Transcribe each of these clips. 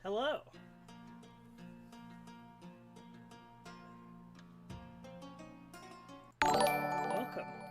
Hello. Welcome.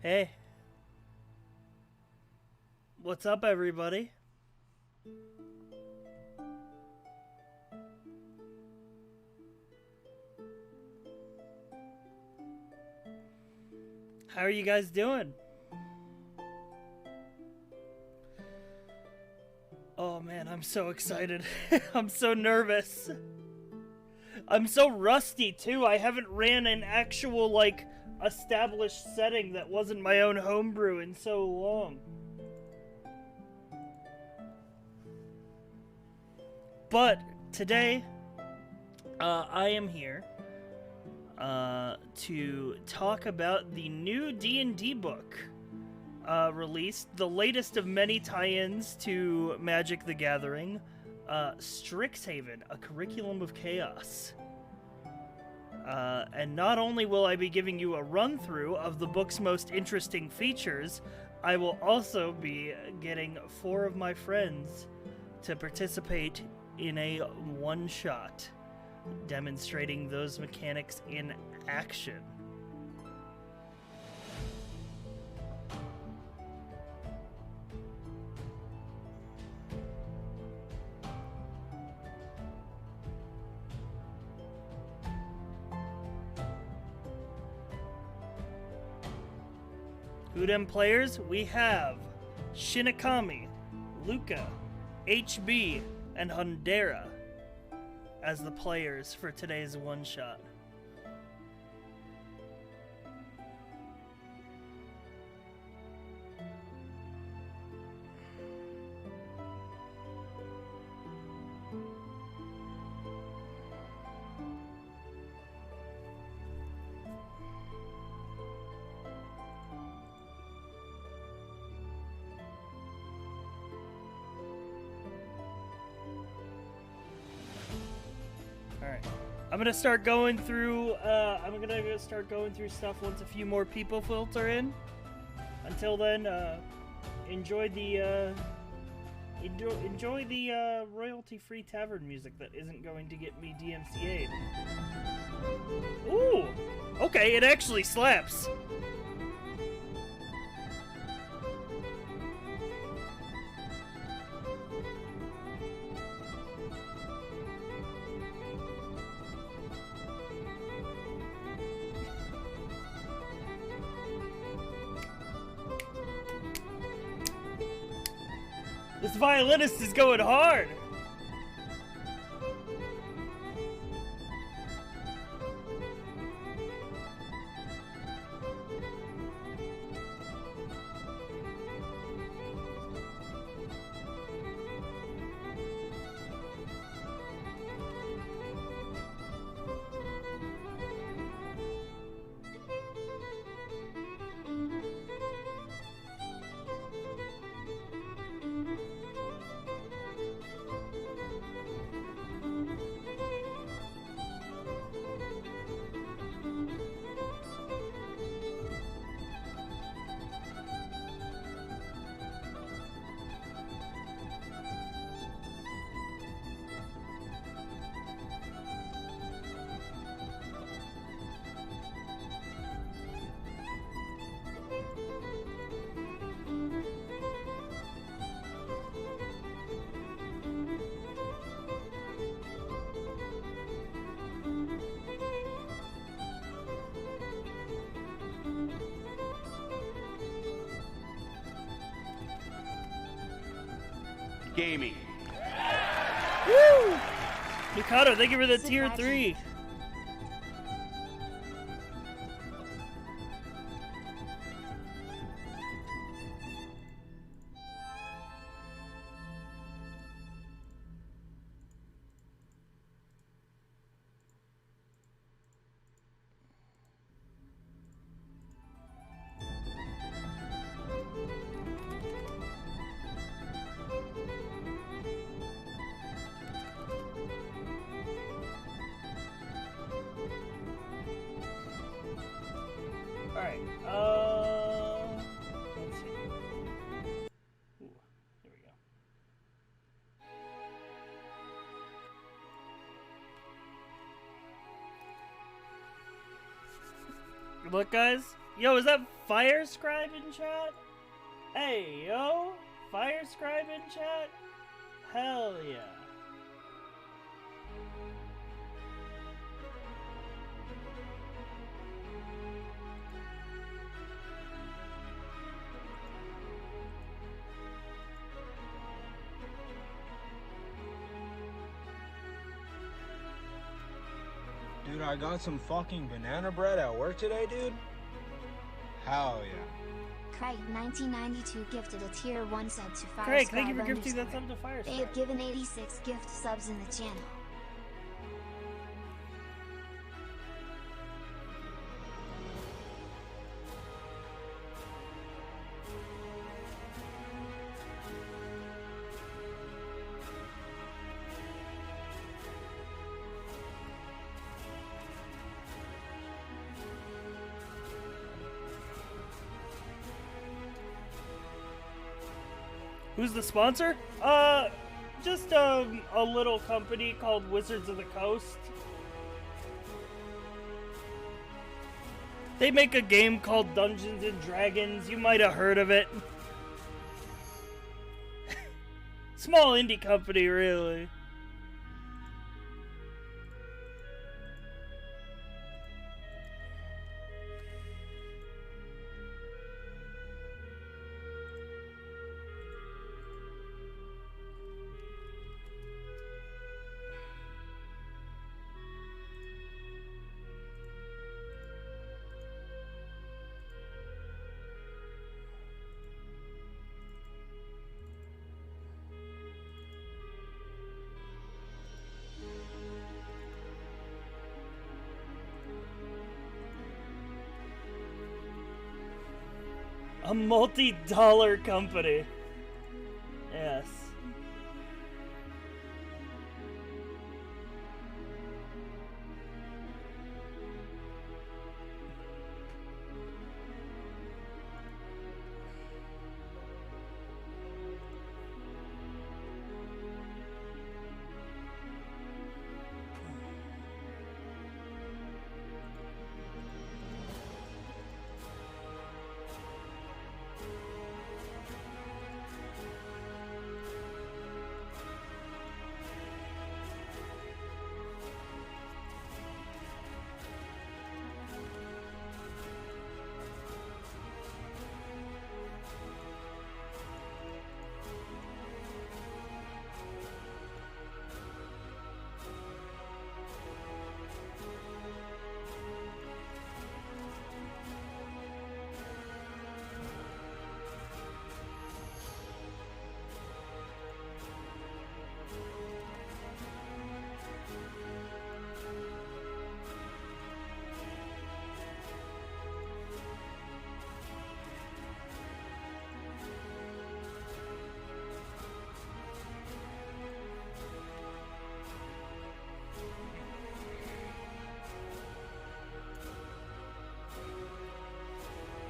Hey, what's up, everybody? How are you guys doing? Oh man, I'm so excited. I'm so nervous. I'm so rusty too. I haven't ran an actual, like, established setting that wasn't my own homebrew in so long. But today, I am here to talk about the new D&D book released, the latest of many tie-ins to Magic the Gathering, Strixhaven, A Curriculum of Chaos. And not only will I be giving you a run-through of the book's most interesting features, I will also be getting 4 of my friends to participate in a one-shot, demonstrating those mechanics in action. Who dem players? We have Shinakami, Luca, HB, and Hundera as the players for today's one-shot. I'm gonna start going through. Stuff once a few more people filter in. Until then, enjoy the royalty-free tavern music that isn't going to get me DMCA'd. Ooh, okay, it actually slaps. This violinist is going hard! Gaming. Woo! Mikado, thank you for the tier 3. Alright, let's see. Ooh, there we go. Good luck, guys. Yo, is that Fire Scribe in chat? Hey, yo, Fire Scribe in chat? Hell yeah. Dude, I got some fucking banana bread at work today, dude. Hell yeah. Craig 1992 gifted a tier 1 sub to Firescribe. Craig, thank you for gifting that sub to Firescribe. They have given 86 gift subs in the channel. Who's the sponsor? Just a little company called Wizards of the Coast. They make a game called Dungeons and Dragons. You might have heard of it. Small indie company, really. A multi-dollar company. Yes.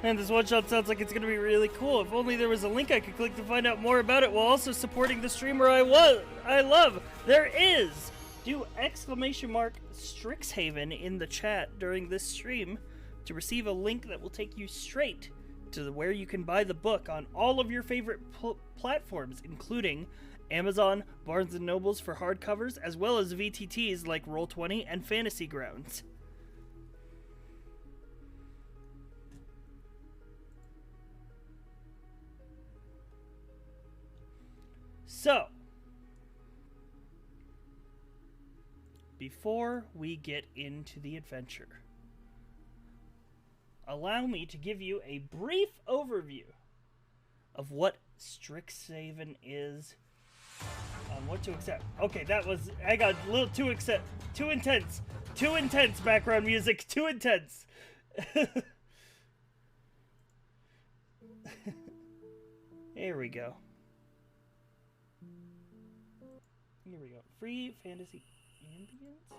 Man, this one-shot sounds like it's going to be really cool. If only there was a link I could click to find out more about it while also supporting the streamer I love. There is! Do !Strixhaven in the chat during this stream to receive a link that will take you straight to where you can buy the book on all of your favorite platforms, including Amazon, Barnes & Nobles for hardcovers, as well as VTTs like Roll20 and Fantasy Grounds. So, before we get into the adventure, allow me to give you a brief overview of what Strixhaven is and what to accept. Okay, I got a little too intense background music, too intense. Here we go. Here we go. Free fantasy ambience?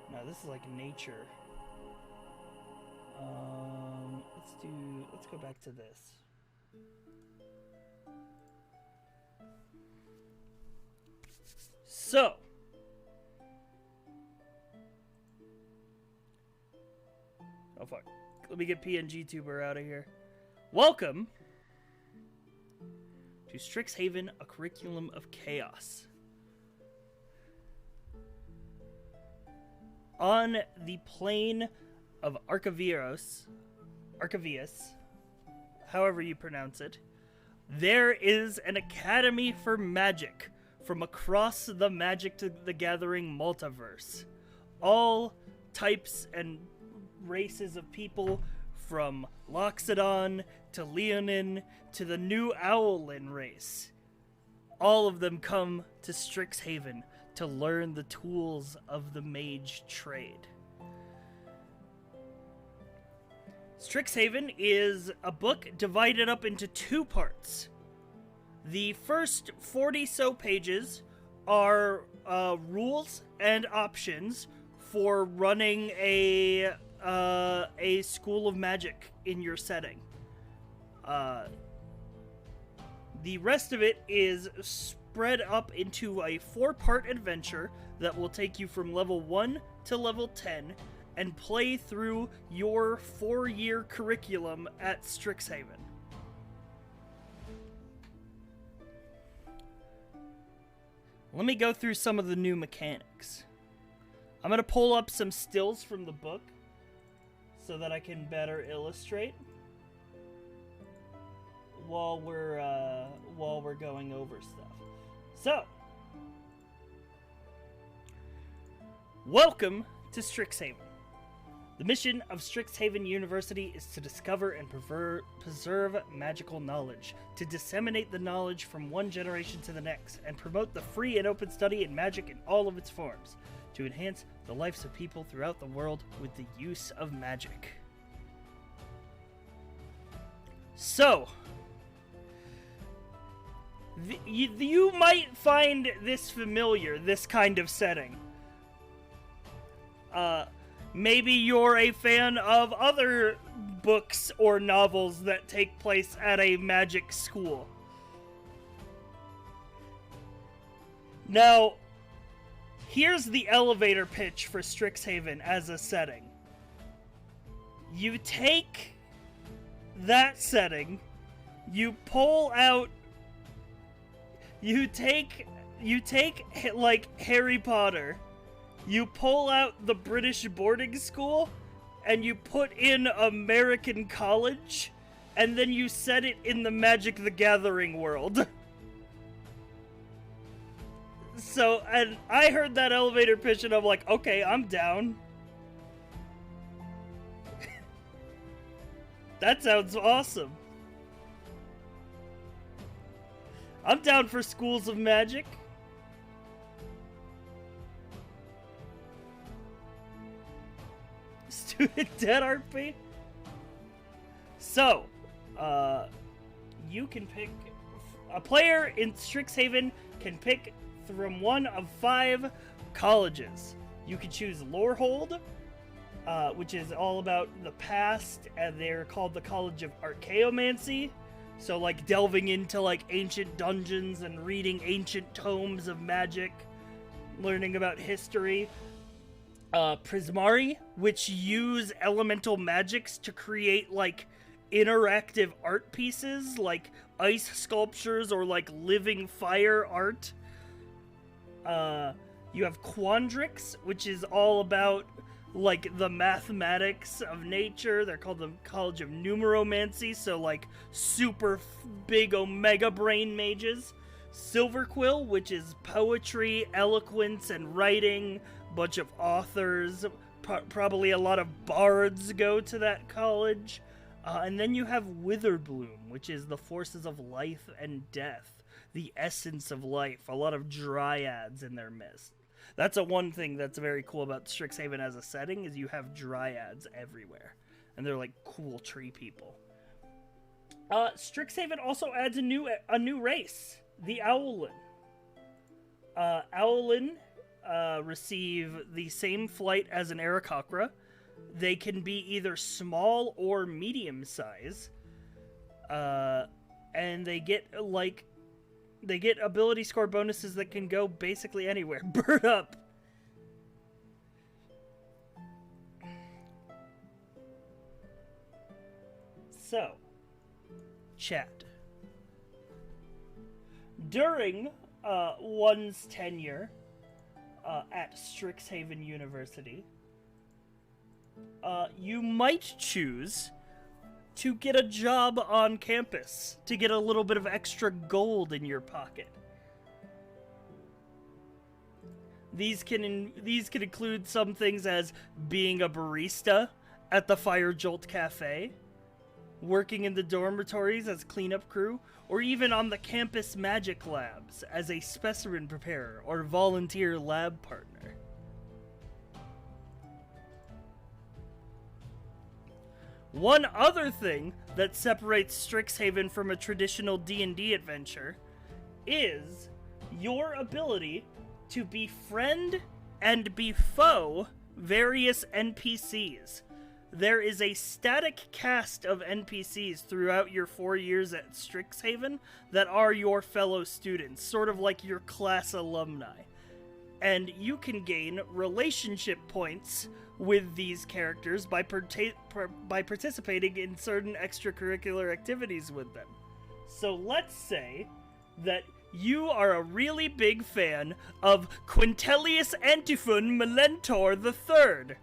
No, this is like nature. Let's go back to this. So, oh fuck. Let me get PNG Tuber out of here. Welcome to Strixhaven, a curriculum of chaos. On the plane of Arcavius, however you pronounce it, there is an academy for magic from across the Magic to the Gathering multiverse, all types and races of people, from Loxodon to Leonin to the new Owlin race. All of them come to Strixhaven to learn the tools of the mage trade. Strixhaven is a book divided up into 2 parts. The first 40-so pages are rules and options for running a school of magic in your setting. The rest of it is spread up into a 4-part adventure that will take you from level 1 to level 10 and play through your 4-year curriculum at Strixhaven. Let me go through some of the new mechanics. I'm going to pull up some stills from the book so that I can better illustrate while we're going over stuff. So, welcome to Strixhaven. The mission of Strixhaven University is to discover and preserve magical knowledge, to disseminate the knowledge from one generation to the next, and promote the free and open study in magic in all of its forms, to enhance the lives of people throughout the world with the use of magic. So, you might find this familiar, this kind of setting. Maybe you're a fan of other books or novels that take place at a magic school. Now, here's the elevator pitch for Strixhaven as a setting. You take that setting, you pull out, you take like Harry Potter, you pull out the British boarding school, and you put in American college, and then you set it in the Magic the Gathering world. So, and I heard that elevator pitch, and I'm like, okay, I'm down. That sounds awesome. I'm down for schools of magic. Student debt RP. So, you can pick a player in Strixhaven can pick from one of 5 colleges. You can choose Lorehold, which is all about the past, and they're called the College of Archaeomancy. So, like, delving into, like, ancient dungeons and reading ancient tomes of magic, learning about history. Prismari, which use elemental magics to create, like, interactive art pieces, like ice sculptures or, like, living fire art. You have Quandrix, which is all about, like, the mathematics of nature. They're called the College of Numeromancy, so, like, super big omega brain mages. Silverquill, which is poetry, eloquence, and writing. Bunch of authors, probably a lot of bards go to that college. And then you have Witherbloom, which is the forces of life and death, the essence of life, a lot of dryads in their midst. That's one thing that's very cool about Strixhaven as a setting, is you have dryads everywhere, and they're like cool tree people. Strixhaven also adds a new race, the Owlin. Owlin receive the same flight as an Aarakocra. They can be either small or medium size, and they get ability score bonuses that can go basically anywhere. Bird up. So, chat. During one's tenure at Strixhaven University, you might choose to get a job on campus to get a little bit of extra gold in your pocket. These can include some things as being a barista at the Fire Jolt Cafe, working in the dormitories as cleanup crew, or even on the campus magic labs as a specimen preparer or volunteer lab partner. One other thing that separates Strixhaven from a traditional D&D adventure is your ability to befriend and befoe various NPCs. There is a static cast of NPCs throughout your 4 years at Strixhaven that are your fellow students, sort of like your class alumni. And you can gain relationship points with these characters by participating in certain extracurricular activities with them. So let's say that you are a really big fan of Quintilius Antiphon Melentor III.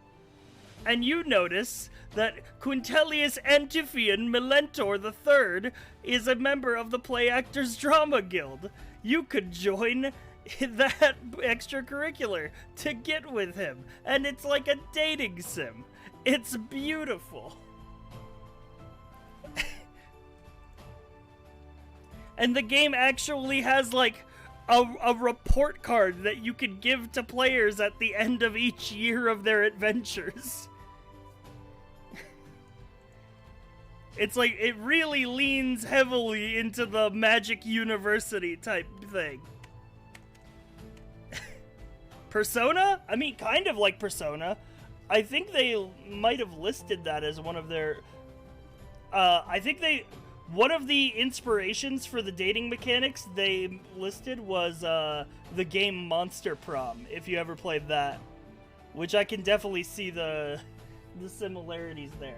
And you notice that Quintilius Antiphon Melentor III is a member of the Play Actors Drama Guild. You could join that extracurricular to get with him. And it's like a dating sim. It's beautiful. And the game actually has like a report card that you can give to players at the end of each year of their adventures. It's like, it really leans heavily into the Magic University type thing. Persona? I mean, kind of like Persona. I think they might have listed that as one of their... One of the inspirations for the dating mechanics they listed was the game Monster Prom, if you ever played that. Which I can definitely see the similarities there.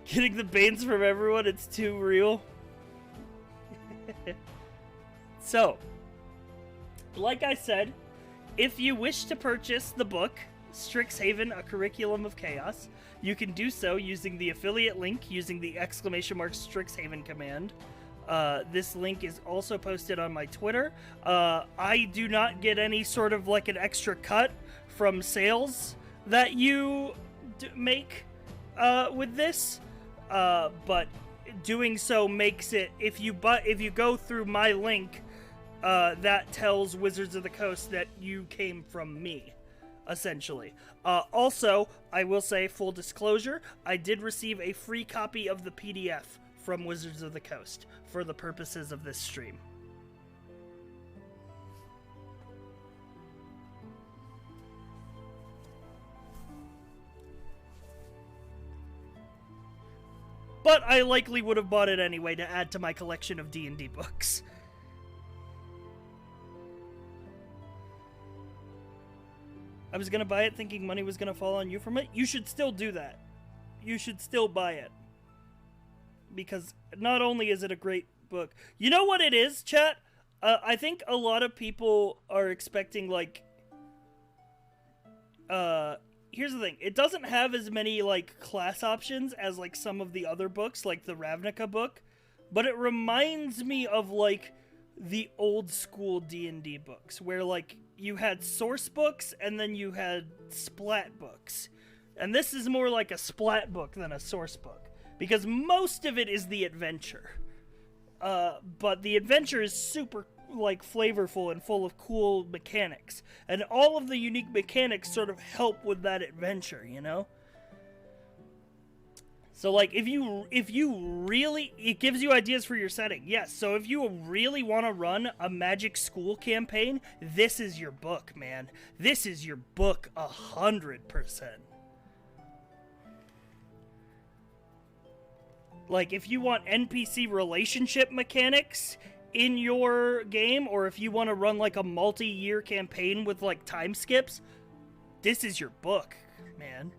Getting the banes from everyone, it's too real. So, like I said, if you wish to purchase the book, Strixhaven, A Curriculum of Chaos, you can do so using the affiliate link using the ! Strixhaven command. This link is also posted on my Twitter. I do not get any sort of like an extra cut from sales that you make with this. But doing so makes it, if you go through my link, that tells Wizards of the Coast that you came from me, essentially. Also, I will say, full disclosure, I did receive a free copy of the PDF from Wizards of the Coast for the purposes of this stream. But I likely would have bought it anyway to add to my collection of D&D books. I was going to buy it thinking money was going to fall on you from it. You should still do that. You should still buy it. Because not only is it a great book. You know what it is, chat? I think a lot of people are expecting, like... Here's the thing. It doesn't have as many, like, class options as, like, some of the other books, like the Ravnica book. But it reminds me of, like, the old school D&D books, where, like, you had source books and then you had splat books. And this is more like a splat book than a source book, because most of it is the adventure. But the adventure is super, like, flavorful and full of cool mechanics. And all of the unique mechanics sort of help with that adventure, you know? So, like, if you really... It gives you ideas for your setting. Yes, so if you really want to run a Magic School campaign, this is your book, man. This is your book 100%. Like, if you want NPC relationship mechanics in your game, or if you want to run, like, a multi-year campaign with, like, time skips, this is your book, man.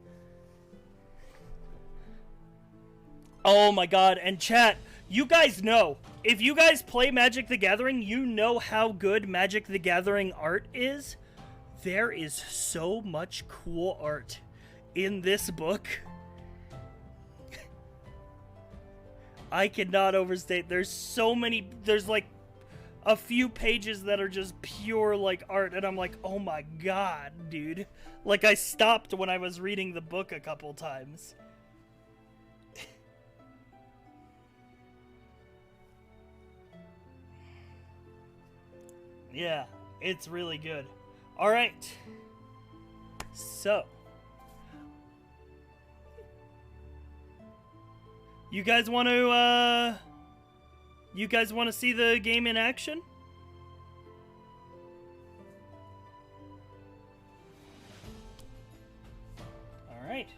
Oh my god, and chat, you guys know, if you guys play Magic the Gathering, you know how good Magic the Gathering art is. There is so much cool art in this book. I cannot overstate. There's like a few pages that are just pure like art, and I'm like, oh my god, dude. Like, I stopped when I was reading the book a couple times. Yeah, it's really good. All right. So, you guys want to see the game in action? All right.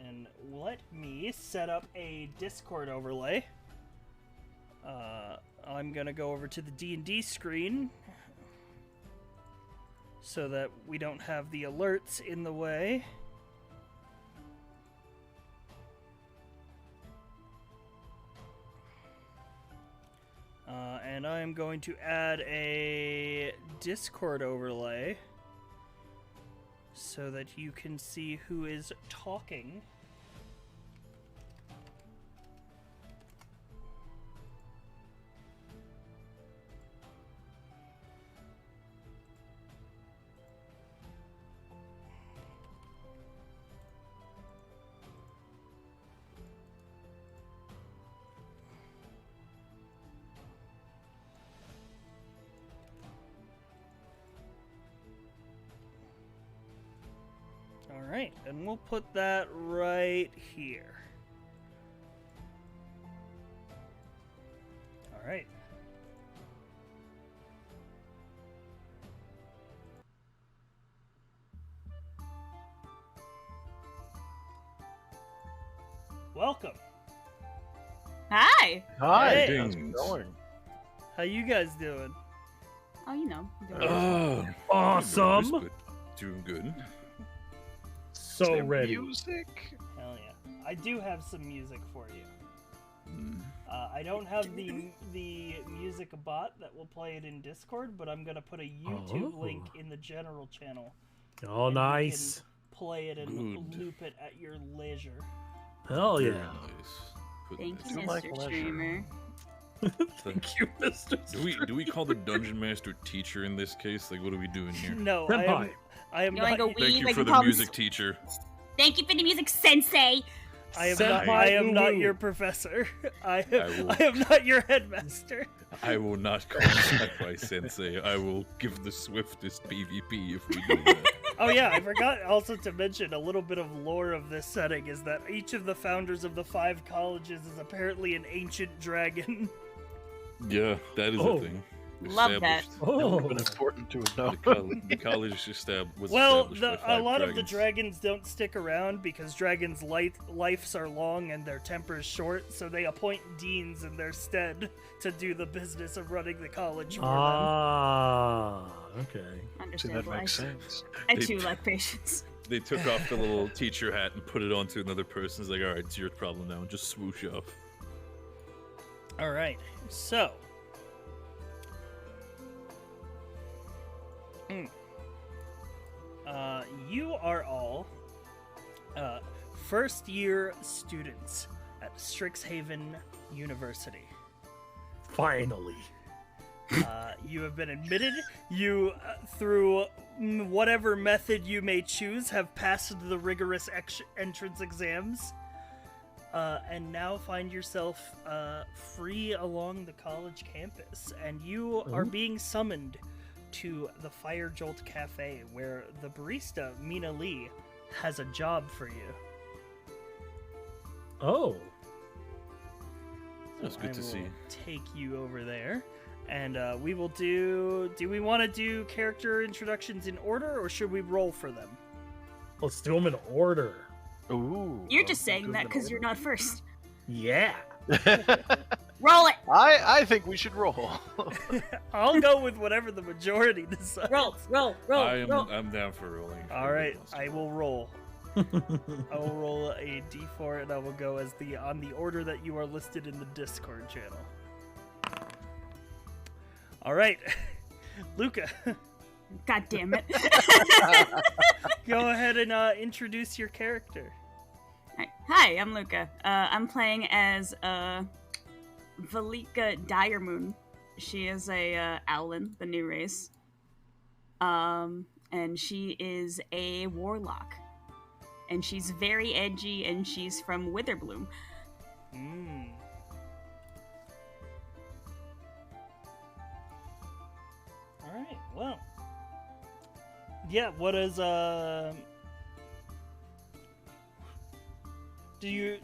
And let me set up a Discord overlay. I'm gonna go over to the D&D screen so that we don't have the alerts in the way. And I'm going to add a Discord overlay so that you can see who is talking. Alright, and we'll put that right here. Alright. Welcome. Hi. Hi. Hey. How's it going? How you guys doing? Oh, you know. Awesome. Doing good. So there ready. Music? Hell yeah. I do have some music for you. Mm. I don't have the music bot that will play it in Discord, but I'm gonna put a YouTube link in the general channel. Oh, and nice. You can play it and Good. loop it at your leisure. Hell Very yeah. nice. Put Thank that you, in. like Mr. leisure. Streamer. Thank you, Mr. Do we call the dungeon master teacher in this case? Like, what are we doing here? No, Senpai. I am You wanna not. go Thank We, you like, for the call him music teacher. Thank you for the music, Sensei. I am Senpai not. I am not Uwu. your professor. I will- am not your headmaster. I will not call Senpai Sensei. I will give the swiftest PvP if we do that. Oh yeah, I forgot also to mention a little bit of lore of this setting is that each of the founders of the 5 colleges is apparently an ancient dragon. Yeah, that is Oh. a thing. Love that. Established. That would Oh, have been important to know. The college was Well, established by a 5 lot of the dragons. dragons don't stick around because dragons' lives are long and their tempers short, so they appoint deans in their stead to do the business of running the college for them. okay. See, that Understandable. makes sense. I They- too like patience. They took off the little teacher hat and put it onto another person. It's like, all right, it's your problem now. And just swoosh off. All right, so. You are all first-year students at Strixhaven University. Finally. You have been admitted. You, through whatever method you may choose, have passed the rigorous entrance exams, and now find yourself free along the college campus. And you are being summoned to the Fire Jolt Cafe, where the barista, Mina Lee, has a job for you. Oh. That's good to see. Take you over there. And we will do we want to do character introductions in order, or should we roll for them? Let's do them in order. Ooh. You're just saying that because you're not first. Yeah. Roll it. I think we should roll. I'll go with whatever the majority decides. Roll. I'm down for rolling. All right, I will roll. I will roll a d4, and I will go as on the order that you are listed in the Discord channel. All right, Luca, God damn it. go ahead and introduce your character. Hi, I'm Luca. I'm playing as Valika Diremoon. She is a Owlin, the new race. And she is a warlock. And she's very edgy, and she's from Witherbloom. Mm. All right. Well. Yeah. What is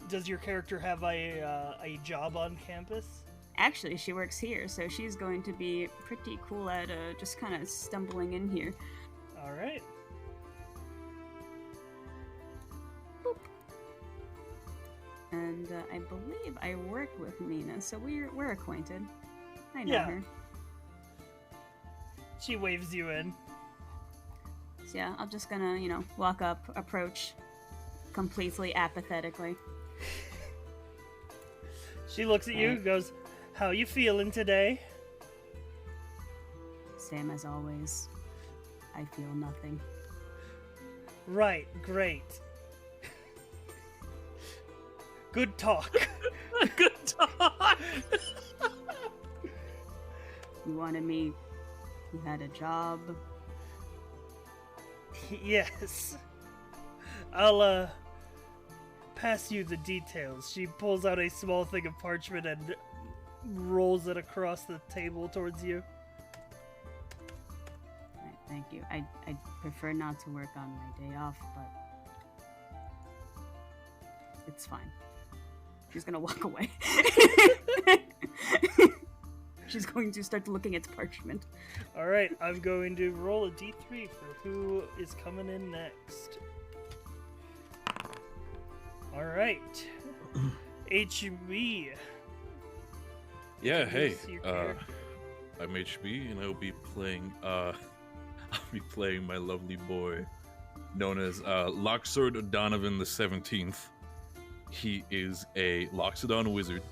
Does your character have a job on campus? Actually, she works here, so she's going to be pretty cool at just kind of stumbling in here. All right. Boop. And I believe I work with Mina, so we're acquainted. I know Yeah. her. She waves you in. So yeah, I'm just gonna, walk up, approach completely apathetically. She looks at you and goes, "How you feeling today?" Same as always. I feel nothing. Right, great. Good talk. Good talk. You wanted me. You had a job. Yes. I'll pass you the details. She pulls out a small thing of parchment and rolls it across the table towards you. Alright, thank you. I prefer not to work on my day off, but it's fine. She's gonna walk away. She's going to start looking at the parchment. All right, I'm going to roll a d3 for who is coming in next. All right, HB. Yeah, hey, Introduce your character. I'm HB, and I'll be playing, I'll be playing my lovely boy, known as, Loxord O'Donovan the 17th. He is a Loxodon wizard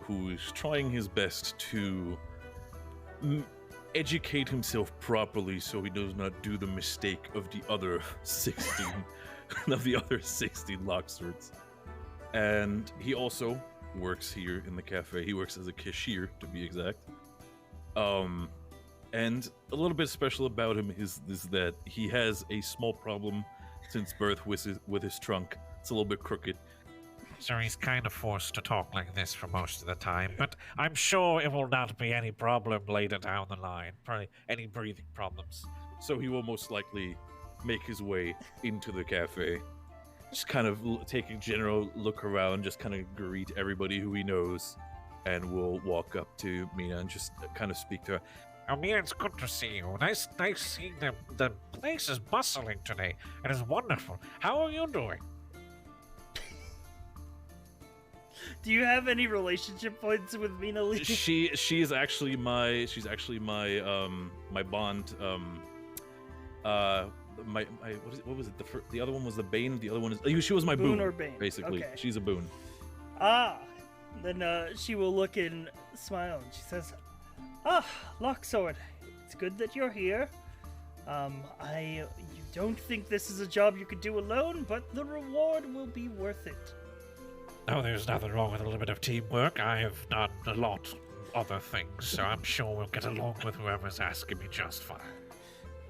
who is trying his best to educate himself properly so he does not do the mistake of the other 16 Loxords. And he also works here in the cafe. He works as a cashier, to be exact. And a little bit special about him is that he has a small problem since birth with his trunk. It's a little bit crooked. So he's kind of forced to talk like this for most of the time, but I'm sure it will not be any problem later down the line. Probably any breathing problems. So he will most likely make his way into the cafe. Just kind of take a general look around, just kind of greet everybody who he knows, and we'll walk up to Mina and just kind of speak to her. Oh, Mia, it's good to see you. Nice seeing them. The place is bustling today. It is wonderful. How are you doing? Do you have any relationship points with Mina Lee? She's actually my my bond what was it, the other one was the Bane, the other one is she was my boon or Bane, basically. okay. She's a boon. Then she will look and smile and she says, Locksword, it's good that you're here. You don't think this is a job you could do alone, but the reward will be worth it. Oh, there's nothing wrong with a little bit of teamwork. I have done a lot of other things, so I'm sure we'll get along with whoever's asking me just fine.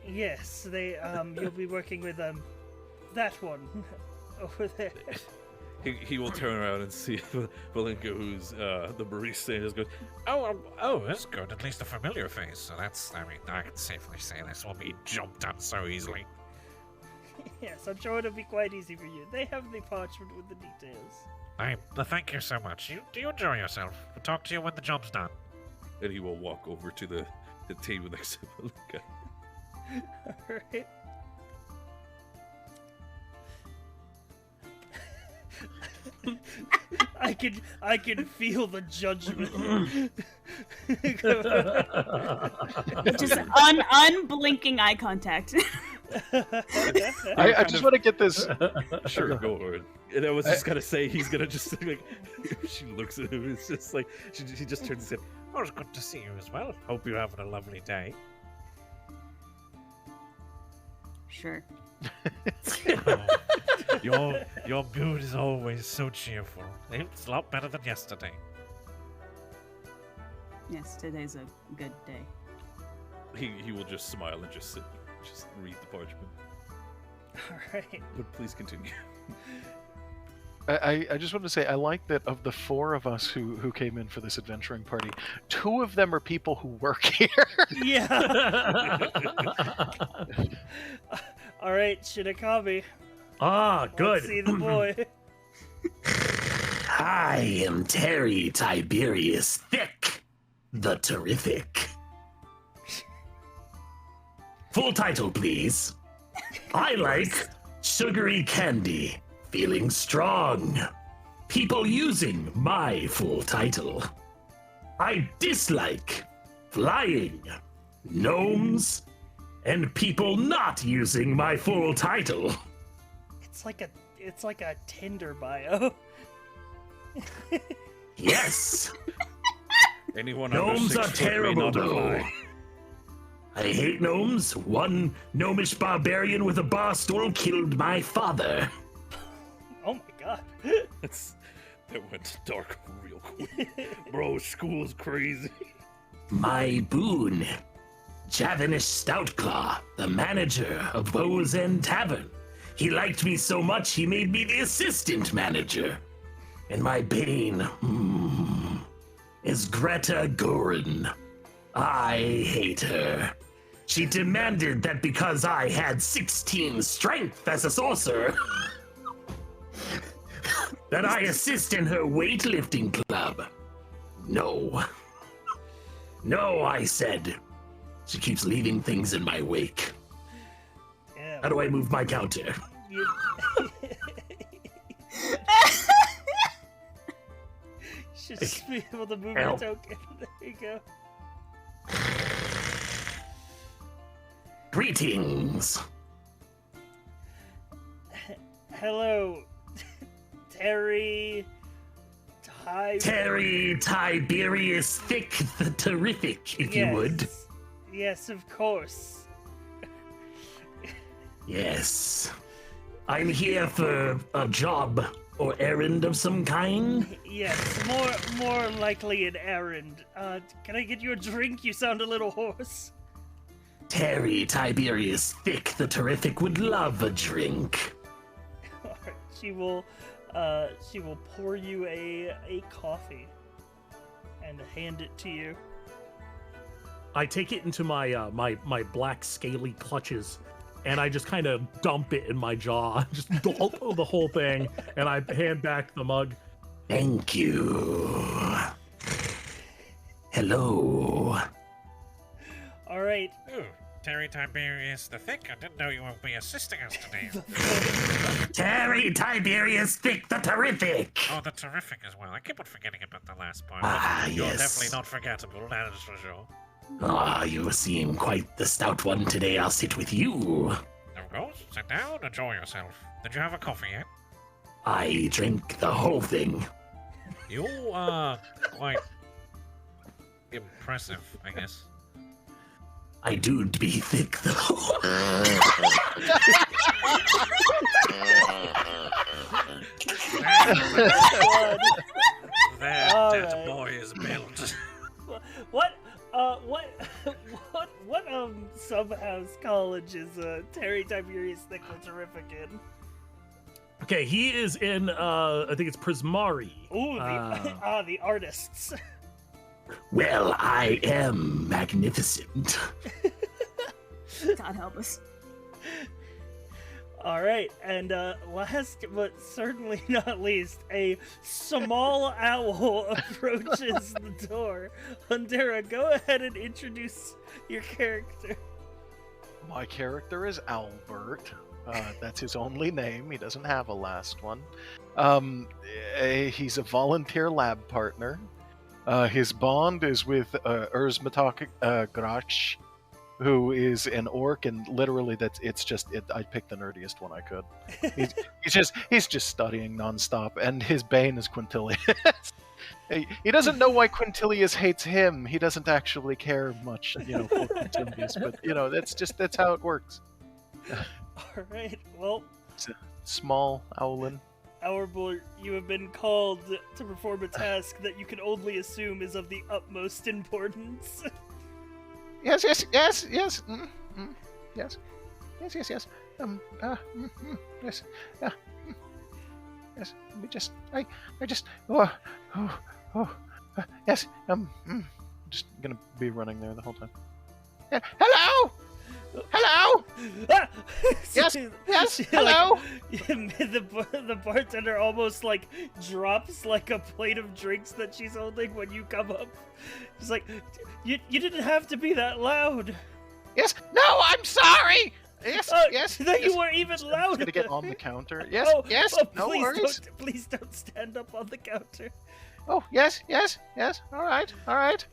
Yes, you'll be working with that one over there. He will turn around and see Valenka, who's the barista, and just goes, Oh, that's good. At least a familiar face. So I can safely say this won't be jumped on so easily. Yes, I'm sure it'll be quite easy for you. They have the parchment with the details. Thank you so much. Do you enjoy yourself? We'll talk to you when the job's done. and he will walk over to the table next to Valenka. Alright. I can feel the judgment. Just unblinking eye contact. I just want to get this. Sure, go ahead. And I was just gonna say he's gonna just like. She looks at him. It's just like she just turns and said, Well, it's good to see you as well. Hope you're having a lovely day. Sure. Oh, Your mood is always so cheerful. It's a lot better than yesterday. Yes, today's a good day. He will just smile and just read the parchment. All right. But please continue. I just want to say, I like that of the 4 of us who came in for this adventuring party, 2 of them are people who work here. Yeah. All right, Shinakabe. Ah, good. Let's see the boy. I am Terry Tiberius Thick, the Terrific. Full title, please. I like sugary candy, feeling strong. People using my full title. I dislike flying, gnomes, and people not using my full title. It's like a Tinder bio. Yes. Anyone Gnomes under 6 are foot may terrible, not though. apply. I hate gnomes. One gnomish barbarian with a bar stool killed my father. Oh my god. That went dark real quick. Bro, school's crazy. My boon, Javanish Stoutclaw, the manager of Bow's End Tavern. He liked me so much he made me the assistant manager. And my bane is Greta Gorin. I hate her. She demanded that because I had 16 strength as a sorcerer, that I assist in her weightlifting club. No. No, I said. She keeps leaving things in my wake. Yeah, How do I move my counter? you... Should just be able to move your Help. token. There you go. Greetings. Hello, Terry. Terry Tiberius Thick the Terrific, if you would. Yes, of course. Yes. I'm here for a job or errand of some kind. Yes, more likely an errand. Can I get you a drink? You sound a little hoarse. Terry Tiberius Thick the Terrific would love a drink. Alright, she will pour you a coffee and hand it to you. I take it into my my black scaly clutches, and I just kind of dump it in my jaw, just gulp the whole thing, and I hand back the mug. Thank you. Hello. All right. Ooh, Terry Tiberius the Thick. I didn't know you would be assisting us today. Terry Tiberius Thick the Terrific. Oh, the Terrific as well. I keep on forgetting about the last part. Ah, You're yes. definitely not forgettable, that is for sure. Ah, you seem quite the stout one today. I'll sit with you. Of course, sit down, enjoy yourself. Did you have a coffee yet? I drink the whole thing. You are quite impressive, I guess. I do be thick, though. That boy is built. What subhouse college is Terry Tiberius Thick the Terrific in? Okay, he is in I think it's Prismari. Ooh, the artists. Well, I am magnificent. God help us. All right, and last but certainly not least, a small owl approaches the door. Undera, go ahead and introduce your character. My character is Albert. That's his only name. He doesn't have a last one. He's a volunteer lab partner. His bond is with Erzmatok Grach, who is an orc, and literally I picked the nerdiest one I could. He's just studying nonstop, and his bane is Quintilius. He doesn't know why Quintilius hates him. He doesn't actually care much, for Quintilius, but that's how it works. All right, well, It's a small owlin. Owlboy, you have been called to perform a task that you can only assume is of the utmost importance. Yes. Yes. Yes. Yes. Yes. Yes. Yes. Yeah. Yes. Let me just. I just. Yes. I'm just gonna be running there the whole time. Yeah. Hello. Hello. Ah! Yes. Yes. She, Hello. The bartender almost like drops like a plate of drinks that she's holding when you come up. She's like, you didn't have to be that loud. Yes. No. I'm sorry. Yes. Yes. That Yes. you were even I'm louder. gonna get on the counter. Yes. Oh, Yes. oh, No please worries. please don't stand up on the counter. Oh. Yes. Yes. Yes. All right. All right.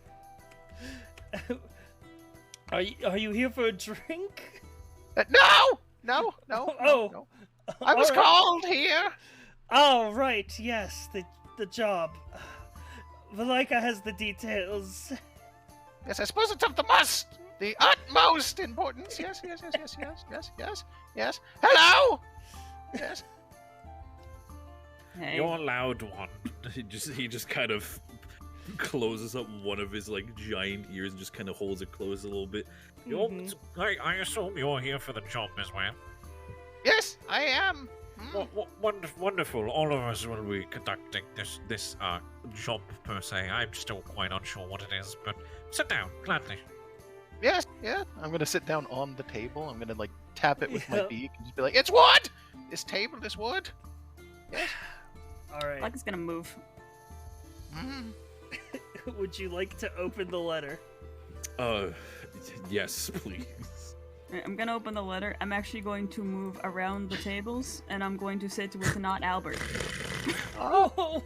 Are you here for a drink? No. Oh. No. I was All right. called here. Oh, right, yes, the job. Valika has the details. Yes, I suppose it's of the utmost importance. Yes. Hello. Yes. Hey. You're loud one. He just kind of closes up one of his like giant ears and just kind of holds it closed a little bit. I assume you're here for the job as well. Yes, I am. Wonderful. All of us will be conducting this job per se. I'm still quite unsure what it is, but sit down, gladly. Yes. Yeah. I'm gonna sit down on the table. I'm gonna like tap it with my Yep. beak and just be like, "It's wood. This table is wood." Yes. All right. Luck is gonna move. Mm. Would you like to open the letter? Yes, please. Alright, I'm gonna open the letter. I'm actually going to move around the tables, and I'm going to sit with not Albert. Oh,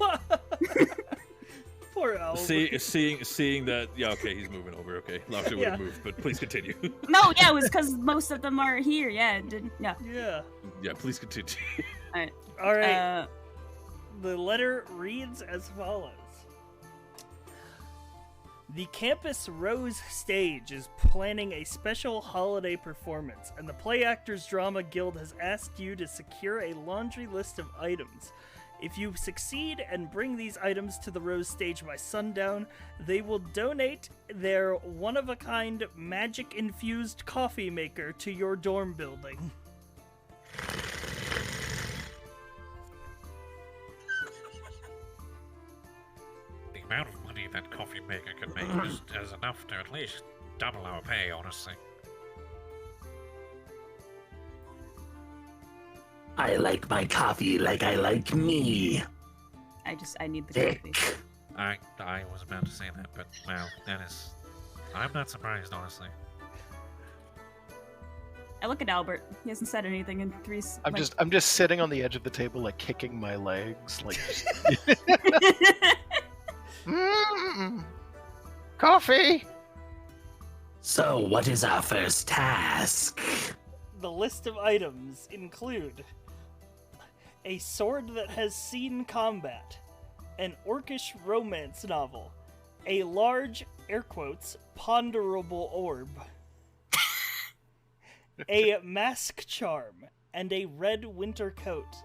poor Al. Seeing that, yeah, okay, he's moving over. Okay, Loxer would have moved, but please continue. No, yeah, it was because most of them are here. Yeah, yeah. Yeah, please continue. All right. The letter reads as follows. The Campus Rose stage is planning a special holiday performance, and the Play Actors Drama Guild has asked you to secure a laundry list of items. If you succeed and bring these items to the Rose stage by sundown, they will donate their one-of-a-kind magic-infused coffee maker to your dorm building. The amount of money that coffee maker could make is enough to at least double our pay, honestly. I like my coffee like I like me. I need the coffee. Thick. I was about to say that, but wow, I'm not surprised, honestly. I look at Albert. He hasn't said anything in three. I'm just sitting on the edge of the table, like kicking my legs, like. Coffee. So, what is our first task? The list of items include a sword that has seen combat, an orcish romance novel, a large, air quotes, ponderable orb, a mask charm, and a red winter coat.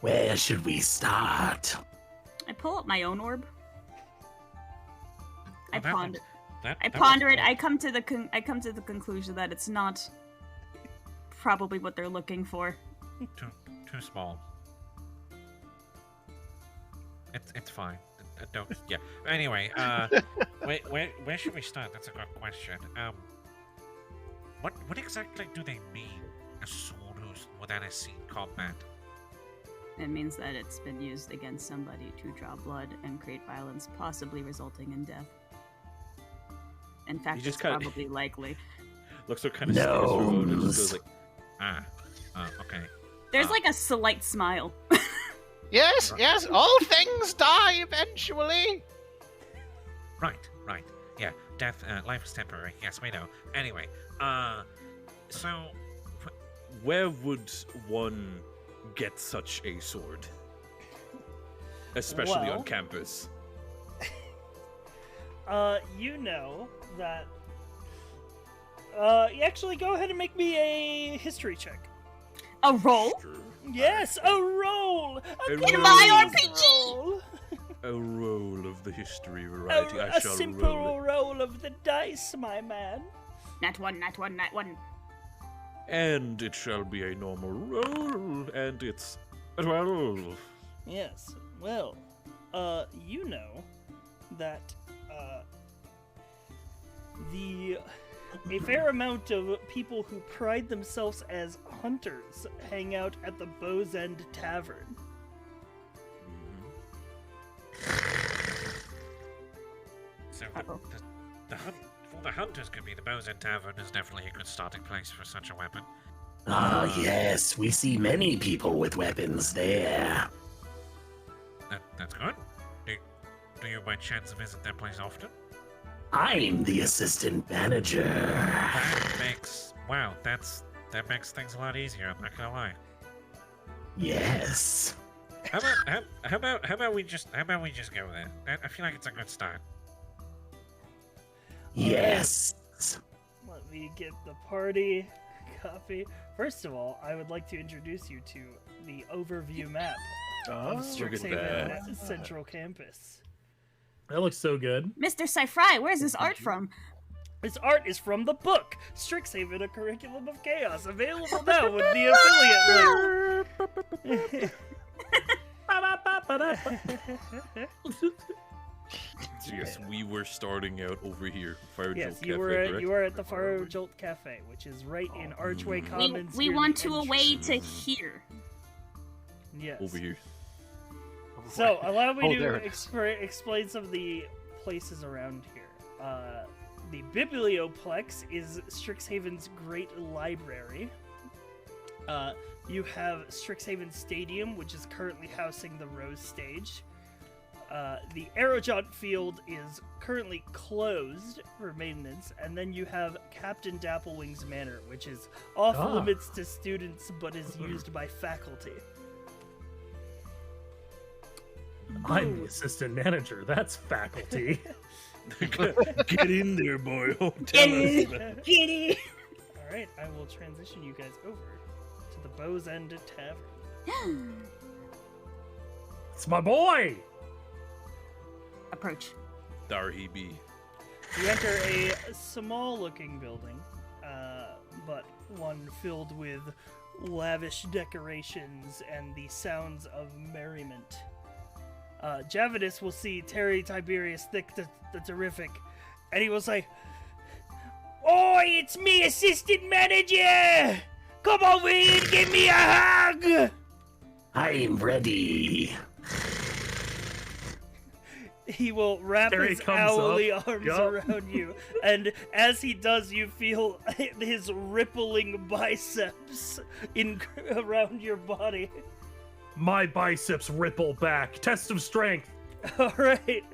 Where should we start? I pull up my own orb. I Well, ponder. That I was ponder it. cool. I come to the conclusion that it's not probably what they're looking for. Too small. It's fine. Don't. Yeah. Anyway, where should we start? That's a good question. What exactly do they mean? A sword that has seen combat. It means that it's been used against somebody to draw blood and create violence, possibly resulting in death. In fact, just it's kinda- probably likely. Looks so kind of stares for a moment and just goes like, Okay. There's like a slight smile. Yes, yes. All things die eventually. Right. Yeah, death, life is temporary. Yes, we know. Anyway, so where would one get such a sword? Especially Well- on campus. You know that. Actually, go ahead and make me a history check. A roll? Yes, a roll! A A roll. my roll! A roll of the history variety. I A shall simple roll it. roll of the dice, my man. Nat 1, nat 1, nat 1. And it shall be a normal roll, and it's 12. Yes, well, you know that, a fair amount of people who pride themselves as hunters hang out at the Bow's End Tavern. So for the hunters could be the Bows End Tavern is definitely a good starting place for such a weapon. Ah, yes, we see many people with weapons there. That's good. Do you by chance visit that place often? I'm the assistant manager. That makes things a lot easier, I'm not gonna lie. Yes. How about we just go there? I feel like it's a good start. Yes. Let me get the party copy. First of all, I would like to introduce you to the overview map of look at Strixhaven that. Central Campus. That looks so good. Mr. Cyfry, where's this art from? This art is from the book Strixhaven: A Curriculum of Chaos, available now with the affiliate link. So yes, we were starting out over here, Fire Yes, Jolt you Cafe, were correct? you are at the Fire Jolt Cafe, which is right in Archway Commons. We near want the to a way entrance. to here. Yes. Over here. So allow me Oh, there to it is. explain some of the places around here. The Biblioplex is Strixhaven's great library. You have Strixhaven Stadium, which is currently housing the Rose Stage. The Aerojaunt Field is currently closed for maintenance, and then you have Captain Dapplewing's Manor, which is off limits to students but is used by faculty. I'm the assistant manager. That's faculty. Get in there, boy. Oh, tell us. All right, I will transition you guys over to the Bow's End Tavern. It's my boy. Approach. There he be. You enter a small-looking building, but one filled with lavish decorations and the sounds of merriment. Javanus will see Terry Tiberius Thick the Terrific, and he will say, "Oi, it's me, assistant manager! Come over here and give me a hug!" I'm ready. He will wrap There he his comes owly up. arms Yup. around you, and as he does, you feel his rippling biceps around your body. My biceps ripple back. Test of strength. All right,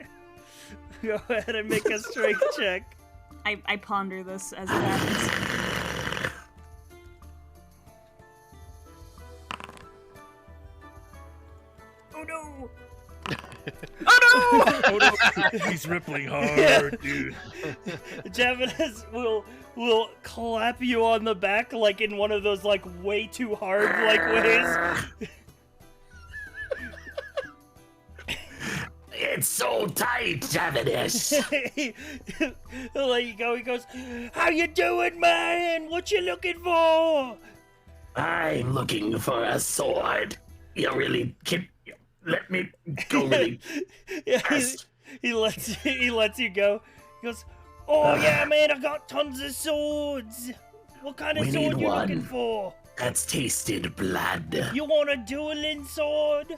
go ahead and make a strength check. I ponder this as it happens. Oh no! Oh no! He's rippling hard, dude. Javanus will clap you on the back like in one of those like way too hard like ways. It's so tight, Javanus. He'll let you go. He goes, "How you doing, man? What you looking for?" I'm looking for a sword. You really can let me go really Yeah, fast. he lets you go. He goes, "Oh yeah, man, I got tons of swords. What kind of We sword need you looking one. for? That's tasted blood. You want a dueling sword?"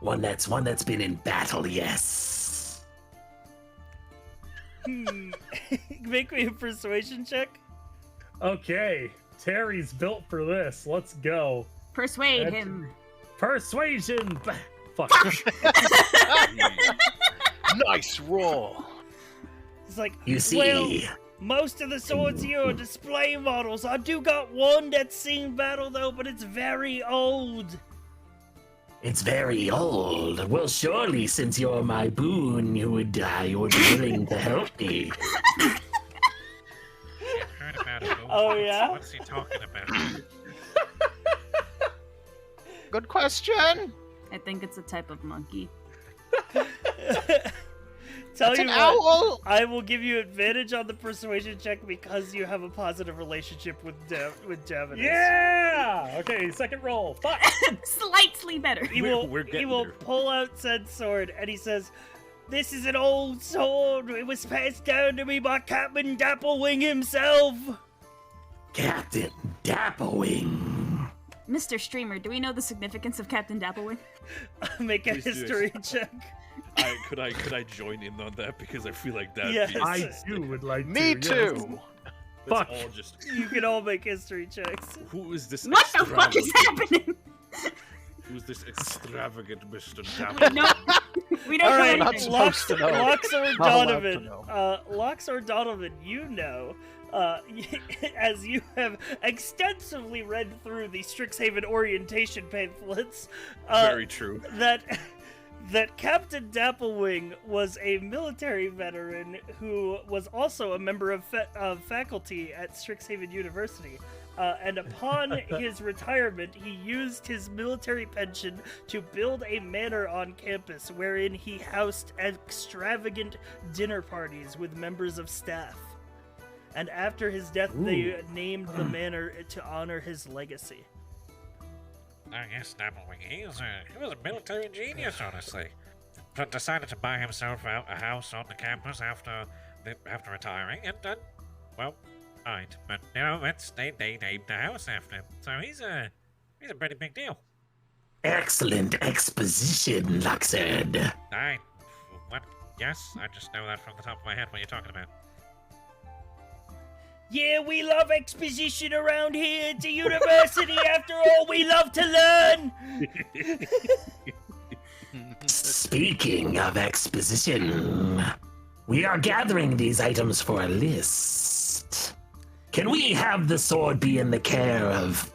One that's been in battle, yes. Make me a persuasion check. Okay, Terry's built for this. Let's go. Persuade That's- him. Persuasion. Fuck. Nice roll. It's like, You see, well, most of the swords here are display models. I do got one that's seen battle though, but it's very old. it's very old. Well, surely, since you're my boon, you would be willing to help me. Heard about it. Oh, yeah? What's he talking about? Good question. I think it's a type of monkey. Tell It's you an what, owl. I will give you advantage on the persuasion check because you have a positive relationship with Javanus. Yeah! Okay, second roll. Fuck! Slightly better. He We're will getting there. pull out said sword and he says, "This is an old sword. It was passed down to me by Captain Dapplewing himself." Captain Dapplewing. Mr. Streamer, do we know the significance of Captain Dapplewing? Make a Please do history check. Could I join in on that because I feel like that. Yes. I too would like Me to. too. Fuck. All just You can all make history checks. who is this? What the fuck is happening? Who's this extravagant Mr. No, we don't All know right, not anything. supposed to know. Lox or Not allowed to Donovan. know. Lox or Donovan, you know, as you have extensively read through the Strixhaven orientation pamphlets, Very true. that Captain Dapplewing was a military veteran who was also a member of faculty at Strixhaven University. And upon his retirement, he used his military pension to build a manor on campus wherein he housed extravagant dinner parties with members of staff. And after his death, they named the manor to honor his legacy. I guess Dapplewing, he was a military genius, honestly. But decided to buy himself out a house on the campus after retiring, and well, right. But you know, they named the house after him, so he's a pretty big deal. Excellent exposition, Luxord. What? Yes, I just know that from the top of my head. What you're talking about? Yeah, we love exposition around here at the university. After all, we love to learn. Speaking of exposition, we are gathering these items for a list. Can we have the sword be in the care of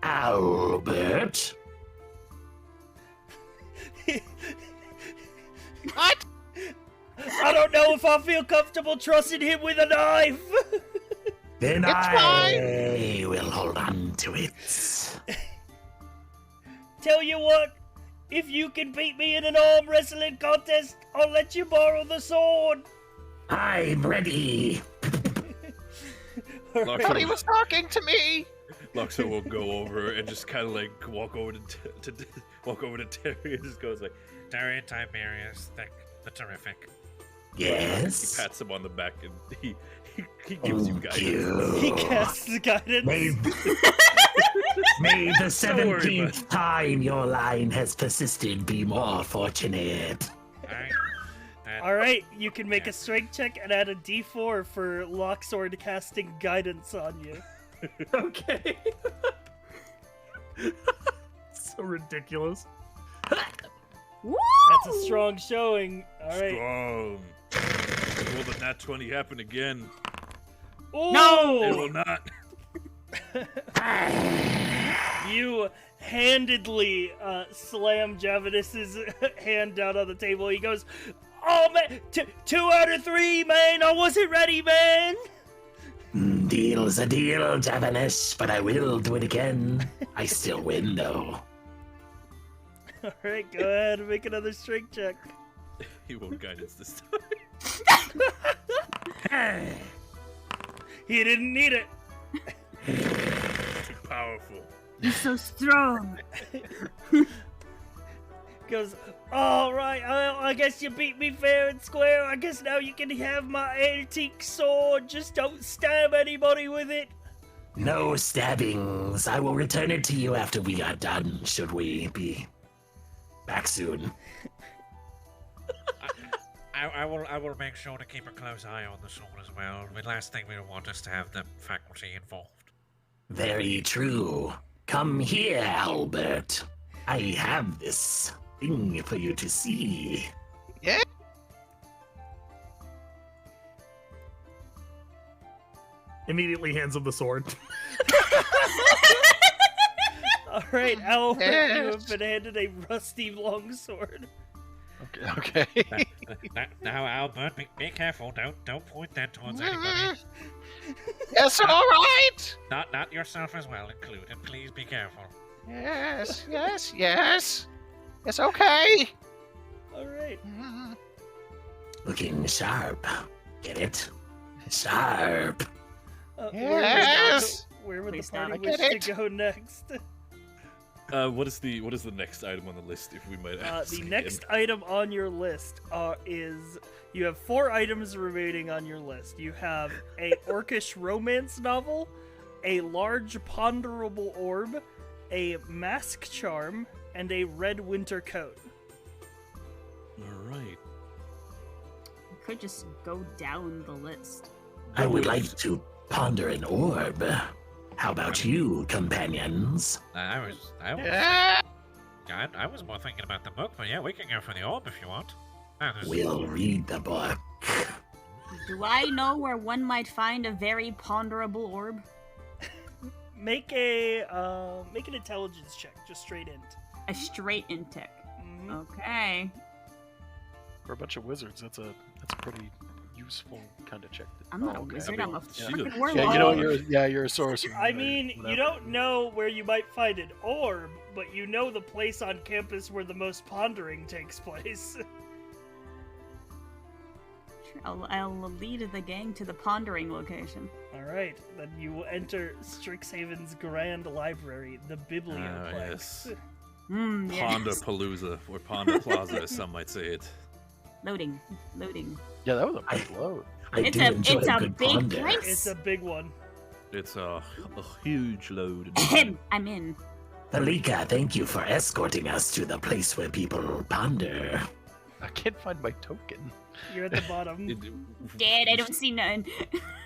Albert? What? I don't know if I feel comfortable trusting him with a knife. Then It's I will hold on to it. Tell you what, if you can beat me in an arm wrestling contest, I'll let you borrow the sword. I'm ready. Luxor, But he was talking to me. Luxor will go over and just kind of like walk over to Terry and just goes like, Terry and Tiberius, the terrific. he Yes. pats him on the back and he gives you Thank guidance. you. He casts the guidance. May the Don't worry, 17th time your line has persisted be more fortunate. Alright. All right, you can make a strength check and add a D4 for Locksword casting guidance on you. Okay. So ridiculous. Woo! That's a strong showing. All right. Strong. Will the nat 20 happen again? Ooh! It will not. You handedly slam Javanus's hand down on the table. He goes, "Oh man, 2 out of 3, man. I wasn't ready, man." Deal's a deal, Javanus, but I will do it again. I still win, though. All right, go ahead and make another strength check. He won't guidance this time. He didn't need it. Too powerful. You're so strong. Goes, all right. I guess you beat me fair and square. I guess now you can have my antique sword. Just don't stab anybody with it. No stabbings. I will return it to you after we are done, should we be back soon. I will make sure to keep a close eye on the sword as well. The last thing we want is to have the faculty involved. Very true. Come here, Albert. I have this thing for you to see. Yeah. Immediately hands him the sword. All right, Albert, you have Yes. been handed a rusty longsword. Okay. Now, Albert, be careful. Don't point that towards anybody. Yes, all right. Not yourself as well included. Please be careful. Yes, yes, yes. It's okay. All right. Looking sharp. Get it? Sharp. Yes! Where would the Please stop. party I wish get to go next? What is the next item on the list, if we might ask? The again? next item on your list is you have 4 items remaining on your list. You have a orcish romance novel, a large ponderable orb, a mask charm, and a red winter coat. All right. We could just go down the list. I would like to ponder an orb. How about you, companions? I was Yeah. more thinking about the book, but yeah, we can go for the orb if you want. We'll read the book. Do I know where one might find a very ponderable orb? Make an intelligence check, just straight int. A straight intake. Mhm. Okay. For a bunch of wizards, that's a pretty useful kind of check. I'm not a okay. wizard, I mean, I'm a she- freaking yeah, warlock. Yeah, you know you're a sorcerer. I mean, you whatever. don't know where you might find an orb, but you know the place on campus where the most pondering takes place. I'll lead the gang to the pondering location. All right, then you will enter Strixhaven's grand library, the Biblioplex. Yes. Yes. Ponderpalooza, or Ponder Plaza, as some might say it. Loading. Yeah, that was a big load. I It's do a- enjoy it's a good big ponder. place. It's a big one. It's a huge load. I'm in. Valika, thank you for escorting us to the place where people ponder. I can't find my token. You're at the bottom. Dad, I don't see none.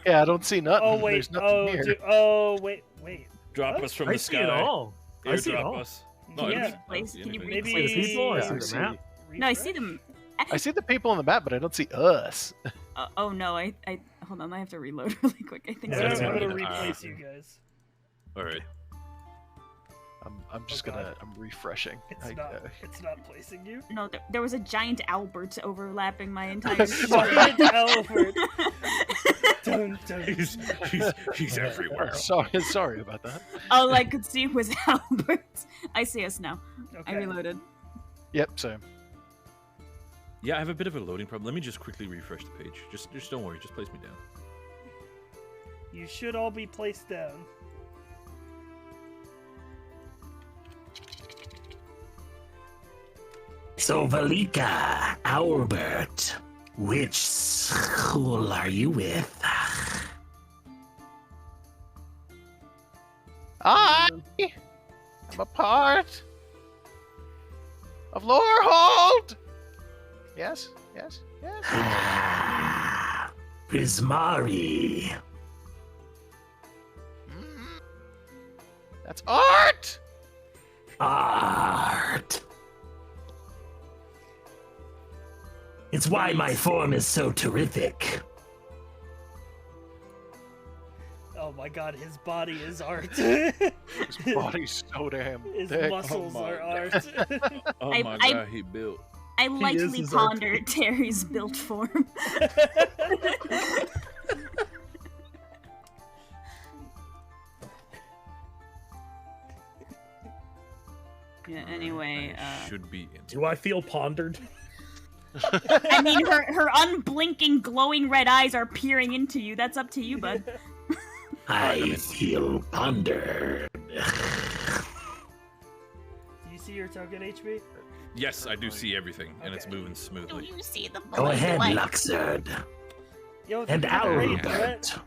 Yeah, I don't see nothing. Oh wait. There's nothing here. Wait. Drop What? us from I the see sky. it all. I see it Airdrop all. us. Yeah. I don't Please, see can you anything. Maybe See the people, I Yeah, see I the see. map. No, I see them. I see the people on the map, but I don't see us. Oh no, I hold on, I have to reload really quick. I think Yeah, I'm that's gonna right. replace you guys. All right. I'm just Oh, God. gonna. I'm refreshing. It's not placing you. no, there was a giant Albert overlapping my entire Giant Albert. He's everywhere. Sorry about that. All I could see was Albert. I see us now. I Okay. reloaded. Yep, same. Yeah, I have a bit of a loading problem. Let me just quickly refresh the page. Just don't worry. Just place me down. You should all be placed down. So, Valika, Albert, which school are you with? I'm a part of Lorehold. Yes. Ah, Prismari. That's art. Art. It's why my form is so terrific. Oh my God, his body is art. His body's so damn His thick. muscles Oh my are God. art. Oh I- my I- god, he built. I lightly his pondered Terry's built form. Yeah, anyway, Should be in. Do I feel pondered? I mean, her unblinking, glowing red eyes are peering into you. That's up to you, bud. I feel pondered. Do you see your token, HB? Yes, I do see everything, and it's Okay. moving smoothly. you see the Go ahead, Luxord. Yo, And this is great, Albert. Brett.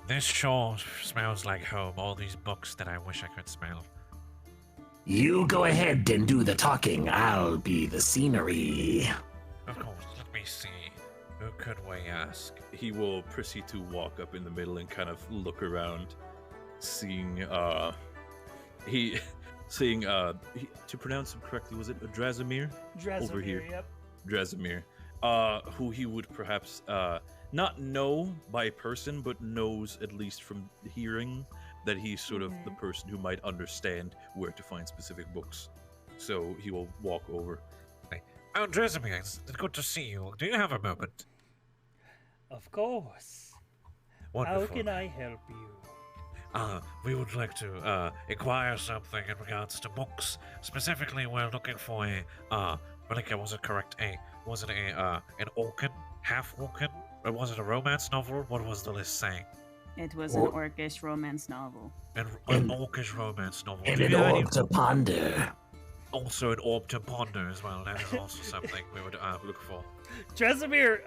This sure smells like home. All these books that I wish I could smell. You go ahead and do the talking. I'll be the scenery. Of course, let me see. Who could we ask? He will proceed to walk up in the middle and kind of look around, seeing to pronounce him correctly, was it Drazimir? Over here. Yep. Drazimir, who he would perhaps not know by person, but knows at least from hearing that he's sort of the person who might understand where to find specific books. So he will walk over. Oh, Drazimir, it's good to see you. Do you have a moment? Of course. Wonderful. How can I help you? we would like to inquire something in regards to books. Specifically, we're looking for Malika, was it correct? An Orcan, half Orcan, or was it a romance novel? What was the list saying? It was an orcish romance novel. An orcish romance novel. And Do an you have any- orb to ponder. Also an orb to ponder as well. That is also something we would look for. Drasimir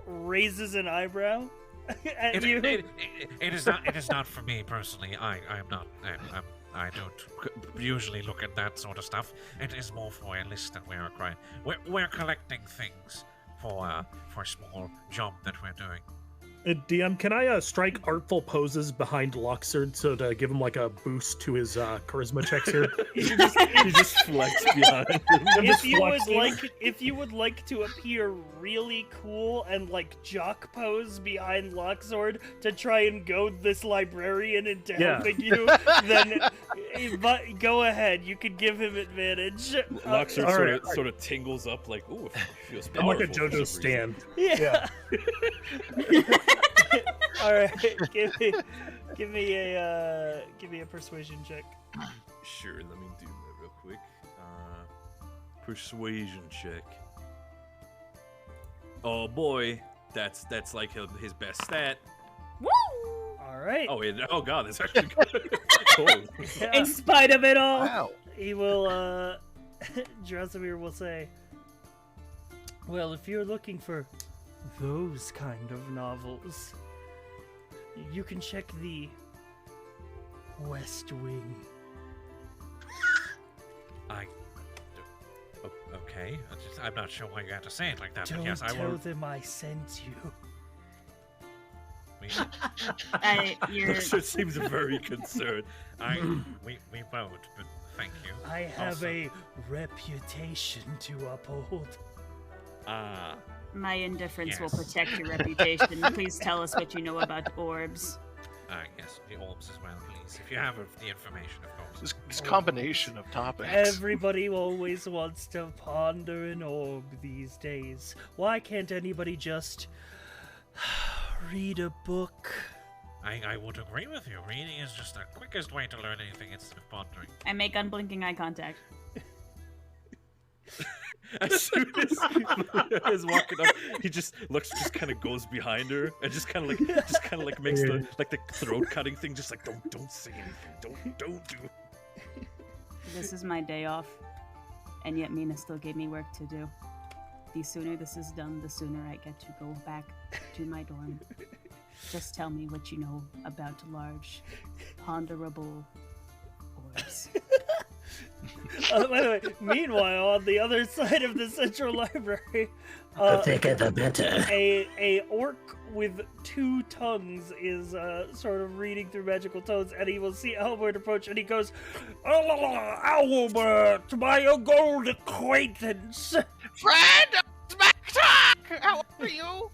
raises an eyebrow at you. It is not for me personally. I don't usually look at that sort of stuff. It is more for a list that we're acquiring. We're collecting things for a small job that we're doing. DM, can I strike artful poses behind Loxard so to give him like a boost to his charisma checks here? You just flex behind him. If you would like to appear really cool and like jock pose behind Loxord to try and goad this librarian into helping you, then go ahead. You can give him advantage. Loxord sort of tingles up like, ooh, it feels powerful. I'm like a JoJo stand. Yeah. All right, give me a persuasion check. Sure, let me do that real quick. Persuasion check. Oh boy, that's like his best stat. Woo! All right. Oh yeah. Oh god, that's actually good. Cool. Yeah. In spite of it all. Wow. He will. Drasimir will say, "Well, if you're looking for those kind of novels, you can check the West Wing." Okay. I'm not sure why you had to say it like that. Don't but yes, tell them I sent you. Loxard seems very concerned. We won't, but thank you. I have Also- a reputation to uphold. My indifference will Yes. protect your reputation. Please tell us what you know about orbs. Yes, the orbs as well, please. If you have the information, of course. This combination of topics. Everybody always wants to ponder an orb these days. Why can't anybody just read a book? I would agree with you. Reading is just the quickest way to learn anything instead of pondering. I make unblinking eye contact. As soon as he is walking up, he just kind of goes behind her and just kind of like makes the throat cutting thing, just like don't say anything, don't do. This is my day off, and yet Mina still gave me work to do. The sooner this is done, the sooner I get to go back to my dorm. Just tell me what you know about large, ponderable orbs. By the way, meanwhile, on the other side of the central library, The thicker the better. a orc with two tongues is sort of reading through magical tones, and he will see Albert approach, and he goes, "Oh, Albert, my old acquaintance." Friend, Smack, how are you?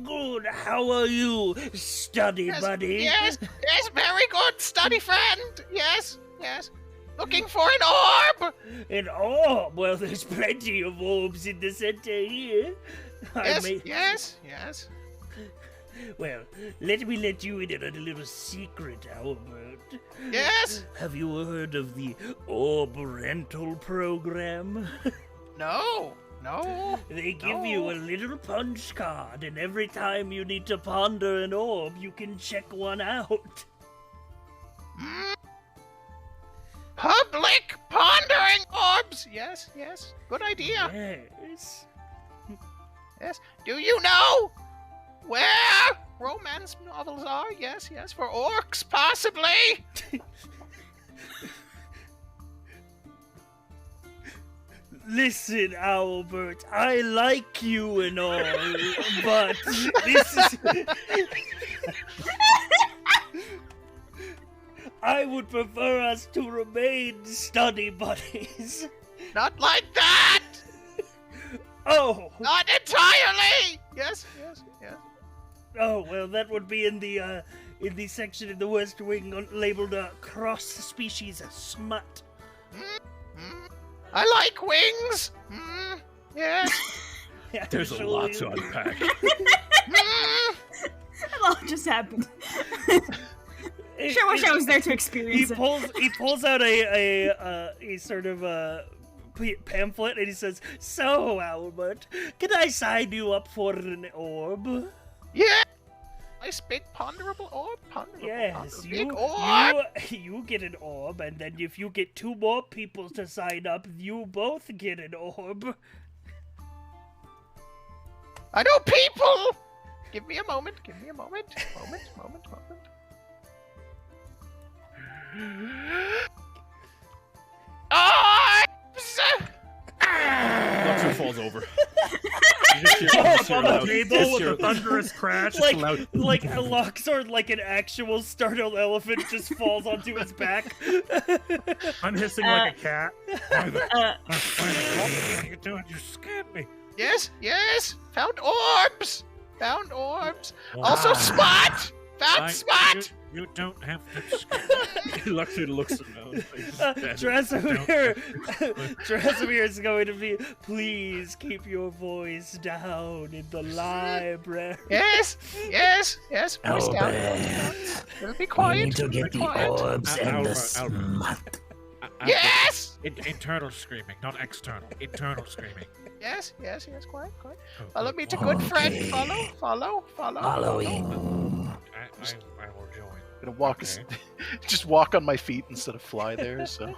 Good, how are you, study buddy? Yes, very good, study friend. Yes. Looking for an orb. An orb? Well, there's plenty of orbs in the center here. Yes. Well, let me let you in on a little secret, Albert. Yes. Have you heard of the orb rental program? No. They give you a little punch card, and every time you need to ponder an orb, you can check one out. Public pondering orbs. Yes. Good idea. Yes. Do you know where romance novels are? Yes. For orcs, possibly. Listen, Albert, I like you and all, but this is... I would prefer us to remain study buddies. Not like that. Oh! Not entirely. Yes. Oh, well, that would be in the section in the West Wing labeled cross-species smut. I like wings. Yes. There's a lot to unpack. It all just happened. Sure wish I was there to He experience it. pulls out a sort of pamphlet and he says, "So, Albert, can I sign you up for an orb?" Yeah. Nice big ponderable orb. Yes, Big orb. you get an orb, and then if you get 2 more people to sign up, you both get an orb. I know people. Give me a moment. Moment. Orbs! Luxor falls over. Up on the table with a thunderous crash. like a Loxord, like an actual startled elephant, just falls onto his back. I'm hissing like a cat. What are you doing? You scared me. Yes. Found orbs. Also, Spot. Found Spot. You don't have to scare me. Luxor looks around. Drasimir is going to be, please keep your voice down in the library. Yes. Voice down. Albert, It'll be we quiet. need to get the orbs and the Albert. smut. Yes. Internal screaming, not external. Internal screaming. Yes. Quiet. Follow me to good friend. Okay. Follow. Following. I will join. Gonna walk, Okay. just walk on my feet instead of fly there. So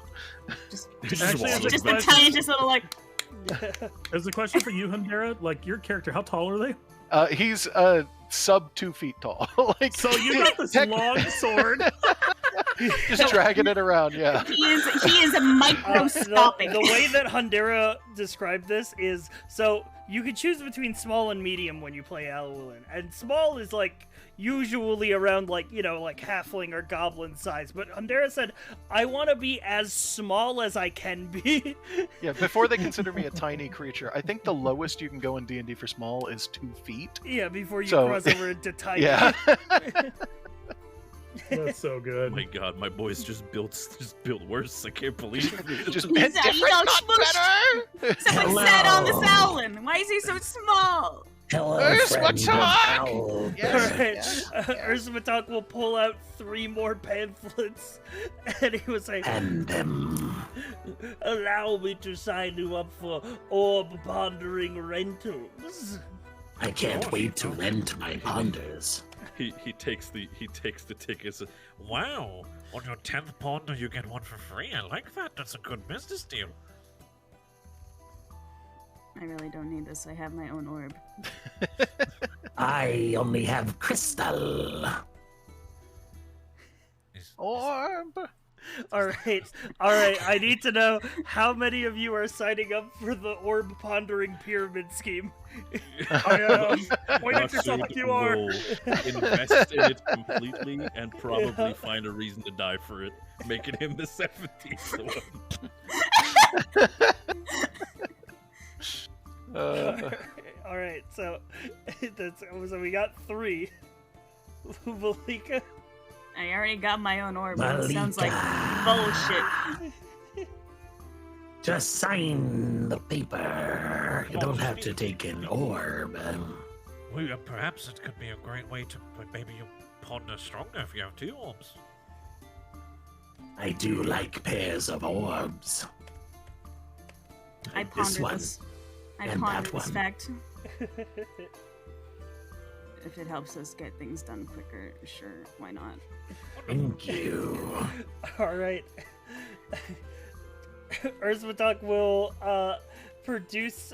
Actually, Just the tiniest little like. There's a question for you, Hundera. Like, your character, how tall are they? he's sub 2 feet tall. Like, So you got this Heck- long sword. just dragging it around. Yeah. He is a microscopic. The way that Hundera described this is, so you can choose between small and medium when you play Alwyn, and small is like usually around like halfling or goblin size, but Hundera said, I want to be as small as I can be. Yeah. Before they consider me a tiny creature, I think the lowest you can go in D&D for small is 2 feet. Yeah, before you So- cross over into tiny. Yeah. That's so Oh good. my god, my boy's just built worse. I can't believe it. Just He's all not smushed. better. Someone said on this Owlin. Why is he so small? Hello, Where's friend of Matak? Owl. Yes. Urzmatok will pull out 3 more pamphlets, and he will say, And allow me to sign you up for orb pondering rentals. I can't wait to rent my ponders. He takes the tickets. Wow. On your 10th ponder, you get one for free. I like that. That's a good business deal. I really don't need this. I have my own orb. I only have crystal. Orb. All right. I need to know how many of you are signing up for the orb pondering pyramid scheme. Point at yourself Luxord if you are. will invest in it completely and probably find a reason to die for it, making him the 17th one. All right. So we got 3. Valika. I already got my own orb. And it Malika. sounds like bullshit. Just sign the paper. You don't have to take an orb. Well, perhaps it could be a great way to maybe you ponder stronger if you have 2 orbs. I do like pairs of orbs. I This pondered one. this. I and pondered that this one. fact. If it helps us get things done quicker, sure, why not? Thank you. All right. Urzmatok will produce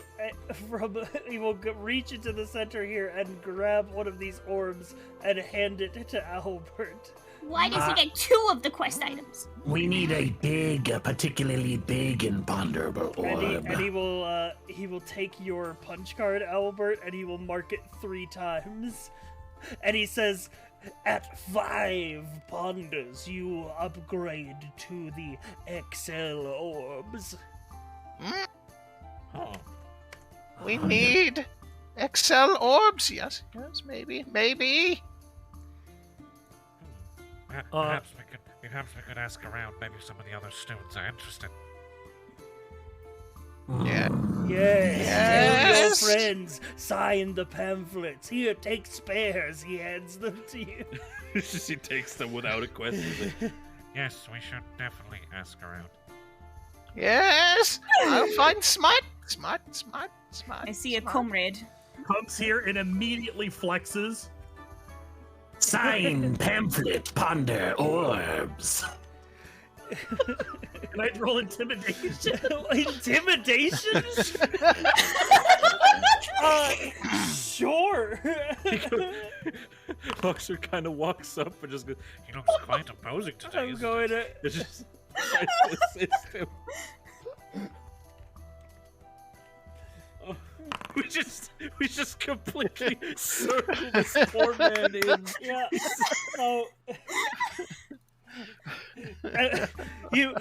he will reach into the center here and grab one of these orbs and hand it to Albert. Why does he get 2 of the quest items? We need a particularly big and ponderable orb. And he will take your punch card, Albert, and he will mark it 3 times. And he says, at 5 ponders, you upgrade to the XL orbs. Oh. We need Excel orbs. Yes, maybe. Perhaps we could ask around. Maybe some of the other students are interested. Yeah. Yes. Yes! friends, sign the pamphlets. Here, take spares. He hands them to you. He takes them without a question. Yes, we should definitely ask around. Yes! I'll find smart. I see a smart. comrade. Comes here and immediately flexes. Sign, pamphlet, ponder, orbs. Can I roll intimidation? Intimidation? Sure. Boxer kind of walks up and just goes, He looks quite imposing today. I'm isn't going to. it's just tries to assist him. Oh, we just completely circled this poor man in. Yeah. So you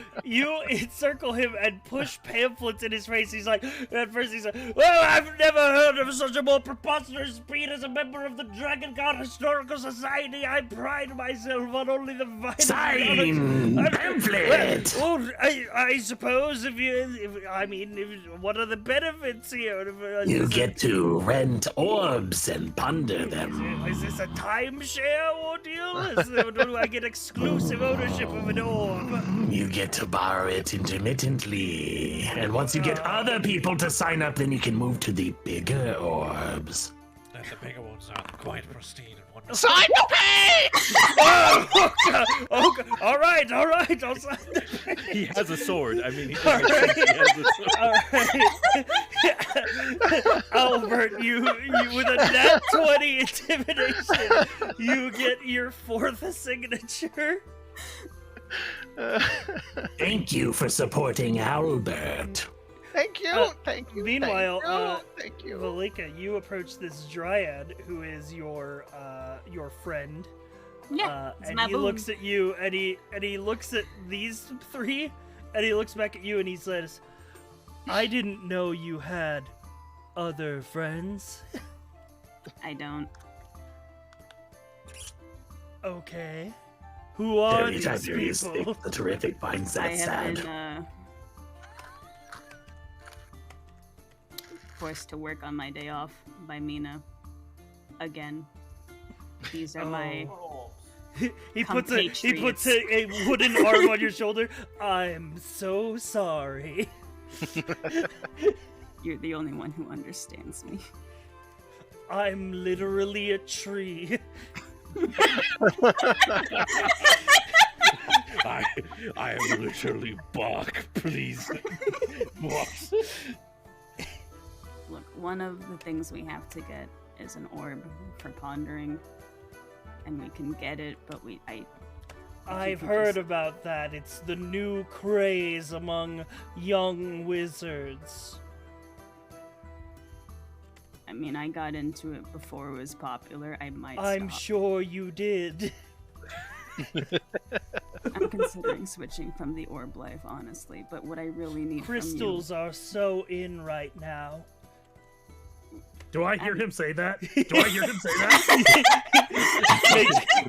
encircle him and push pamphlets in his face. He's like, at first he's like, well, I've never heard of such a more preposterous feat. As a member of the Dragon God Historical Society, I pride myself on only the finest Sign, pamphlet. Well, I suppose if what are the benefits here? You get to rent orbs and ponder them. Is this a timeshare ordeal? Do I get exclusive ownership of an orb? You get to borrow it intermittently. And once you get other people to sign up, then you can move to the bigger orbs. that the bigger ones are quite pristine and wonderful. Sign the page! Oh, all right, I'll sign the page. He has a sword. I mean, he All doesn't think he has a sword. All right. Albert, you with a nat 20 intimidation, you get your 4th signature. Thank you for supporting Albert. Thank you, thank you. Meanwhile, thank you. Valika, you approach this dryad who is your friend. Yeah, it's and my he boo. looks at you, and he looks at these 3, and he looks back at you, and he says, "I didn't know you had other friends." I don't. Okay. Who are Every time these you people? speak, the terrific finds I that have sad. been forced to work on my day off by Mina. Again. These are my He puts a wooden arm on your shoulder. I'm so sorry. You're the only one who understands me. I'm literally a tree. I am literally bark. Please, boss. Look, one of the things we have to get is an orb for pondering. And we can get it, but I've heard about that. It's the new craze among young wizards. I mean, I got into it before it was popular. I might I'm stop. sure you did. I'm considering switching from the orb life, honestly. But what I really need Crystals are so in right now. Do I hear him say that? Do I hear him say that?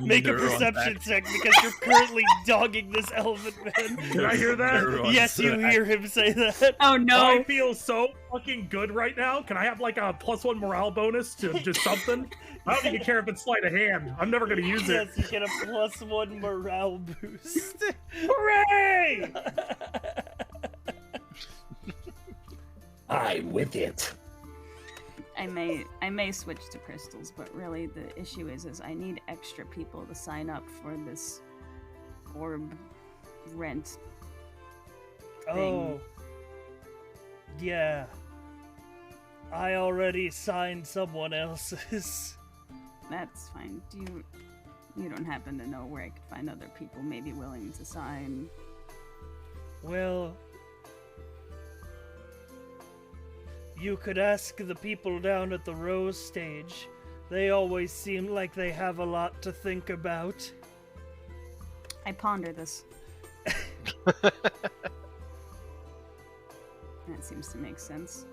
Make a perception check because you're currently dogging this elephant man. Did I hear that? Yes, you hear him say that. Oh no! I feel so fucking good right now. Can I have like a +1 morale bonus to just something? I don't even care if it's sleight of hand. I'm never gonna use it. Yes, you get a +1 morale boost. Hooray! I'm with it. I may switch to crystals, but really the issue is I need extra people to sign up for this orb rent thing. Oh. Yeah. I already signed someone else's. That's fine. You don't happen to know where I could find other people maybe willing to sign? Well, you could ask the people down at the Rose stage. They always seem like they have a lot to think about. I ponder this. That seems to make sense.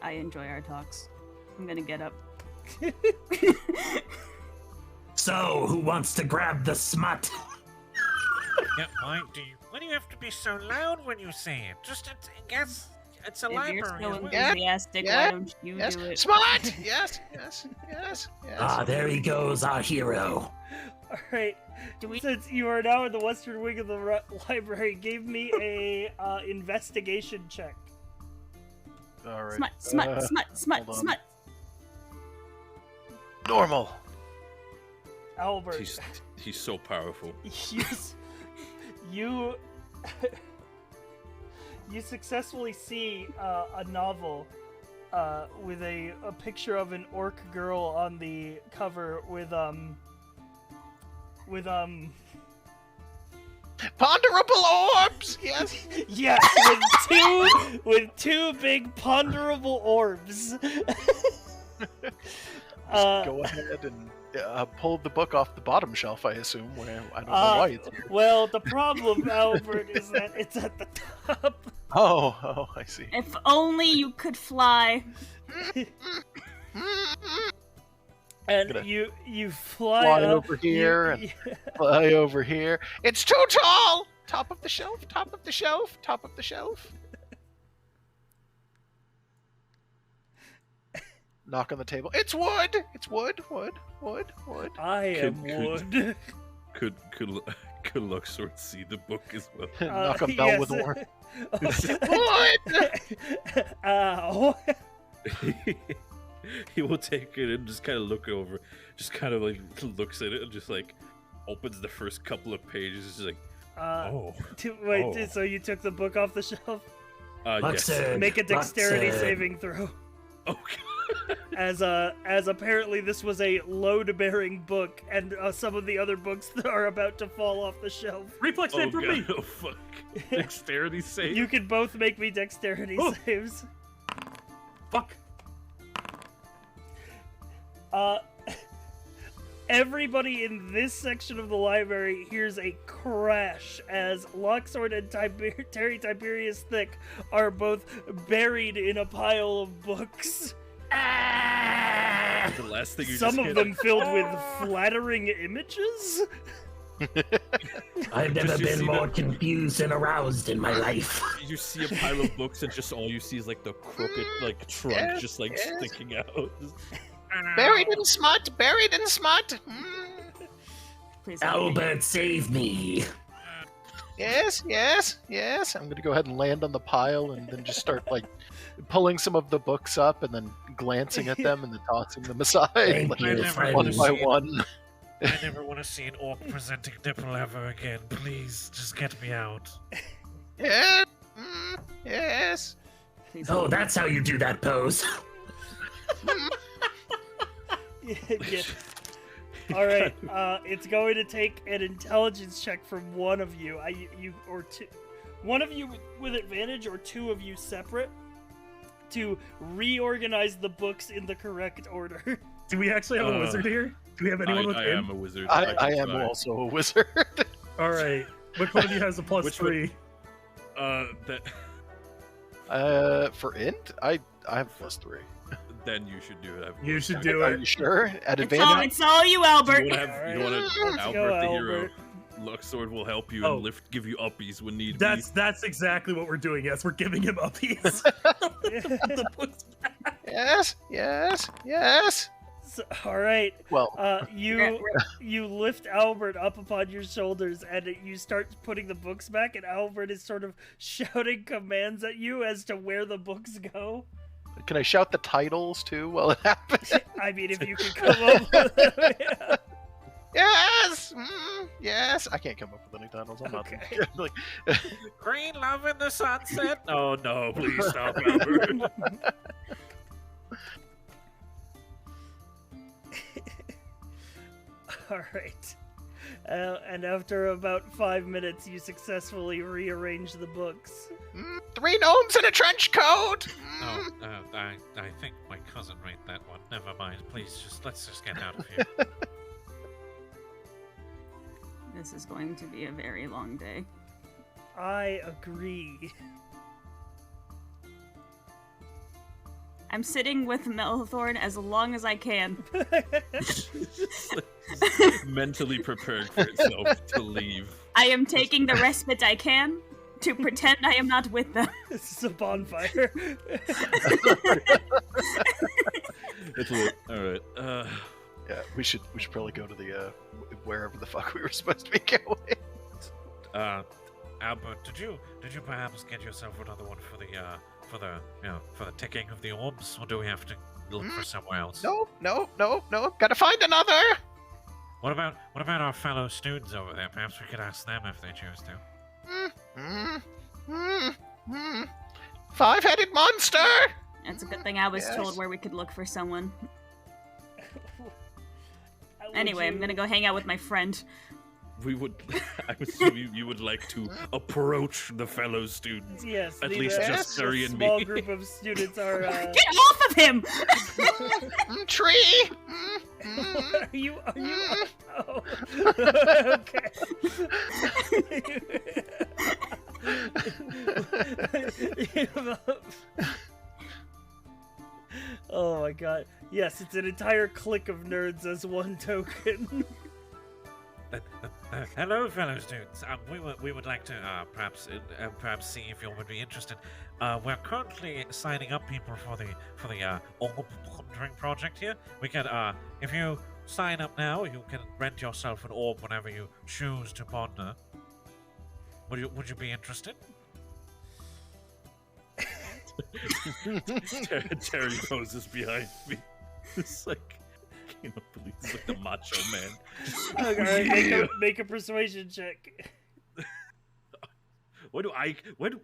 I enjoy our talks. I'm gonna get up. So, who wants to grab the smut? Yeah, why do you have to be so loud when you say it? Just guess. It's a If you're library. so as well. enthusiastic, Yeah, why don't you Yes. do it? Smart. Yes. Yes. Yes. Yes. Ah, there he goes, our hero. All right. Since you are now in the western wing of the library, give me a investigation check. All right. Smut. hold on. Normal. Albert, He's so powerful. you you successfully see a novel with a picture of an orc girl on the cover with Ponderable orbs. Yes. yes, with two big ponderable orbs. Go ahead and pull the book off the bottom shelf, I assume. Where I don't know why it's here. Well, the problem, Albert, is that it's at the top. Oh, I see. If only you could fly. And Gonna you fly Fly up, over here and fly over here. It's too tall. Top of the shelf. Top of the shelf. Top of the shelf. Knock on the table. It's wood. It's wood. Wood. Wood. Wood. I am wood. Could Luxord see the book as well? Knock on bell with horn. Wood. Ow. He will take it and just kind of look over, just kind of like looks at it and just like opens the first couple of pages. Just like, Wait, so you took the book off the shelf? yes. Make a dexterity Luxord. saving throw. Okay. As apparently this was a load-bearing book, and some of the other books are about to fall off the shelf. Reflex save for me. Oh fuck! Dexterity save. You can both make me dexterity saves. Fuck. Everybody in this section of the library hears a crash as Luxord and Terry Tiberius Thick are both buried in a pile of books. The last thing you Some just of hit. them filled with flattering images. I've never Just you been see more the- confused and aroused in my life. You see a pile of books and just all you see is like the crooked like trunk Yes, just like yes. sticking out. Buried in smut. Buried in smut. Please help me. Albert, save me. Yes. Yes. Yes. I'm gonna go ahead and land on the pile and then just start like pulling some of the books up and then glancing at them and then tossing them aside Thank like, you, never one friends. by one. I never want to see an orc presenting nipple ever again. Please, just get me out. Yes. Yes. Please Oh, help me. that's how you do that pose. Yeah. All right. It's going to take an intelligence check from one of you. One of you with advantage, or two of you separate, to reorganize the books in the correct order. Do we actually have a wizard here? Do we have anyone with I him? am a wizard. I can am try. also a wizard. All right. Which one of you has a plus Which one? 3? That For int, I have +3. then you should do it. You should do Are it. you sure? At It's all, advantage? it's all you, Do Albert. you want to have? You want Let's to go, Albert the hero? Albert. Luxord will help you Oh. and give you uppies when need That's exactly what we're doing. Yes, we're giving him uppies. The book's back. Yes. Yes. Yes. So, all right. Well, You lift Albert up upon your shoulders, and you start putting the books back, and Albert is sort of shouting commands at you as to where the books go. can I shout the titles too while it happens? I mean, if you could come up with them, yeah. Yes. Yes. I can't come up with any titles. I'm Okay. not like, Green love in the sunset. Oh no, please stop, Albert. All right. And after about 5 minutes, you successfully rearrange the books. 3 gnomes in a trench coat. Oh, I think my cousin read that one. Never mind. Please, let's just get out of here. This is going to be a very long day. I agree. I'm sitting with Melthorn as long as I can. mentally prepared for itself to leave. I am taking the respite I can. to pretend I am not with them. This is a bonfire. It's lit. All right. Yeah, we should probably go to the wherever the fuck we were supposed to be going. Albert, did you perhaps get yourself another one for the ticking of the orbs, or do we have to look for somewhere else? No. Gotta find another. What about our fellow students over there? Perhaps we could ask them if they choose to. Five-headed monster. That's a good thing I was Yes. told where we could look for someone. Would Anyway, I'm you- gonna go hang out with my friend. We would. I'm assuming you would like to approach the fellow students. Yes, At the- least the- just the Surrey and small me. group of students are. Get off of him! Tree. Are you? Oh. Okay. Oh my god. Yes, it's an entire clique of nerds as one token. Hello, fellow students. We would like to perhaps see if you would be interested. We're currently signing up people for the orb pondering project here. We can if you sign up now, you can rent yourself an orb whenever you choose to ponder. Would you be interested? Terry poses behind me. It's like, I cannot believe it's like the macho man. Alright, make a persuasion check. Why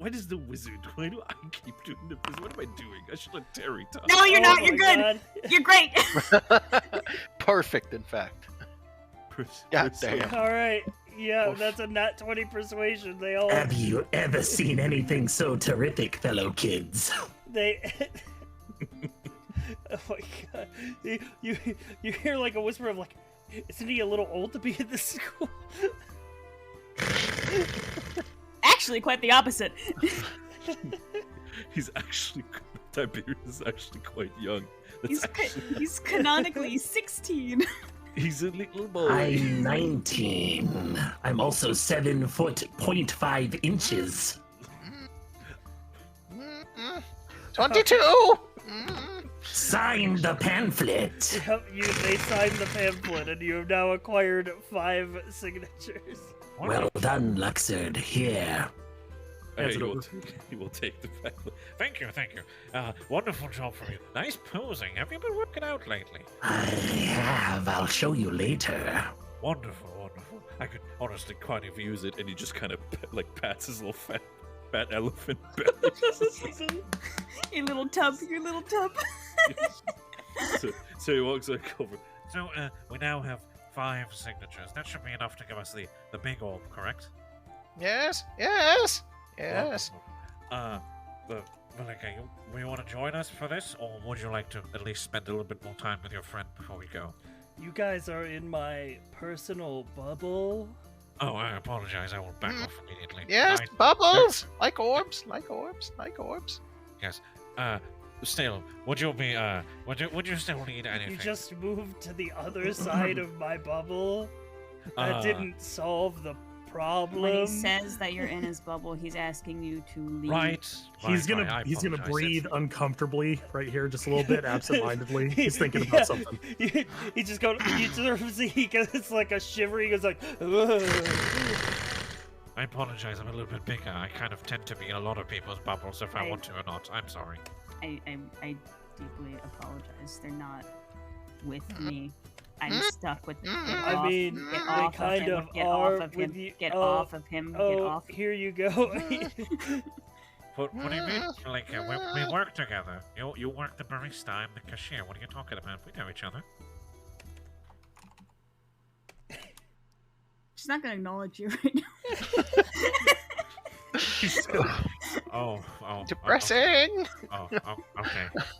does the wizard? Why do I keep doing this? What am I doing? I should let Terry talk. No, you're not. Oh You're my good. God. You're great. Perfect, in fact. God damn. Alright, yeah, that's a nat 20 persuasion. They all. Have you ever seen anything so terrific, fellow kids? They. Oh my god. You hear like a whisper of like, isn't he a little old to be in this school? Actually, quite the opposite. He's actually Tiberius is actually quite young. He's canonically 16. He's a little boy. I'm 19. I'm also 7 foot 0.5 inches. 22. Sign the pamphlet. Yep, they signed the pamphlet, and you have now acquired 5 signatures. Well done, Luxord. Here. He will take the pamphlet. Thank you. Wonderful job from you. Nice posing. Have you been working out lately? I have. I'll show you later. Wonderful. I could honestly quite have used it, and he just kind of like pats his little fat elephant belly. Your little tub. So he walks like over. So we now have 5 signatures. That should be enough to give us the big orb, correct? Yes. Malika, you want to join us for this, or would you like to at least spend a little bit more time with your friend before we go? You guys are in my personal bubble. Oh, I apologize. I will back off immediately. Yes, bubbles. Like orbs. Yes. Still, would you still need anything? You just moved to the other side of my bubble. That didn't solve the problem. When he says that you're in his bubble, he's asking you to leave. Right. He's gonna I breathe apologize. uncomfortably right here, just a little bit, absentmindedly. He's thinking about something. He just goes. He gets like a shiver. He goes like. Ugh. I apologize. I'm a little bit bigger. I kind of tend to be in a lot of people's bubbles if I want to or not. I'm sorry. I deeply apologize. They're not with me. I'm stuck with. I mean, get they off kind of him. of Get are off of with him. you. Get off of him. Get off. Here you go. What do you mean? Like, we work together. You work the barista, I'm the cashier. What are you talking about? We know each other. She's not gonna acknowledge you right now. Oh, Depressing. Okay.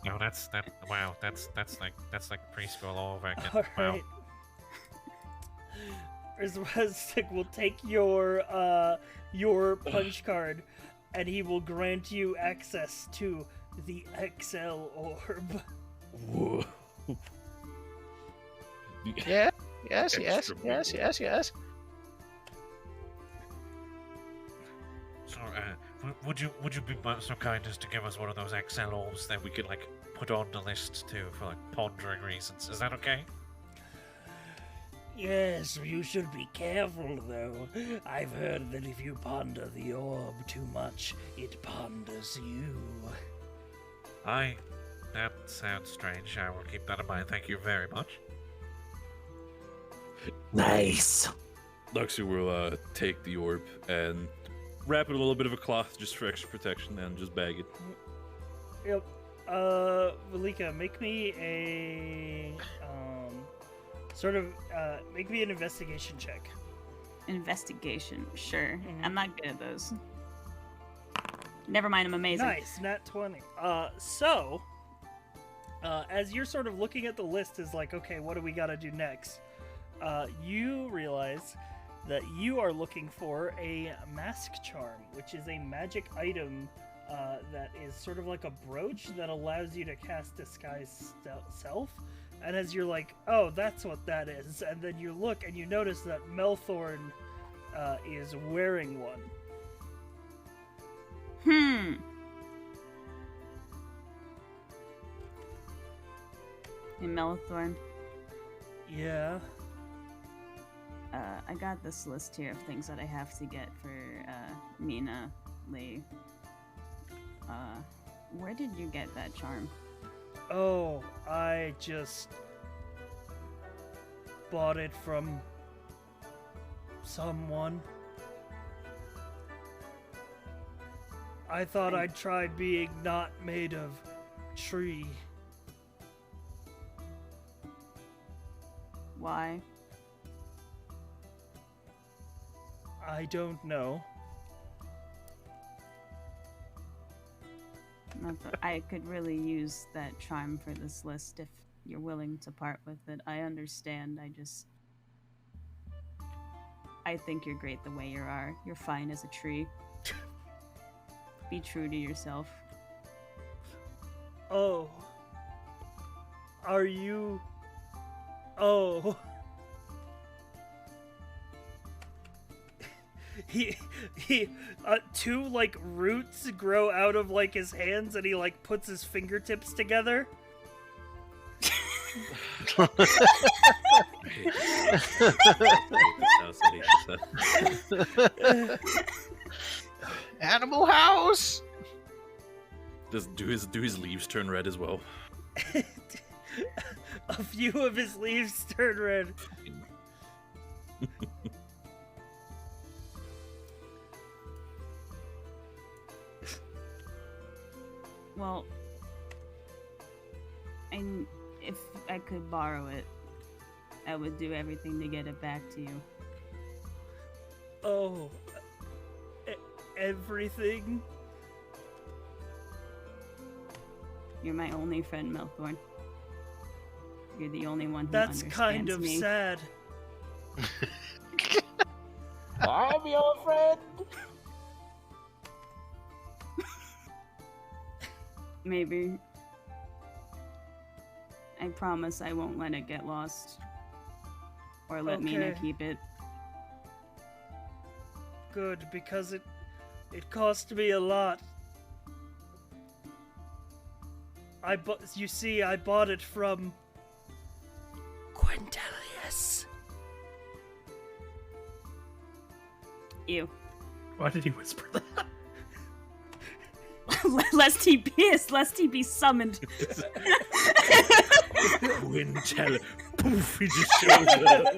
No, wow, that's like preschool all over again. All Wow. right. Razwaztik will take your punch card, and he will grant you access to the XL orb. Whoa. Yes. So, would you be so kind as to give us one of those XL orbs that we could like put on the list too for like pondering reasons? Is that okay? Yes, you should be careful though. I've heard that if you ponder the orb too much, it ponders you. That sounds strange. I will keep that in mind. Thank you very much. Nice. Luxu will take the orb and wrap it in a little bit of a cloth just for extra protection and just bag it. Yep. Valika, make me a make me an investigation check. Investigation, sure. I'm not good at those. Never mind, I'm amazing. Nice, nat 20. As you're sort of looking at the list, is like, okay, what do we gotta do next? You realize that you are looking for a mask charm, which is a magic item that is sort of like a brooch that allows you to cast disguise self. And as you're like, oh, that's what that is, and then you look and you notice that Melthorn is wearing one. Hey, Melthorn. Yeah. I got this list here of things that I have to get for Mina Lee. Where did you get that charm? Oh, I just bought it from someone. I thought I'd try being not made of tree. Why? I don't know. Not that I could really use that charm for this list if you're willing to part with it. I understand. I think you're great the way you are. You're fine as a tree. Be true to yourself. Oh. Are you... Oh. He two like roots grow out of like his hands, and he like puts his fingertips together. Animal house. Do his leaves turn red as well? A few of his leaves turn red. Well, if I could borrow it, I would do everything to get it back to you. Oh, everything? You're my only friend, Melthorn. You're the only one who That's understands kind of me. sad. I'm your friend. Maybe. I promise I won't let it get lost. Or let Mina Okay. keep it. Good, because it cost me a lot. You see, I bought it from Quintilius. Ew. Why did he whisper that? Lest he be summoned. Quintel, poof! He just shows up.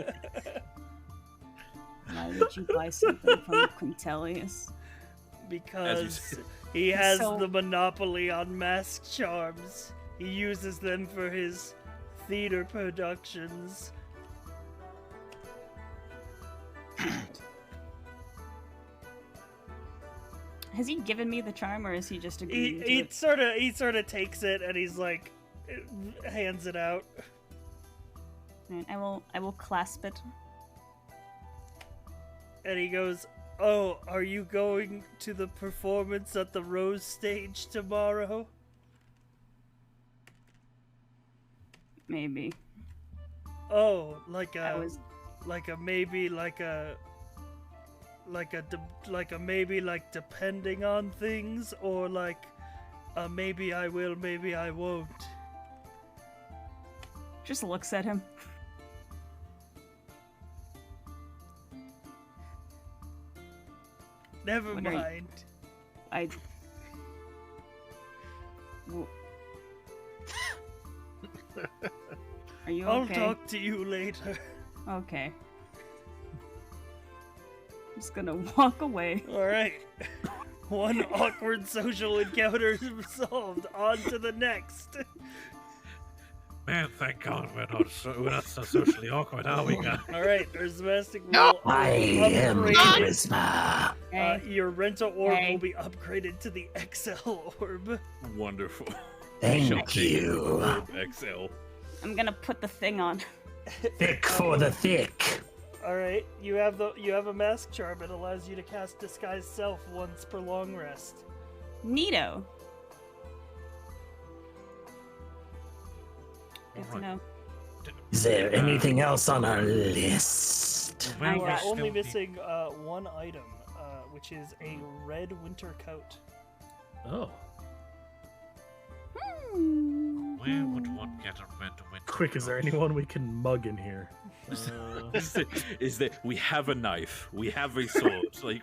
Why would you buy something from Quintilius? Because he has So- the monopoly on mask charms. He uses them for his theater productions. Has he given me the charm, or is he just agreeing to He it? sort of takes it and he's like, hands it out. Right, I will clasp it. And he goes, "Oh, are you going to the performance at the Rose Stage tomorrow?" Maybe. Oh, like That a, was like a maybe, like a. like a maybe, like depending on things, or like maybe I will, maybe I won't. Just looks at him. Never What are you- mind. I. W- Are you I'll okay? talk to you later. Okay. I'm just gonna walk away. All right. One awkward social encounter solved. On to the next. Man, thank God we're not so socially awkward, are we, guys? All right, there's domestic No! will I am upgrade. charisma. Your rental orb Hey. will be upgraded to the XL orb. Wonderful. Thank you. Orb XL. I'm gonna put the thing on. Thick for the thick. All right, you have a mask charm. It allows you to cast disguise self once per long rest. Neato. Good to Alright. know. Is there anything else on our list? Well, You we are still only need- missing one item, which is a red winter coat. Oh. Where would one get a red winter Quick, is there coat? anyone we can mug in here? Is that we have a knife, we have a sword, like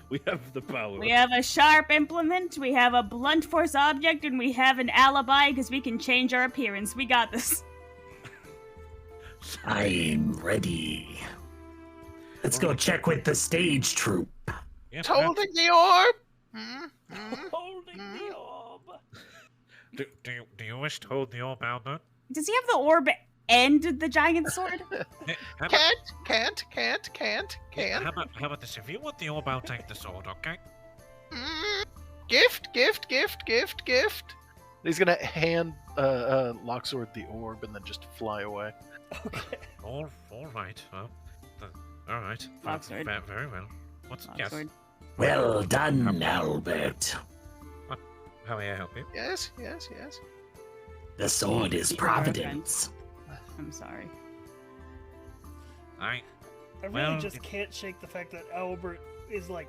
we have the power. We have a sharp implement, we have a blunt force object, and we have an alibi because we can change our appearance. We got this. I'm ready. Let's go check with the stage troupe. Yes, Holding the orb. Hmm? Holding the orb. do you wish to hold the orb, Albert? Does he have the orb and the giant sword? How about, Can't. how about this? If you want the orb, I'll take the sword, okay? Gift. He's gonna hand Locksword the orb and then just fly away. Okay. All right. Well, all right. Locksword. Very well. What's yes? Sword. Well done, Albert. How may I help you? Yes. The sword is providence. I'm sorry. I I really Well, just it- can't shake the fact that Albert is like,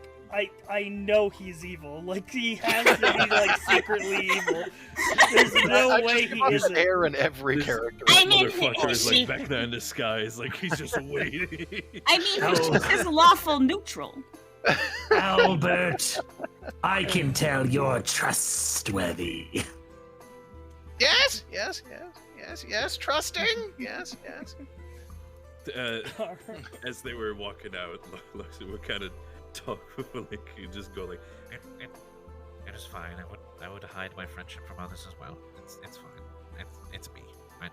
I know he's evil. Like, he has to be, like, secretly evil. There's no I way just he love his isn't. air in every This- character. I mean, Motherfucker is she- like back there in disguise, like he's just waiting. I mean, Oh. This is lawful neutral. Albert, I can tell you're trustworthy. Yes. Trusting. Yes. As they were walking out, Luxy would kind of talk, like you just go like, it is fine. I would hide my friendship from others as well. It's fine. It's me. I know.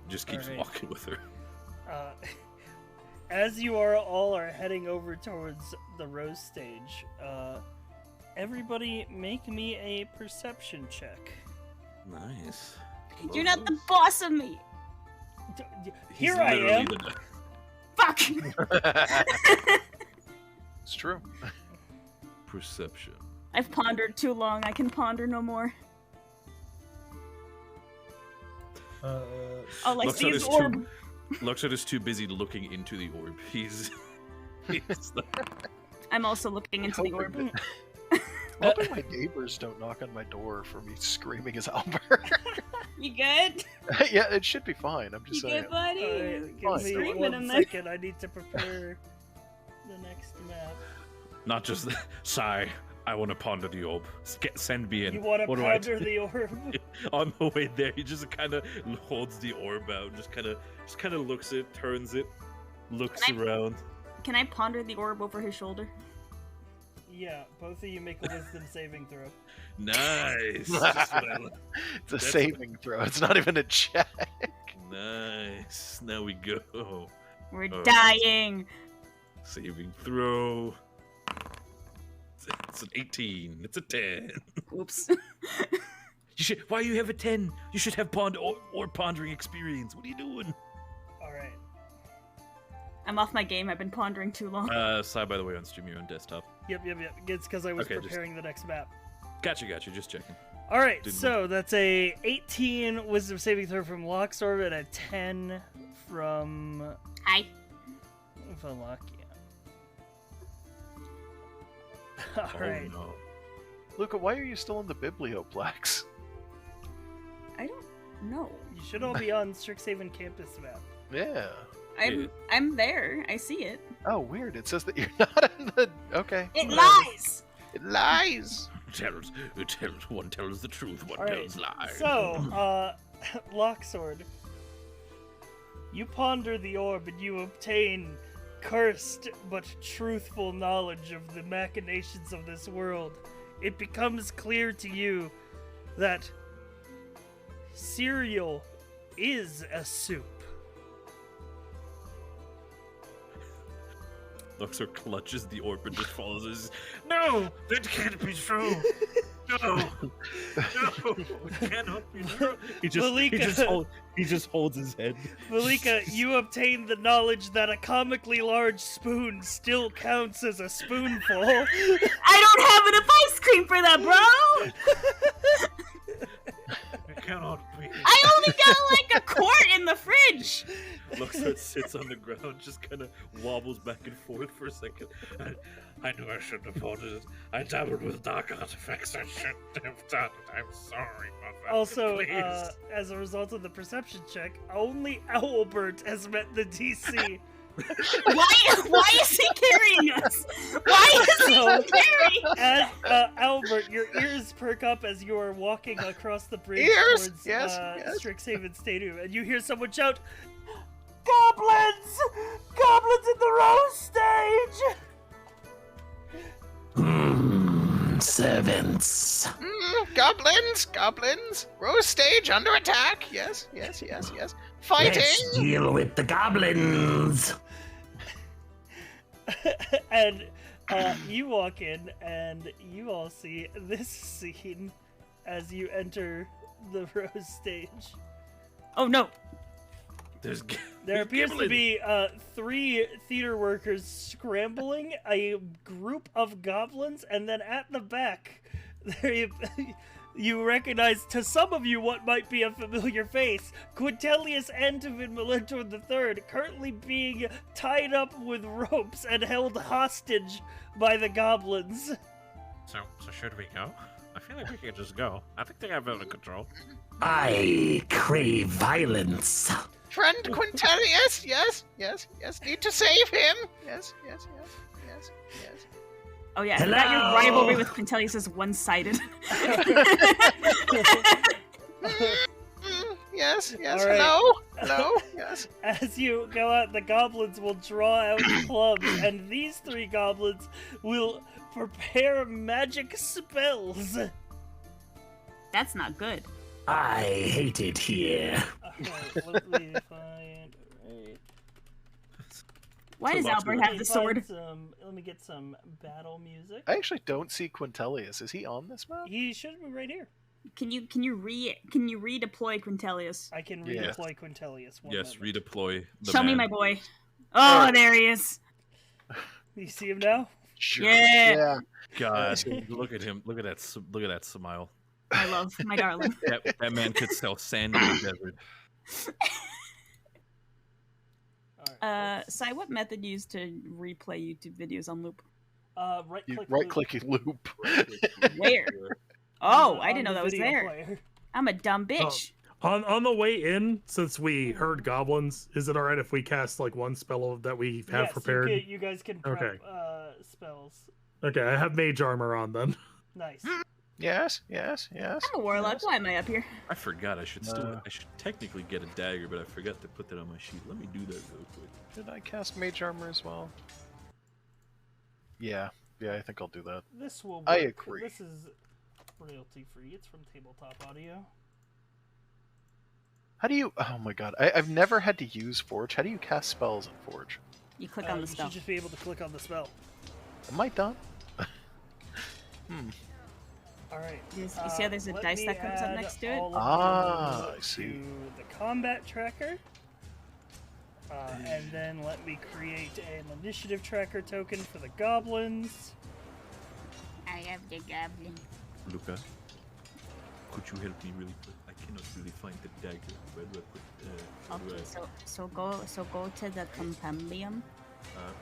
just keeps Alright. walking with her. As you all are heading over towards the rose stage, everybody make me a perception check. Nice. You're not the boss of me. Here He's I literally am. the- Fuck. It's true. Perception. I've pondered too long. I can ponder no more. All I see is orb. Luxor is too busy looking into the orb. He's I'm also looking into the orb. Hoping my neighbors don't knock on my door for me screaming as Albert. You good? Yeah, it should be fine. I'm You just saying. good, buddy? Alright, Fine. give me Screaming one in there. second. I need to prepare the next map. not just sigh. I want to ponder the orb. Send me in. You want to What do I ponder do? the orb? On the way there, he just kind of holds the orb out, just kind of looks it, turns it, looks Can I- around. Can I ponder the orb over his shoulder? Yeah, both of you make a wisdom saving throw. Nice. That's what I like. It's a That's- saving throw. It's not even a check. Nice. Now we go. We're Oh. dying. Saving throw. It's an 18. It's a 10. Oops. You should. Why you have a 10? You should have or pondering experience. What are you doing? Alright. I'm off my game. I've been pondering too long. Sai, by the way, on stream, you're on desktop. Yep. It's because I was Okay, just- preparing the next map. Gotcha. Just checking. Alright, Didn't so that's a 18 wisdom saving throw from Locksword and a 10 from Hi. Valakia. All right. Oh no. Luca, why are you still in the Biblioplex? I don't know. You should all be on Strixhaven campus map. Yeah. I'm there. I see it. Oh, weird. It says that you're not in the. Okay. It whatever. lies! It lies. One tells the truth, one All right. tells lies. So, Locksword, you ponder the orb and you obtain cursed but truthful knowledge of the machinations of this world. It becomes clear to you that cereal is a soup. Luxor clutches the orb and just follows his. No, that can't be true. No, no, it cannot be true. He just holds his head. Malika, you obtain the knowledge that a comically large spoon still counts as a spoonful. I don't have enough ice cream for that, bro! It cannot be. I only got like a quart in the fridge! Luxor sits on the ground, just kind of wobbles back and forth for a second. I knew I shouldn't have ordered it. I dabbled with dark artifacts. I shouldn't have done it. I'm sorry, mother. Also, Please. as a result of the perception check, only Owlbert has met the DC. Why is he carrying us? Why is he carrying? As Albert, your ears perk up as you are walking across the bridge Ears? towards Yes, yes. Strixhaven Stadium, and you hear someone shout, "Goblins! Goblins in the rose stage!" Servants. Goblins! Rose stage under attack! Yes. Fighting! Let's deal with the goblins. And you walk in, and you all see this scene as you enter the rose stage. Oh no! There appears to be 3 theater workers scrambling a group of goblins, and then at the back, there you recognize to some of you what might be a familiar face: Quintilius Antivin Melentor III, currently being tied up with ropes and held hostage by the goblins. So should we go? I feel like we can just go. I think they have it under control. I crave violence. Friend Quintilius! Yes. Need to save him! Yes. Oh yeah, I forgot your Hello? rivalry with Quintilius is one-sided. Yes. All right. Hello. Yes. As you go out, the goblins will draw out clubs, and these 3 goblins will prepare magic spells. That's not good. I hate it here. Alright, let me find. Right. Why does Albert have the sword? Let me get some battle music. I actually don't see Quintilius. Is he on this map? He should be right here. Can you redeploy Quintilius? I can Yeah. redeploy Quintilius. One Yes, moment. redeploy. The Show me man. my boy. Oh, there he is. You see him now? Sure. Yeah. God, look at him. Look at that. Look at that smile. I love my darling. That man could sell sand in the desert. Sai, what method you use to replay YouTube videos on loop? Right You click. right-click loop. Where? Oh, I didn't know that was video there. player. I'm a dumb bitch. On the way in, since we heard goblins, is it alright if we cast like one spell that we have Yes, prepared? You guys can prep Okay. spells. Okay, I have mage armor on then. Nice. Yes. I'm a warlock. Why am I up here? I forgot. I should technically get a dagger, but I forgot to put that on my sheet. Let me do that real quick. Did I cast mage armor as well? Yeah, I think I'll do that. This will work. I agree. This is royalty free. It's from Tabletop Audio. How do you... Oh my god, I've never had to use Forge. How do you cast spells in Forge? You click on the You spell. should just be able to click on the spell. Am I done? Alright. You see how there's a let dice me that comes up add next to it? all of Ah, you I see. to the combat tracker. And then let me create an initiative tracker token for the goblins. I have the goblin. Luca, could you help me really quick? I cannot really find the dagger. Where do I put? Where do Okay, I- so go to the compendium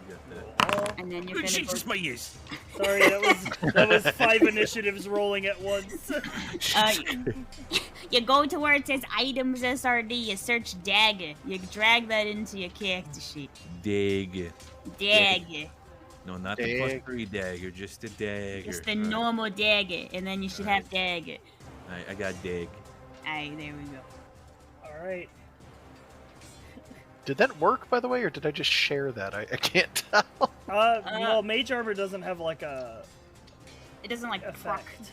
We got that. And then you're Good gonna shit, go. just my ears. Sorry, that was 5 initiatives rolling at once. You go to where it says items SRD, you search dagger. You drag that into your character sheet. Dagger. Dagger. No, not the +3 dagger, just a dagger. Just a normal dagger, and then you should have dagger. I got dag. Alright, there we go. Alright. Did that work, by the way, or did I just share that? I can't tell. Well, Mage Armor doesn't have like a It doesn't like proc. effect.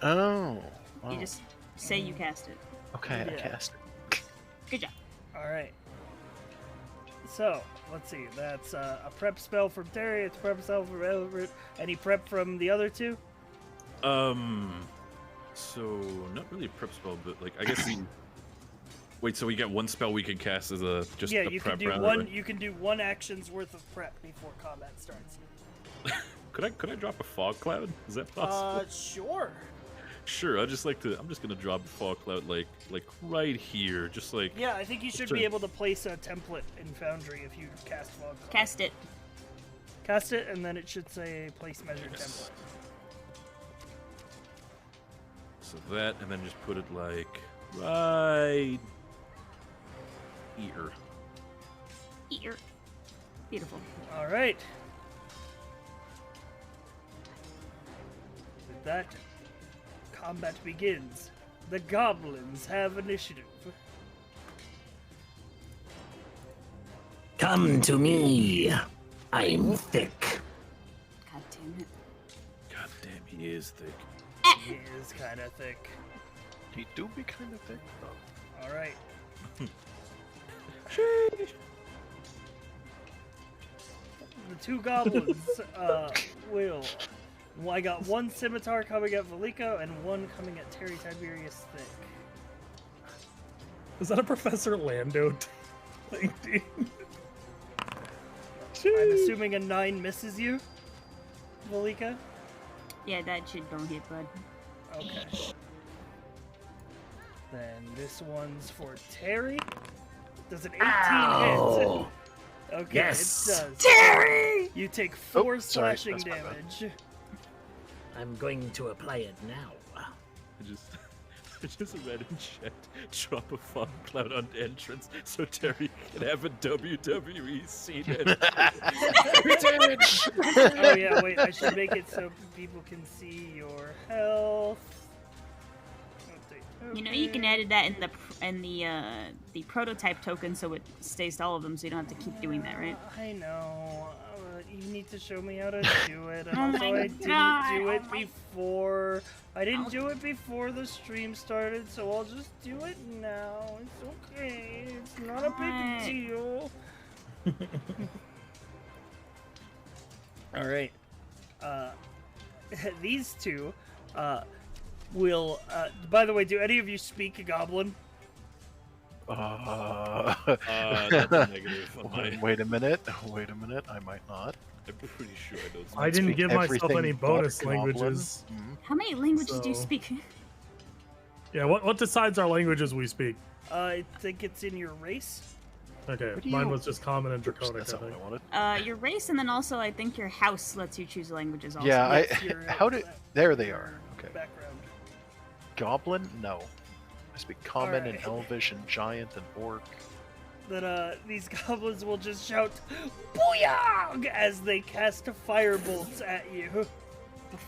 Oh. You just say you cast it. Okay, I Yeah. cast it. Good job. Alright. So, let's see. That's a prep spell from Terry, it's a prep spell from Elbert. Any prep from the other two? So not really a prep spell, but like I guess we. Wait, so we get one spell we can cast as a just Yeah, a you prep can do round, one. right? You can do 1 action's worth of prep before combat starts. Could I drop a fog cloud? Is that possible? Sure. Sure. I'm just gonna drop a fog cloud like right here, just like. Yeah, I think you should Sure. be able to place a template in Foundry if you cast Fog. Cast it. Cast it, and then it should say place measure template. So that, and then just put it like right here. Ear. Beautiful. All right. With that, combat begins. The goblins have initiative. Come to me. I'm thick. God damn it. God damn, he is thick. He is kind of thick. He do be kind of thick, though. All right. The 2 goblins will. Well, I got 1 scimitar coming at Veliko and 1 coming at Terry Tiberius Thick. Is that a Professor Lando thing, dude? I'm assuming a 9 misses you, Velika? Yeah, that should don't hit, bud. Okay. Then this one's for Terry. Does an 18 Ow. hit? Okay, Yes. it does. Terry! You take 4 Oh, sorry, slashing that's my bad. damage. I'm going to apply it now. I just read in chat, drop a fog cloud on entrance so Terry can have a WWE scene. Oh yeah, wait, I should make it so people can see your health. You know you can edit that in the prototype token so it stays to all of them, so you don't have to keep doing that, right? I know. You need to show me how to do it. And Oh also, my I didn't God, do it oh my- before. I didn't do it before the stream started, so I'll just do it now. It's okay. It's not a God. big deal. All right. These 2 will. By the way, do any of you speak Goblin? That's a negative on my- Wait a minute. Wait a minute. I might not. I'm pretty sure I don't. I didn't speak give myself everything any but bonus Goblin. languages. How many languages do you So- speak? Yeah, what decides our languages we speak? I think it's in your race. Okay, What do mine you- was just common and Oops, draconic, that's I not what think. I wanted. Your race, and then also I think your house lets you choose languages also. Yeah, Yes, your, how did... There they are. Okay. Background. Goblin? No. I speak common and Alright. elvish and giant and orc. That these goblins will just shout "Booyah!" as they cast firebolts at you.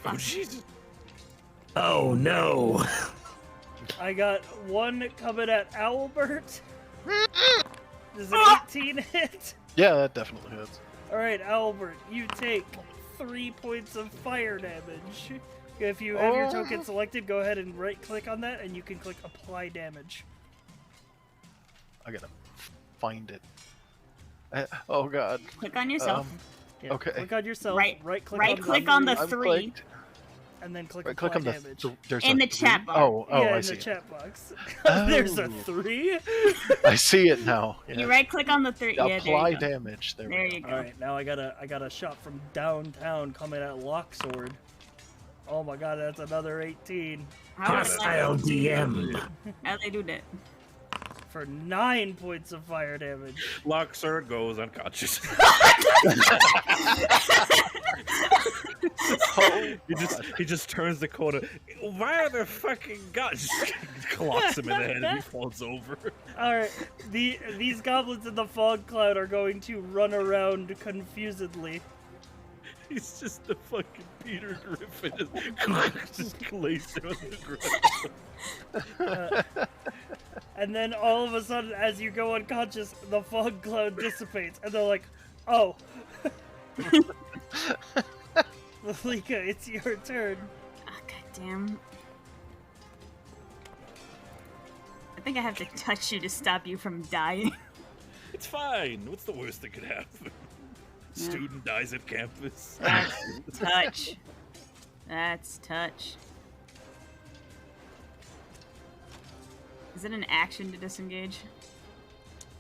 Oh Jesus! Oh no. I got 1 coming at Owlbert. Does an 18 hit? Yeah, that definitely hits. Alright, Owlbert, you take 3 points of fire damage. If you have your token selected, go ahead and right-click on that, and you can click Apply Damage. I gotta find it. Oh god. Click on yourself. Yeah, Okay. Click on yourself, Right- right-click right-click on the I'm 3. clicked. and then click Right, Apply click on the... Damage. There's In a the chat 3? bar. Oh, Yeah, I in see the it. chat box. Oh. There's a 3? I see it now. Yeah. You right click on the 3. Yeah, there Apply you go. damage. There, There we you go. go. Alright, now I got a shot from downtown coming at Locksword. Oh my god, that's another 18. How do Hostile DM. How do they do that? for 9 points of fire damage. Luxor goes unconscious. he just turns the corner. Why are there fucking guns? Clocks him in the head and he falls over. Alright, these goblins in the fog cloud are going to run around confusedly. He's just a fucking Peter Griffin. Just glazed on the ground. And then all of a sudden, as you go unconscious, the fog cloud dissipates, and they're like, "Oh, Malika, it's your turn." Oh, goddamn. I think I have to touch you to stop you from dying. It's fine. What's the worst that could happen? Student dies at campus. That's touch. That's touch. Is it an action to disengage?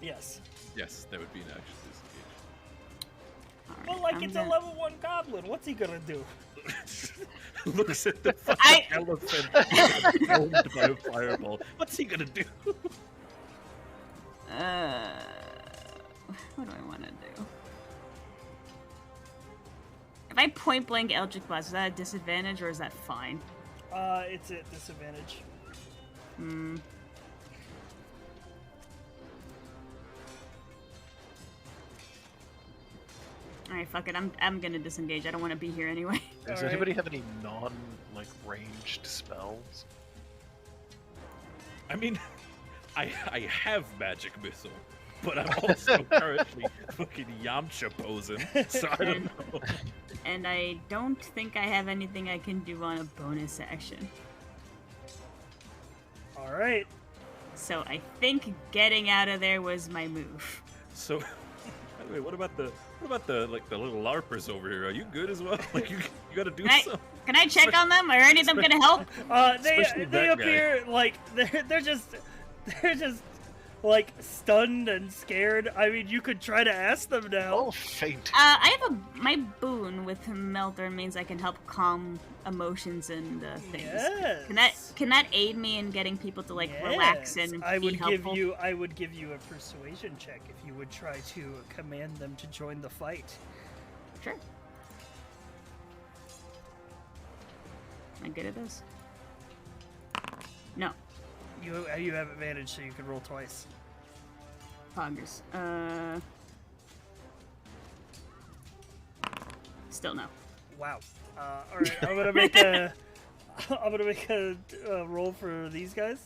Yes. Yes, that would be an action disengage. All right, Well, like I'm it's gonna- a level 1 goblin. What's he gonna do? Looks at the fucking elephant killed by a fireball. What's he gonna do? What do I want to do? If I point blank Eldritch Blast, is that a disadvantage or is that fine? It's at disadvantage. Hmm. Alright, fuck it. I'm gonna disengage. I don't want to be here anyway. Does Alright. anybody have any ranged spells? I mean, I have magic missile, but I'm also currently fucking Yamcha posing, so I don't know. And I don't think I have anything I can do on a bonus action. Alright. So I think getting out of there was my move. So, by the way, what about the little larpers over here? Are you good as well? Like you gotta do something. Can I check on them? Are any of them gonna help? Especially They that guy. appear like they're just like stunned and scared. I mean, you could try to ask them now. Oh, faint. I have my boon with Melter means I can help calm emotions and things. Yes. Can that aid me in getting people to relax Yes. and I be would helpful? give you a persuasion check if you would try to command them to join the fight. Sure. Am I good at this? No. You have advantage, so you can roll twice. Poggers. Still no. Wow. All right, I'm gonna make a roll for these guys.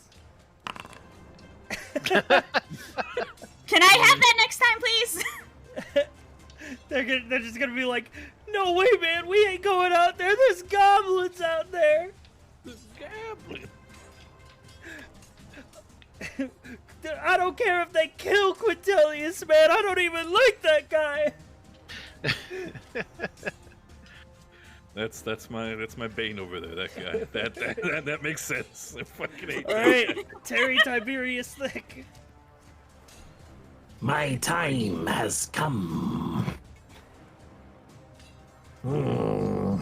Can I have that next time, please? They're just gonna be like, no way, man, we ain't going out there. There's goblins out there. Goblin. I don't care if they kill Quintilius, man. I don't even like that guy. That's my Bane over there. That guy. That makes sense. I fucking hate All that right, guy. Terry Tiberius Thick. My time has come. Hmm.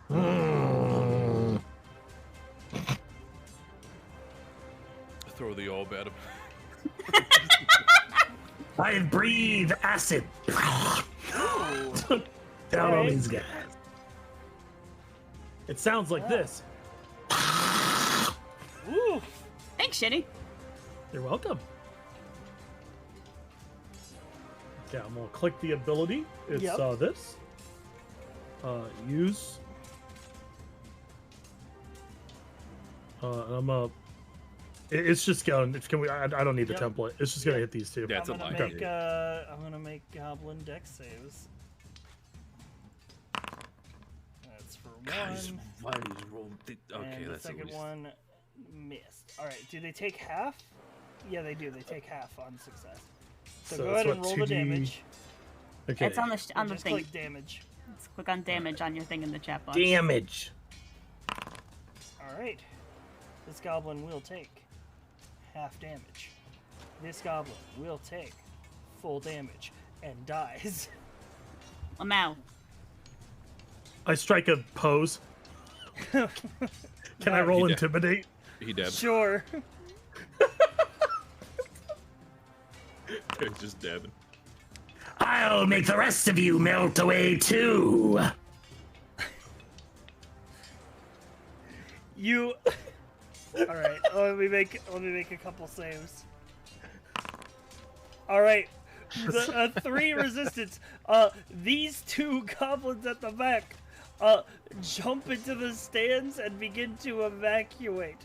Hmm. Throw the orb at him. I breathe acid down on these guys. It sounds like this. Woo. Thanks, Shitty. You're welcome. Okay, I'm gonna click the ability. It's Yep. This. Use. It's just going. I don't need the Yep. template. It's just gonna hit these two. Yeah, it's a I'm line. gonna make Goblin Dex saves. That's for Guys, one. why did you roll? Okay, And the that's at second least. one missed. All right, do they take half? Yeah, they do. They take half on success. So, So go that's ahead and what, roll the 2D? damage. Okay. It's on the on the Just thing. click damage. Let's click on damage on your thing in the chat box. Damage. All right. This goblin will take half damage. This goblin will take full damage and dies. Lamau. I strike a pose. Can I roll He did. intimidate? He dead. Sure. He's just dead. I'll make the rest of you melt away too. You. All right. Let me make a couple saves. All right. The 3 resistance. These 2 goblins at the back, jump into the stands and begin to evacuate.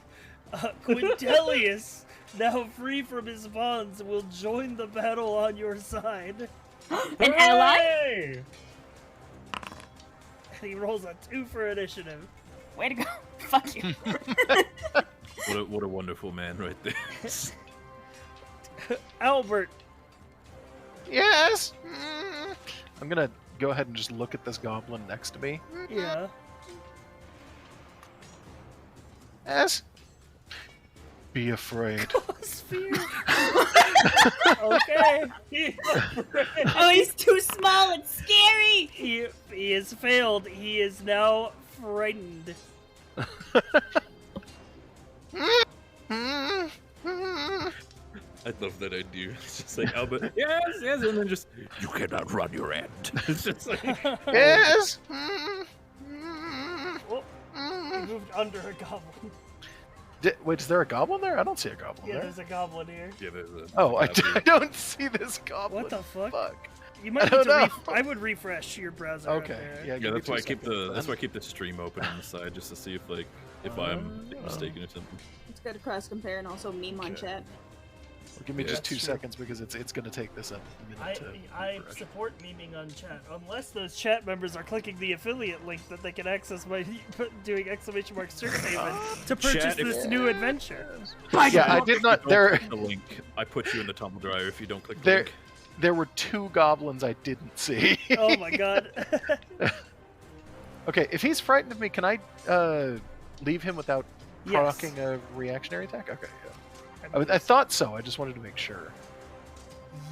Quintilius, now free from his bonds, will join the battle on your side. An ally? Hey! And he rolls a 2 for initiative. Way to go. Fuck you. What a wonderful man right there. Albert. Yes. I'm gonna go ahead and just look at this goblin next to me. Yeah. Yes. Be afraid. Sphere. Okay. Oh, he's too small and scary. He has failed. He is now frightened. I love that idea. It's just like Albert, yes, yes, and then just you cannot run your end. It's just like Yes. Oh, he moved under a goblin. Wait, is there a goblin there? I don't see a goblin Yeah, there. there's a goblin here. yeah, there's a, Oh, I don't see this goblin. What the fuck? Fuck. You might I need don't to know. I would refresh your browser. Okay. Up there. Yeah. Yeah, give me that's why I 2 keep seconds, that's then. why I keep the stream open on the side just to see if I'm mistaken or something. It's good to cross compare and also meme on chat. Well, give me Yeah, just that's 2 true. seconds because it's gonna take this a minute to. I refresh. support memeing on chat, unless those chat members are clicking the affiliate link that they can access by doing exclamation mark Strixhaven to purchase Chat, if- this new adventure. Yeah, I did not. Don't There, click the link. I put you in the tumble dryer if you don't click the there, link. there were 2 goblins I didn't see. Oh my god. Okay, if he's frightened of me, can I leave him without Yes. proccing a reactionary attack? Okay, yeah. I thought so. I just wanted to make sure.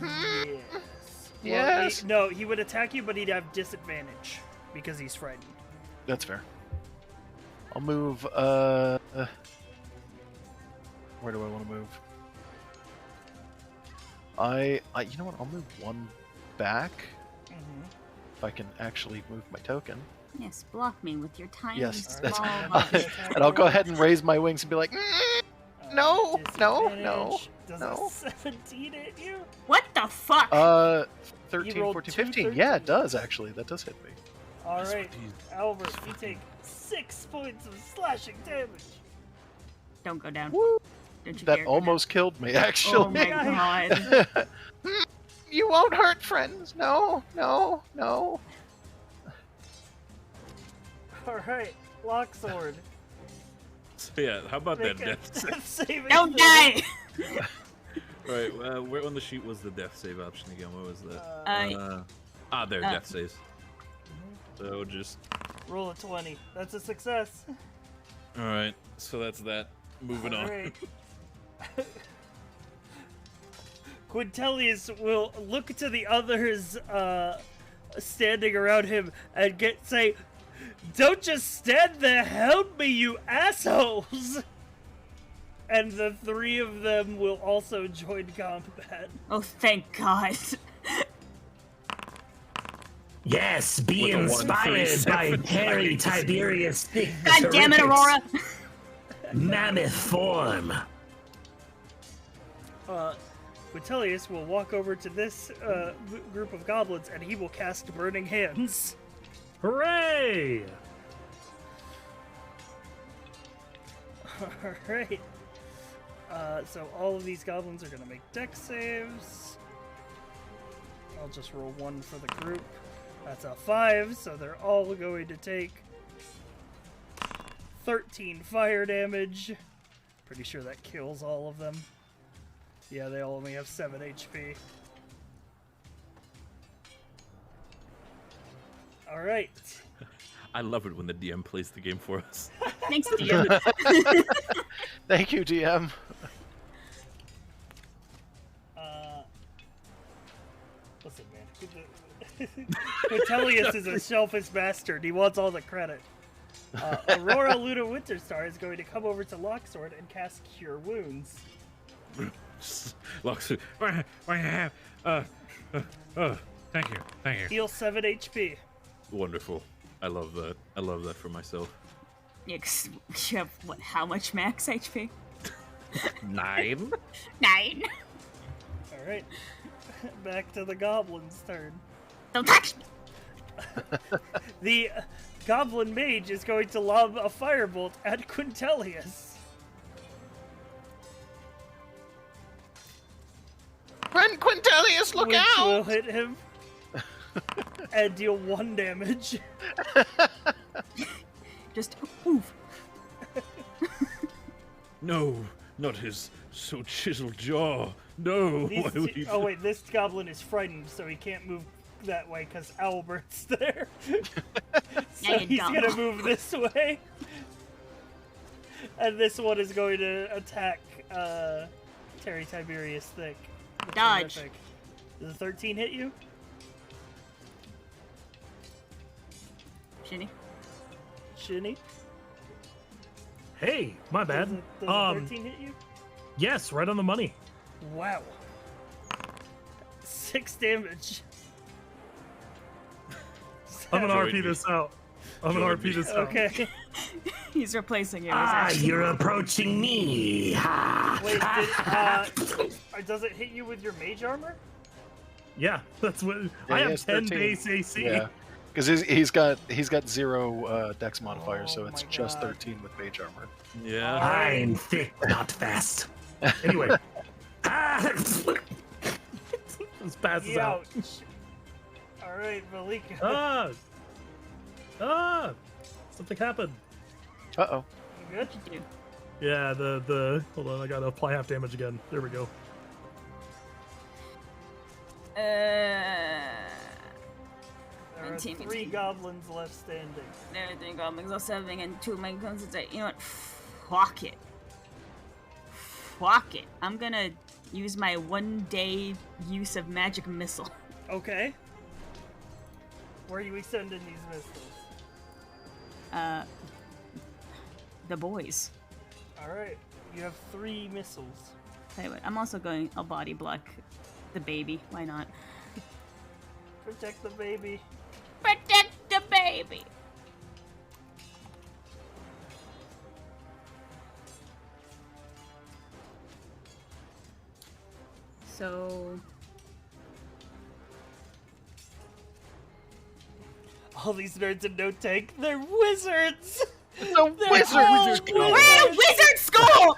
Yes. Yes. No, he would attack you, but he'd have disadvantage because he's frightened. That's fair. I'll move. Where do I want to move? You know what? I'll move 1 back if I can actually move my token. Yes, block me with your tiny Yes, small that's. body. And I'll go ahead and raise my wings and be like, No, no, Disadvantage. no, Does no. a 17 hit you? What the fuck? 13, rolled 14, 2 15. Yeah, it does actually. That does hit me. Alright, Albert, you take 6 points of slashing damage. Don't go down. Woo! Don't you That dare go almost killed me, actually. Oh my god. You won't hurt friends. No, no, no. Alright, Locksword. So yeah, how about that Make a death save? death saving Don't throw. die! Right, where on the sheet was the death save option again? What was that? There, uh, death saves. So just Roll a 20. That's a success. all right. So that's that. Moving on. Alright. Quintilius will look to the others standing around him and say, "Don't just stand there, help me, you assholes!" And the 3 of them will also join combat. Oh, thank god. Yes, be With a inspired by 137 Perry fights. Tiberius Thick God damn it, Aurora! Mammoth form. Quintilius will walk over to this group of goblins and he will cast Burning Hands. Hooray! Alright. So all of these goblins are going to make dex saves. I'll just roll 1 for the group. That's a 5, so they're all going to take 13 fire damage. Pretty sure that kills all of them. Yeah, they all only have 7 HP. Alright. I love it when the DM plays the game for us. Thanks, DM. Thank you, DM. Listen, man. Quintilius is a selfish bastard. He wants all the credit. Aurora Luna Winterstar is going to come over to Locksword and cast Cure Wounds. Locksword, what I have? Thank you. Heal 7 HP. Wonderful. I love that. I love that for myself. Yeah, 'cause you have, what, how much max HP? 9. 9. Alright. Back to the goblin's turn. Don't touch me! The goblin mage is going to lob a firebolt at Quintelius. Run, Quintelius, look which out! will hit him and deal 1 damage. Just oof. No, not his so chiseled jaw. No. These Why two- would he oh wait, this goblin is frightened, so he can't move that way because Albert's there. So you he's don't. gonna move this way. And this one is going to attack Terry Tiberius Thick. The Dodge. terrific. Does a 13 hit you? Shitty. Shinny? Hey, my bad. Does a 13 hit you? Yes, right on the money. Wow. 6 damage. I'm gonna Join RP me. this out. I'm gonna Join RP me. this out. Okay. He's replacing you. Ah, you're approaching me. Ha! Wait, does it hit you with your mage armor? Yeah, that's what. Yeah, I he have has 10 13. base AC. Yeah, because he's got 0 Dex modifier, so Oh it's my just God. 13 with mage armor. Yeah. I'm thick, not fast. Anyway. This passes out. Ouch. Alright, Malika. Something happened. Uh-oh. You good? Yeah, the hold on, I gotta apply half damage again. There we go. There are 19, 3 18. goblins left standing. There are 3 goblins or 7 and 2 main concentrate. You know what? Fuck it. Fuck it. I'm gonna use my 1-day use of magic missile. Okay. Where are you sending these missiles? The boys. Alright. You have 3 missiles. Tell you what, I'll body block the baby. Why not? Protect the baby. Protect the baby! So... All these nerds in no tank, they're wizards! The They're wizard! all Wizard school. We're in wizard school!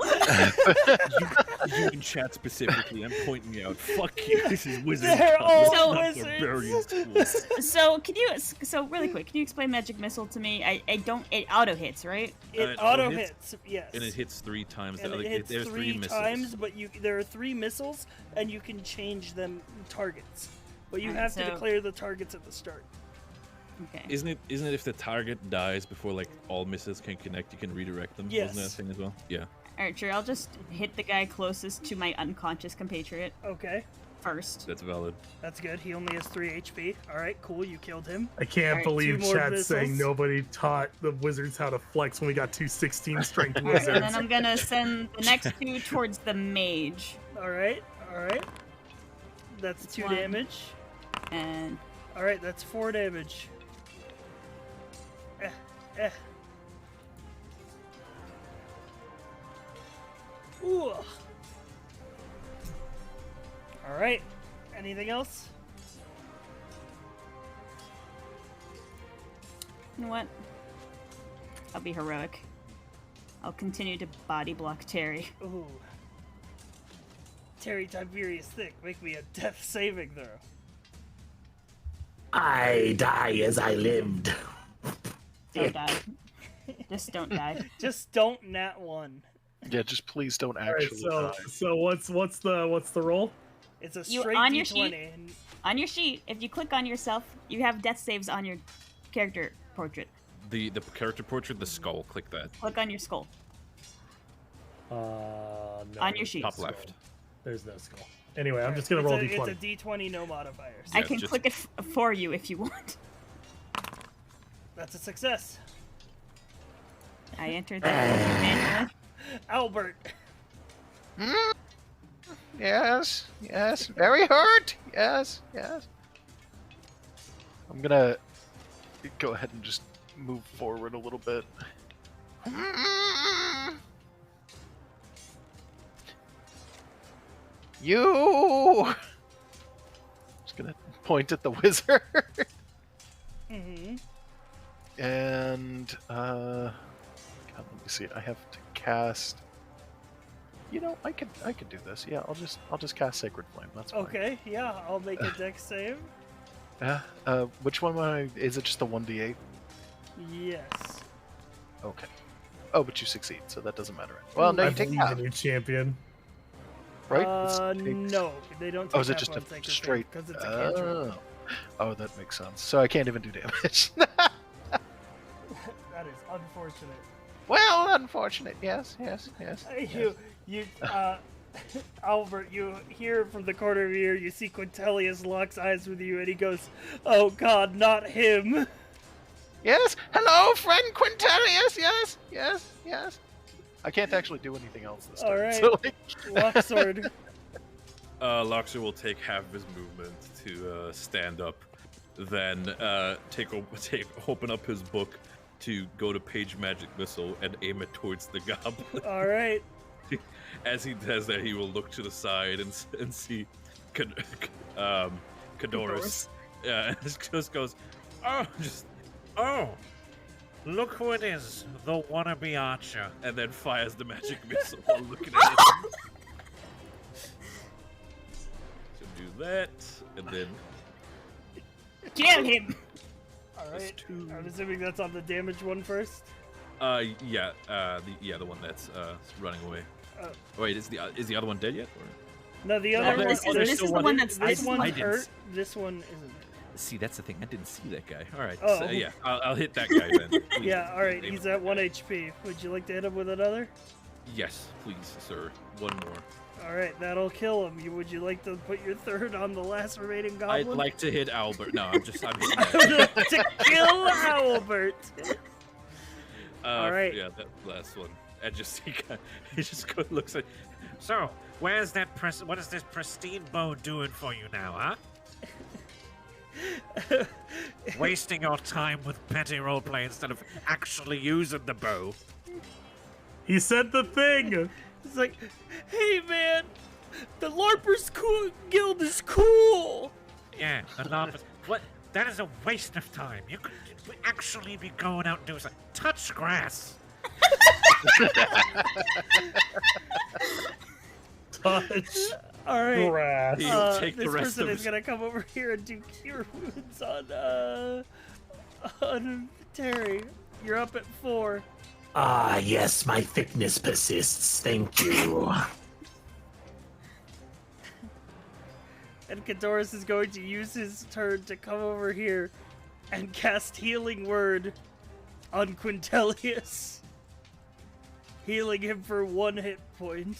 You in chat specifically, I'm pointing out. Fuck you. This is wizard. They're school. all It's not wizards. barbarian school. So really quick, can you explain magic missile to me? I don't, it auto hits, right? It it auto auto-hits, hits, yes. And it hits 3 times. And Like, it hits there's 3 missiles. times, but there are 3 missiles, and you can change them targets. But you Alright, have to so- declare the targets at the start. Okay. Isn't it if the target dies before like all missiles can connect, you can redirect them? Yes. Wasn't that a thing as well? Yeah. Alright, sure, I'll just hit the guy closest to my unconscious compatriot Okay, first. That's valid. that's good. He only has 3 HP. Alright, cool, you killed him. I can't Alright, believe 2 more chat's saying missiles. nobody taught the wizards how to flex when we got 2 16 strength Alright, and wizards. then I'm gonna send the next 2 towards the mage. Alright. That's 2 1. damage. And Alright, that's 4 damage. Ooh. Alright. Anything else? you know what? I'll be heroic. I'll continue to body block Terry. Ooh. Terry Tiberius Thick, make me a death saving throw. I die as I lived. Don't die. Just don't die. Just don't nat 1. Yeah, just please don't All right, actually so die. so what's the roll? It's a You- straight on your D20. sheet- and- On your sheet, if you click on yourself, you have death saves on your character portrait. The character portrait, the skull. Click that. Click on your skull. No, On your sheet. Top left. There's no skull. Anyway, I'm just gonna roll it's d20. a D20, no modifiers. I Yeah, can just- click it for you if you want. That's a success. I entered that manually. Albert. Hmm? Yes, yes. Very hurt. Yes, yes. I'm gonna go ahead and just move forward a little bit. You. Just gonna point at the wizard. Mm-hmm. And God, let me see. I have to cast. You know, I could do this. Yeah, I'll just cast Sacred Flame. That's fine. Okay, yeah, I'll make a dex save. Yeah. Which one? Is it just the 1d8? Yes. Okay. Oh, but you succeed, so that doesn't matter. Well, no, I you take believe half, in you, champion. right? No, they don't. Oh, Take is it half just on a Sacred straight? because it's a cantrip. Oh, that makes sense. So I can't even do damage. That is unfortunate. Well, unfortunate. Yes, yes, yes. Albert, you hear from the corner of your ear, you see Quintilius locks eyes with you, and he goes, "Oh God, not him!" Yes. Hello, friend Quintilius. Yes, yes, yes. I can't actually do anything else this All turn. right. So, like... Locksword. Loxer will take half of his movement to stand up, then open up his book to go to Page Magic Missile and aim it towards the goblin. All right. As he does that, he will look to the side and see Cadoris. Yeah, and just goes, Oh, look who it is, the wannabe archer. and then fires the magic missile while looking at it. So do that, and then Kill him! All right. I'm assuming that's on the damage one first. the one that's running away. Wait, is the other one dead yet? Or? No, the No, other one. this is the one that's This this one's one. hurt. This one isn't. See, that's the thing. I didn't see that guy. All right. Oh. So, yeah, I'll hit that guy then. Please. Yeah. All right. He's at 1 HP. Would you like to hit him with another? Yes, please, sir. One more. All right, that'll kill him. Would you like to put your third on the last remaining I'd goblin? like to hit Albert. No, I'm just. I would like to kill Albert. All right. Yeah, that last one. And just he just looks like. So, where's that what is this pristine bow doing for you now, huh? Wasting your time with petty roleplay instead of actually using the bow. He said the thing. It's like, hey man, the LARPers Guild is cool. Yeah, the larpers. What? That is a waste of time. You could actually be going out and doing something. Touch grass. Touch All right. grass. He'll take the This rest person of is his. gonna come over here and do cure wounds on Terry. You're up at 4. Ah, yes, my thickness persists. Thank you. And Cadoris is going to use his turn to come over here and cast Healing Word on Quintilius, healing him for 1 hit point.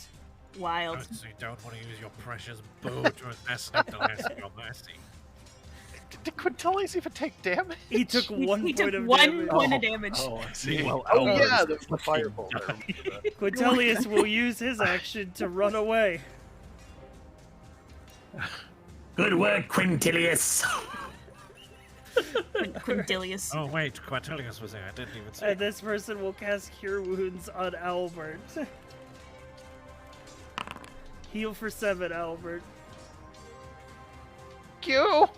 Wild. So you don't want to use your precious bow to invest in the last of your mercy. Did Quintilius even take damage? He took 1 He point took of 1 damage. point of damage. Oh, I see. Meanwhile, Oh, Albert yeah, is there's the fireball. Quintilius will use his action to run away. Good work, Quintilius. Quintilius. Oh wait, Quintilius was there. I didn't even see. And this person will cast Cure Wounds on Albert. Heal for 7, Albert. You.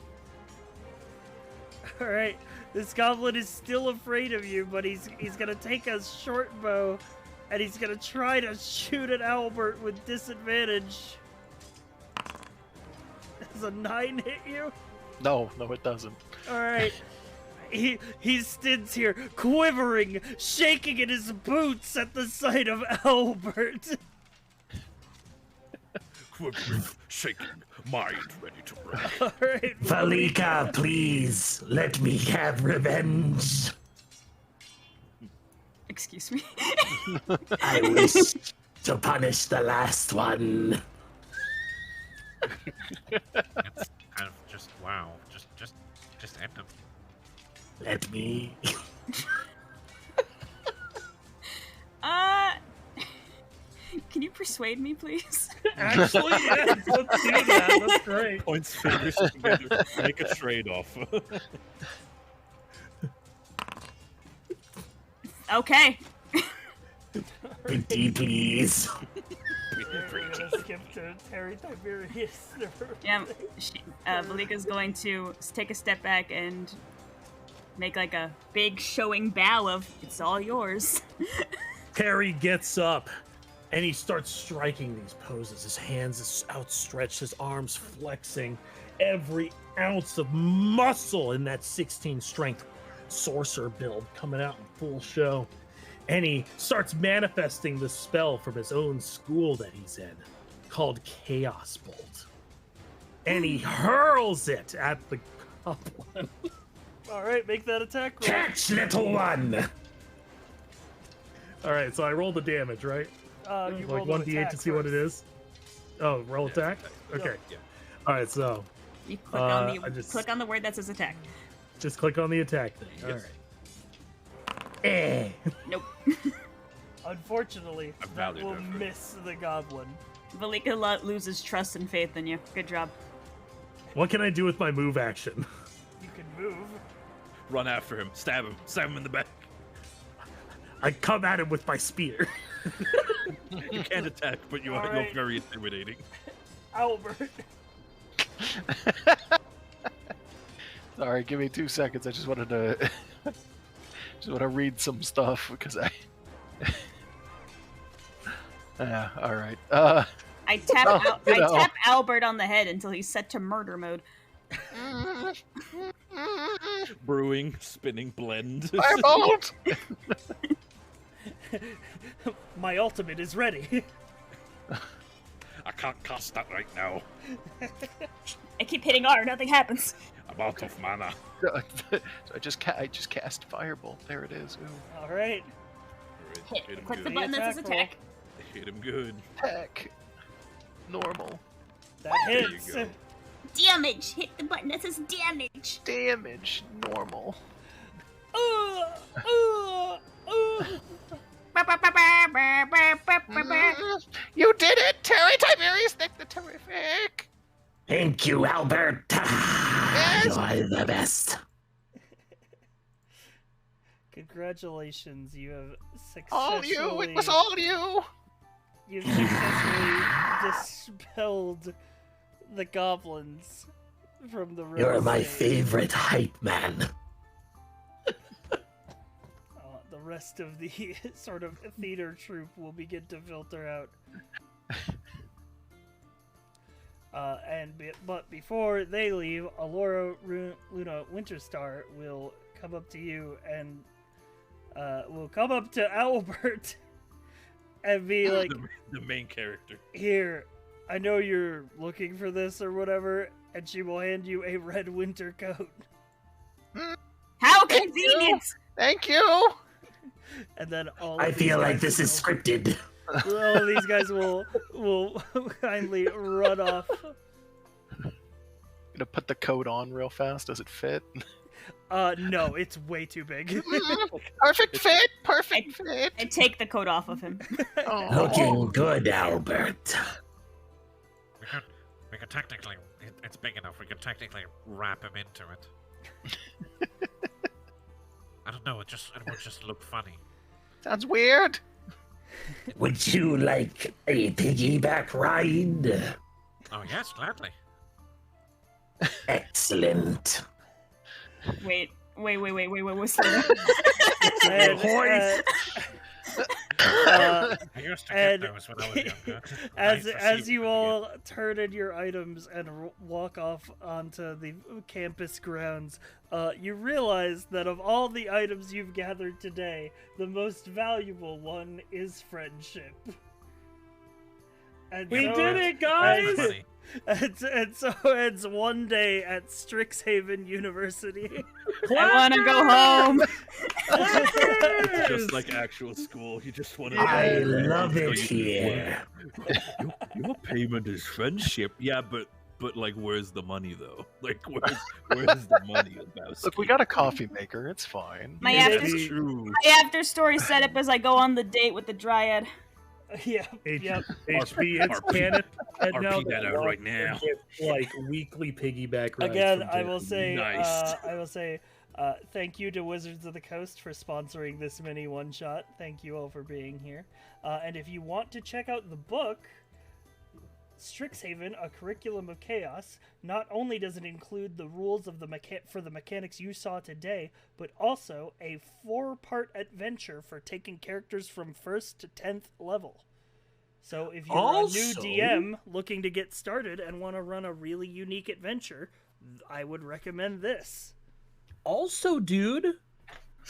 Alright, this goblin is still afraid of you, but he's gonna take a short bow and he's gonna try to shoot at Albert with disadvantage. Does a 9 hit you? No, it doesn't. Alright. He stands here, quivering, shaking in his boots at the sight of Albert. Shaking, mind ready to break. Alright. Valika, please, let me have revenge. Excuse me. I wish to punish the last one. It's kind of just wow. Just end him. Let me. can you persuade me, please? Actually, yes, let's do that. That's great. Points fingers together. Make a trade-off. Okay. Pretty please. We're gonna skip to Terry Tiberius. Yeah, Valika's going to take a step back and make like a big showing bow of, it's all yours. Terry gets up and he starts striking these poses. His hands is outstretched, his arms flexing, every ounce of muscle in that 16 strength sorcerer build coming out in full show. And he starts manifesting the spell from his own school that he's in, called Chaos Bolt. And he hurls it at the goblin. All right, make that attack roll. Catch, little one. All right, so I roll the damage, right? You Like roll an 1d8 attack to see what it first. is. Oh, roll attack. Okay. Yeah. All right, so You click on I the just- click on the word that says attack. just click on the attack thing. All Yes. right. Eh. Nope. Unfortunately, A that valid will effort. miss the goblin. Valika loses trust and faith in you. Good job. What can I do with my move action? You can move. Run after him. Stab him in the back. I come at him with my spear. You can't attack, but you're Alright. very intimidating. Albert. Sorry, give me 2 seconds. I just wanted to just want to read some stuff because I. Yeah. All right. I tap Oh, I no. tap Albert on the head until he's set to murder mode. Brewing, spinning, blend. Firebolt! My ultimate is ready. I can't cast that right now. I keep hitting R, nothing happens. I'm out of mana. So I just cast Firebolt. There it is. Ooh. All right. Hit him Click the good. button that says Attack roll. attack. Hit him good. Heck. Normal. That There you hits. go. Damage. Hit the button that says damage. Damage. Normal. You did it, Terry Tiberius. Thank the terrific. Thank you, Albert. Yes. You're the best. Congratulations, you have All successfully. you. It was all you. You've successfully dispelled the goblins from the room. You're my favorite hype man. The rest of the sort of theater troupe will begin to filter out. But before they leave, Alora Luna Winterstar will come up to you and will come up to Albert and be like, The main character. "Here, I know you're looking for this or whatever," and she will hand you a red winter coat. How convenient! Thank you. And then all. I of these feel like guys this is will- scripted. All of these guys will kindly run off. Gonna put the coat on real fast. Does it fit? No, it's way too big. Perfect fit. Perfect fit. I take the coat off of him. Oh. Looking good, Albert. We could technically, it's big enough. We could technically wrap him into it. I don't know. It would just look funny. Sounds weird. Would you like a piggyback ride? Oh yes, gladly. Excellent. Wait, what's that? And, I used to and get those when I was younger. as Nice to as see you them all again. turn in your items and walk off onto the campus grounds, you realize that of all the items you've gathered today, the most valuable one is friendship. And We so- did it, guys! Funny. And so it's one day at Strixhaven University. I want to go home. It's just like actual school. You just want to. I love it here. Your payment is friendship. Yeah, but like, where's the money though? Like, where's the money about? Look, we got a coffee maker. It's fine. My Yeah, after maybe- True. my after story setup as I go on the date with the dryad. Yep. HB, it's canon. And RP now that out right now. It's like weekly piggyback rides. Again, from I will Nice. say, thank you to Wizards of the Coast for sponsoring this mini one-shot. Thank you all for being here. And if you want to check out the book, Strixhaven, A Curriculum of Chaos, not only does it include the rules of the mechanics you saw today, but also a 4-part adventure for taking characters from 1st to 10th level. So if you're a new DM looking to get started and want to run a really unique adventure, I would recommend this. Also, dude,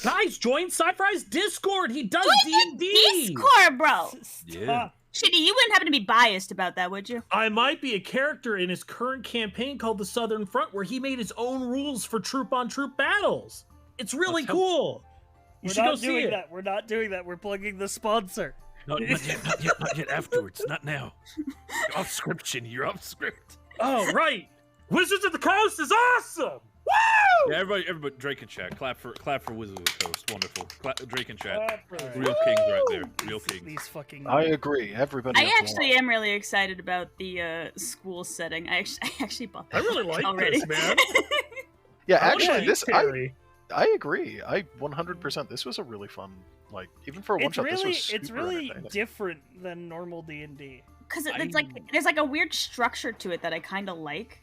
guys, join Sci-Fi's Discord. He does D&D. Discord, bro. Yeah. Shitty, you wouldn't happen to be biased about that, would you? I might be a character in his current campaign called the Southern Front, where he made his own rules for troop-on-troop battles. It's really cool. You should go see it. We're not doing that. We're plugging the sponsor. Not yet. Afterwards. Not now. You're off script, Shinny. You're off script. Oh, right. Wizards of the Coast is awesome. Woo! Yeah, everybody, Drake and chat. Clap for Wizards of the Coast. Wonderful. Drake and chat. Right. Real kings right there. Real kings. These fucking. I agree. Everybody. I actually am really excited about the school setting. I actually bought that. I really like already. this, man. Yeah, I actually, like this Terry. I agree. I 100%. This was a really fun, like, even for a one shot. This was super It's really entertaining. different than normal D&D. Because it's like there's like a weird structure to it that I kind of like.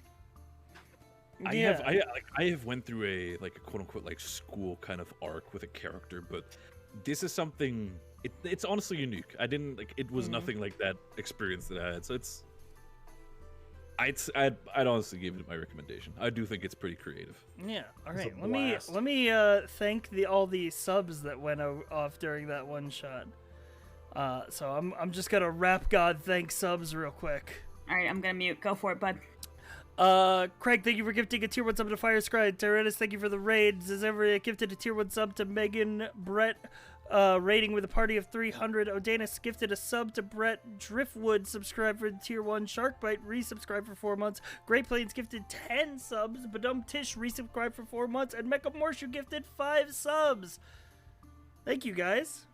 I have went through a quote unquote like school kind of arc with a character, but this is something. It's honestly unique. I didn't like. It was nothing like that experience that I had. So I'd honestly give it my recommendation. I do think it's pretty creative. Yeah. All It's a right. blast. Let me thank all the subs that went off during that one shot. So I'm just gonna rap God thank subs real quick. All right, I'm gonna mute. Go for it, bud. Craig, thank you for gifting a tier 1 sub to Fire Scribe. Tyrannus, thank you for the raids. As ever, gifted a tier 1 sub to Megan. Brett, raiding with a party of 300. Odanus gifted a sub to Brett. Driftwood subscribed for the tier 1. Sharkbite resubscribed for 4 months. Great Plains gifted 10 subs. Badum Tish resubscribed for 4 months. And Mecha Morshu gifted 5 subs. Thank you, guys.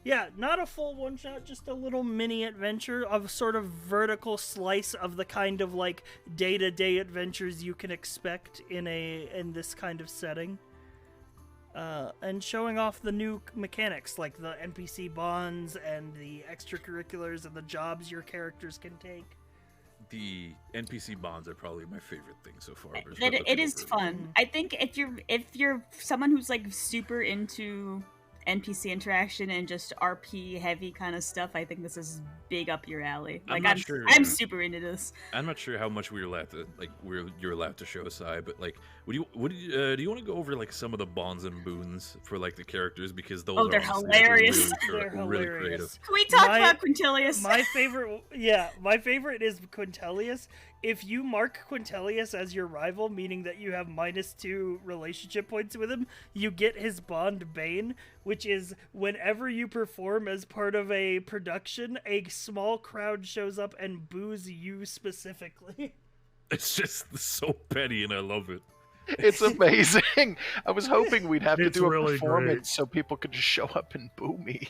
Yeah, not a full one-shot, just a little mini adventure of sort of vertical slice of the kind of like day-to-day adventures you can expect in this kind of setting. And showing off the new mechanics like the NPC bonds and the extracurriculars and the jobs your characters can take. The NPC bonds are probably my favorite thing so far. It is fun. I think if you're someone who's like super into NPC interaction and just RP heavy kind of stuff, I think this is big up your alley. Like I'm super into this. I'm not sure how much you're allowed to show aside, but like, do you want to go over like some of the bonds and boons for like the characters, because those they're hilarious. They're really hilarious. creative. Can we talk about Quintilius? My favorite is Quintilius. If you mark Quintilius as your rival, meaning that you have -2 relationship points with him, you get his bond Bane, which is whenever you perform as part of a production, a small crowd shows up and boos you specifically. It's just so petty, and I love it. It's amazing. I was hoping we'd have to It's do a really performance great. so people could just show up and boo me.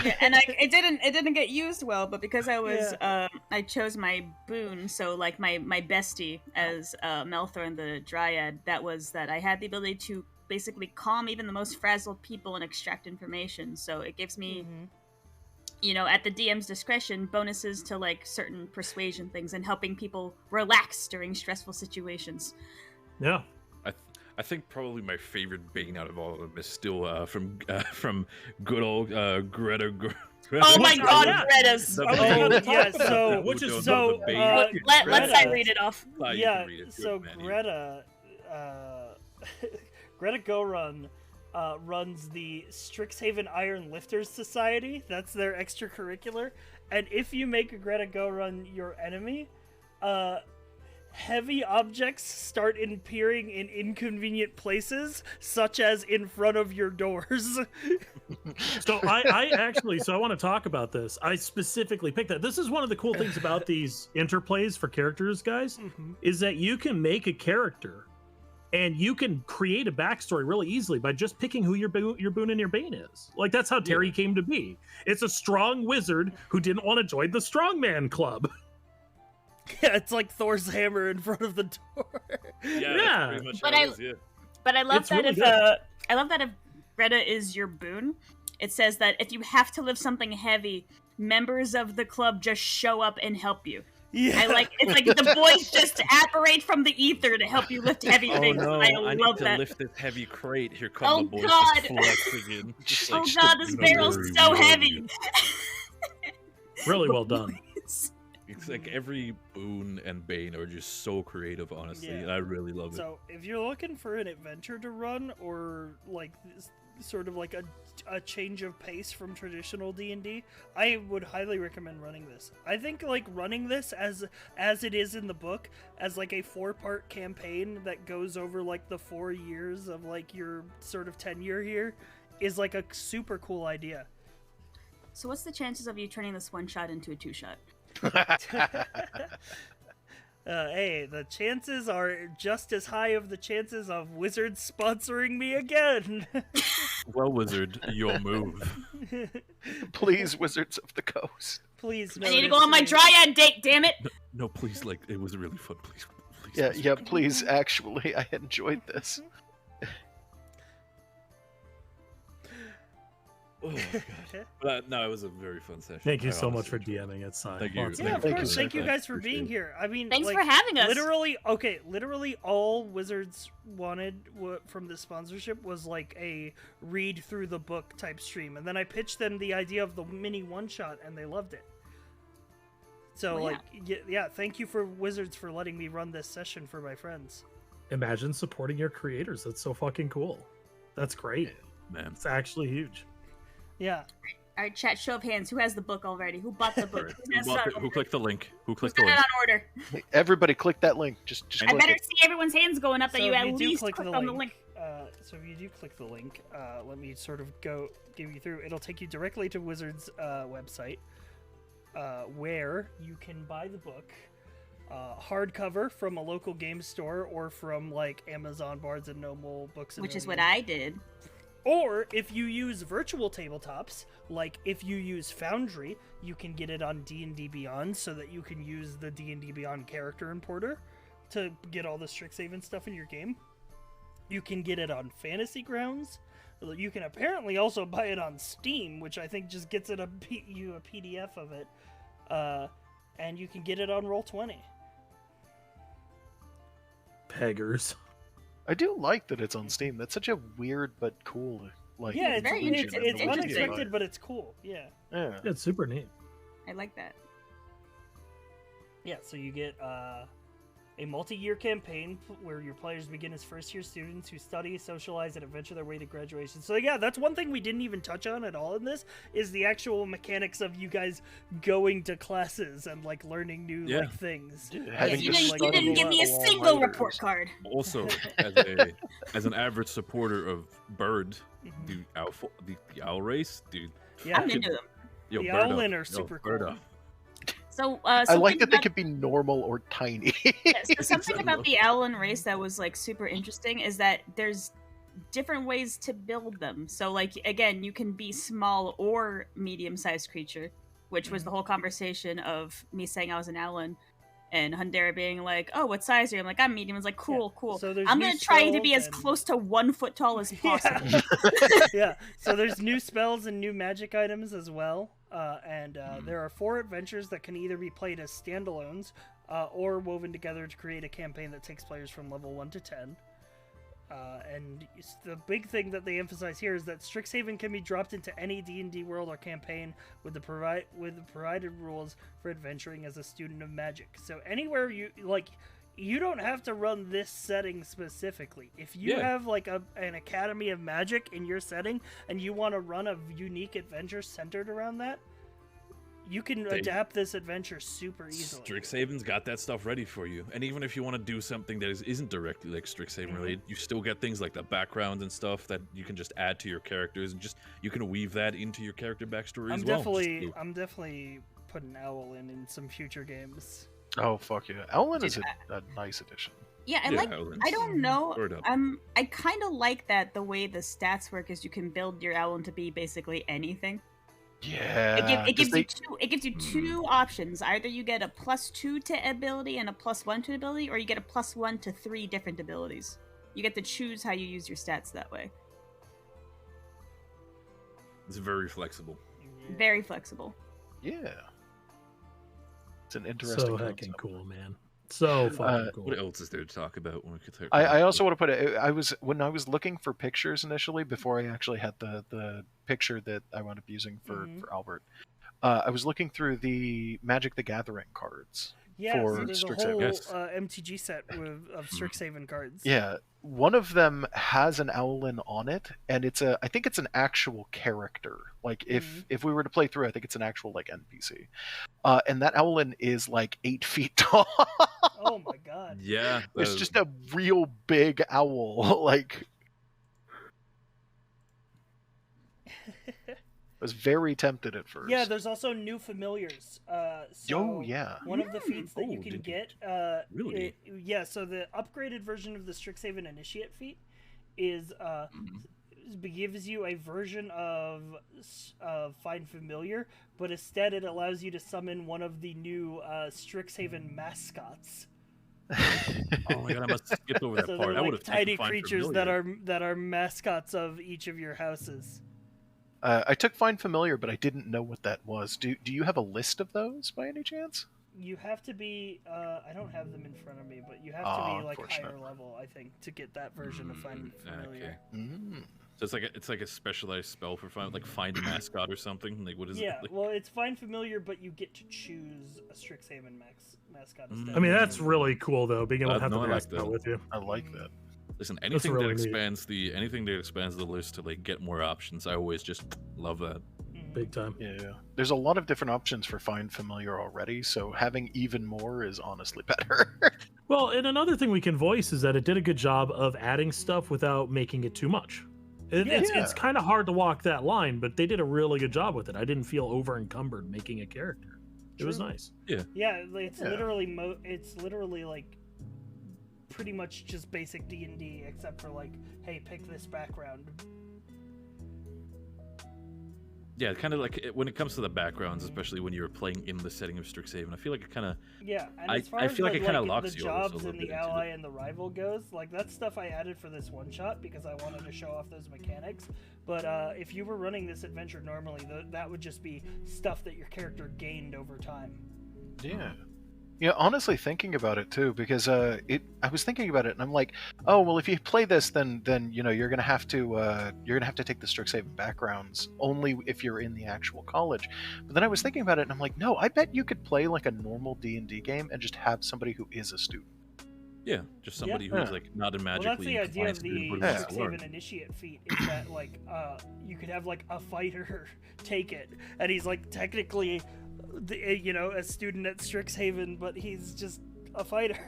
Yeah, and it didn't get used well, but because I was I chose my boon, so like my bestie as Melthorn the Dryad, that I had the ability to basically calm even the most frazzled people and extract information. So it gives me at the DM's discretion, bonuses to like certain persuasion things and helping people relax during stressful situations. Yeah. I think probably my favorite Bane out of all of them is still from good old Greta. Oh my God, Greta's! Let's I read it off. Yeah, so Greta, Greta Gorun runs the Strixhaven Iron Lifters Society. That's their extracurricular, and if you make Greta Gorun your enemy, heavy objects start appearing in inconvenient places, such as in front of your doors. So I want to talk about this. I specifically picked that. This is one of the cool things about these interplays for characters, guys, is that you can make a character And you can create a backstory really easily by just picking who your boon and your bane is. Like, that's how Terry came to be. It's a strong wizard who didn't want to join the strongman club. Yeah, it's like Thor's hammer in front of the door. Yeah. Pretty much But how it is, yeah. But I love It's that really if good. I love that if Greta is your boon, it says that if you have to lift something heavy, members of the club just show up and help you. Yeah. It's like the boys just apparate from the ether to help you lift heavy Oh things. no, I I need love to that. lift this heavy crate. Here Oh, come the boys God. just flexing in. Just Oh like, god, this barrel's so heavy. Really well done. It's like every boon and bane are just so creative, honestly, Yeah. and I really love it. So if you're looking for an adventure to run, or like sort of like a change of pace from traditional D&D, I would highly recommend running this. I think like running this as it is in the book, as like a 4-part campaign that goes over like the 4 years of like your sort of tenure here, is like a super cool idea. So what's the chances of you turning this 1-shot into a 2-shot? Hey, the chances are just as high of the chances of Wizards sponsoring me again. Well, Wizard, your move. Please, Wizards of the Coast. Please, I need to go on my dryad date, damn it! No, please, like, it was really fun. Please. Yeah, please, actually, I enjoyed this. Oh my god. But no, it was a very fun session. Thank you I so much for honestly enjoyed DMing it, Si. Thank you. Lots Yeah, of course. you. Thank you guys for Appreciate being it. here. I mean, Thanks like, for having us. Literally all Wizards wanted from the sponsorship was like a read through the book type stream, and then I pitched them the idea of the mini 1-shot, and they loved it. So, Well, yeah, thank you for Wizards for letting me run this session for my friends. Imagine supporting your creators. That's so fucking cool. That's great. Man. It's actually huge. Yeah. All right, chat, show of hands. Who has the book already? Who bought the book? Who clicked the link? Who clicked Who's the got it link? on order? Everybody click that link. Just I click better it. see everyone's hands going up that So you if at do least click clicked the on the link. So if you do click the link, let me sort of give you through. It'll take you directly to Wizards' website, where you can buy the book hardcover from a local game store or from like Amazon, Barnes and Noble, Books and Which is what Million. I did. Or if you use virtual tabletops, like if you use Foundry, you can get it on D&D Beyond, so that you can use the D&D Beyond character importer to get all the Strixhaven stuff in your game. You can get it on Fantasy Grounds. You can apparently also buy it on Steam, which I think just gets it you a PDF of it. And you can get it on Roll20. Peggers. I do like that it's on Steam. That's such a weird but cool, like. Yeah, It's very inclusion interesting. in it's the Wizards unexpected, Universe. but it's cool. Yeah. Yeah. It's super neat. I like that. Yeah, so you get a multi-year campaign where your players begin as first-year students who study, socialize, and adventure their way to graduation. So yeah, that's one thing we didn't even touch on at all in this, is the actual mechanics of you guys going to classes and like learning new like things. Having You to didn't, study give me a along single writers. report card. Also, as an average supporter of Bird, the owl race, dude. Yeah, I'm into them. Yo, The Bird up. Owlin are Yo, super Bird cool. up. So, I like that they could be normal or tiny. so something about the Owlin race that was like super interesting is that there's different ways to build them. So like again, you can be small or medium-sized creature, which was the whole conversation of me saying I was an Owlin and Hundera being like, "Oh, what size are you?" I'm like, "I'm medium." I was like, "Cool, cool." So there's I'm new gonna try to be spells as and- close to 1 foot tall as possible. Yeah, so there's new spells and new magic items as well. There are 4 adventures that can either be played as standalones or woven together to create a campaign that takes players from level 1 to 10. And the big thing that they emphasize here is that Strixhaven can be dropped into any D&D world or campaign with the provided rules for adventuring as a student of magic. So anywhere you don't have to run this setting specifically. If you have like an Academy of Magic in your setting and you want to run a unique adventure centered around that, you can adapt this adventure super easily. Strixhaven's got that stuff ready for you. And even if you want to do something that isn't directly like Strixhaven related, you still get things like the background and stuff that you can just add to your characters, and just you can weave that into your character backstory as well. I'm definitely putting Owl in some future games. Oh fuck yeah, Owlin is a nice addition. Yeah, I Owlins. I don't know. Sort of. I kind of like that the way the stats work is you can build your Owlin to be basically anything. Yeah. It gives you they- two. It gives you two options. Either you get a +2 to ability and a +1 to ability, or you get a +1 to 3 different abilities. You get to choose how you use your stats that way. It's very flexible. Very flexible. Yeah. It's an interesting So concept. heckin' cool, man. So fucking cool. What else is there to talk about when we could talk? I also want to put it. When I was looking for pictures initially, before I actually had the picture that I wound up using for Albert, I was looking through the Magic the Gathering cards. Yeah, for so there's a Strixhaven. whole Yes. MTG set of Strixhaven cards. Yeah, one of them has an Owlin on it, and I think it's an actual character. Like if we were to play through, I think it's an actual like NPC. And that Owlin is like 8 feet tall. Oh my god. Yeah, It's just a real big owl. Like, I was very tempted at first. Yeah, there's also new familiars. So yeah. One of the feats that you Oh, can did get. Really? Yeah, so the upgraded version of the Strixhaven Initiate feat is gives you a version of Find Familiar, but instead it allows you to summon one of the new Strixhaven mascots. Oh my god, I must have skipped over that So part. they're I would like have tiny creatures that are mascots of each of your houses. I took Find Familiar, but I didn't know what that was. Do you have a list of those by any chance? You have to be. I don't have them in front of me, but you have to be like higher level, I think, to get that version of Find Familiar. Okay. So it's like a specialized spell for find a mascot or something. Like what is it? Yeah, Like, well, it's Find Familiar, but you get to choose a Strixhaven mascot instead. I mean, that's really cool though, being able to have no, the I like mascot that. with you. I like that. Listen, anything really that neat. expands the list to like get more options, I always just love that. Big time. Yeah. There's a lot of different options for Find Familiar already, so having even more is honestly better. Well, and another thing we can voice is that it did a good job of adding stuff without making it too much. It's kind of hard to walk that line, but they did a really good job with it. I didn't feel over encumbered making a character. It was nice. Yeah. Yeah, it's literally like pretty much just basic D&D, except for like, hey, pick this background. Yeah, kind of like when it comes to the backgrounds, especially when you're playing in the setting of Strixhaven, I feel like it kind of. Yeah, and I as far feel as like it kind of locks the you almost a jobs little and bit the into ally it. and the rival goes, like that's stuff I added for this one shot because I wanted to show off those mechanics. But if you were running this adventure normally, that would just be stuff that your character gained over time. Yeah. Yeah, honestly thinking about it too, because I was thinking about it and I'm like, oh well, if you play this, then you're gonna have to take the Strixhaven backgrounds only if you're in the actual college. But then I was thinking about it and I'm like, no, I bet you could play like a normal D&D game and just have somebody who is a student. Yeah, just somebody who's like not a magically. Well, that's the idea of the student, but who's Strixhaven Initiate feat is that like you could have like a fighter take it, and he's like technically, a student at Strixhaven, but he's just a fighter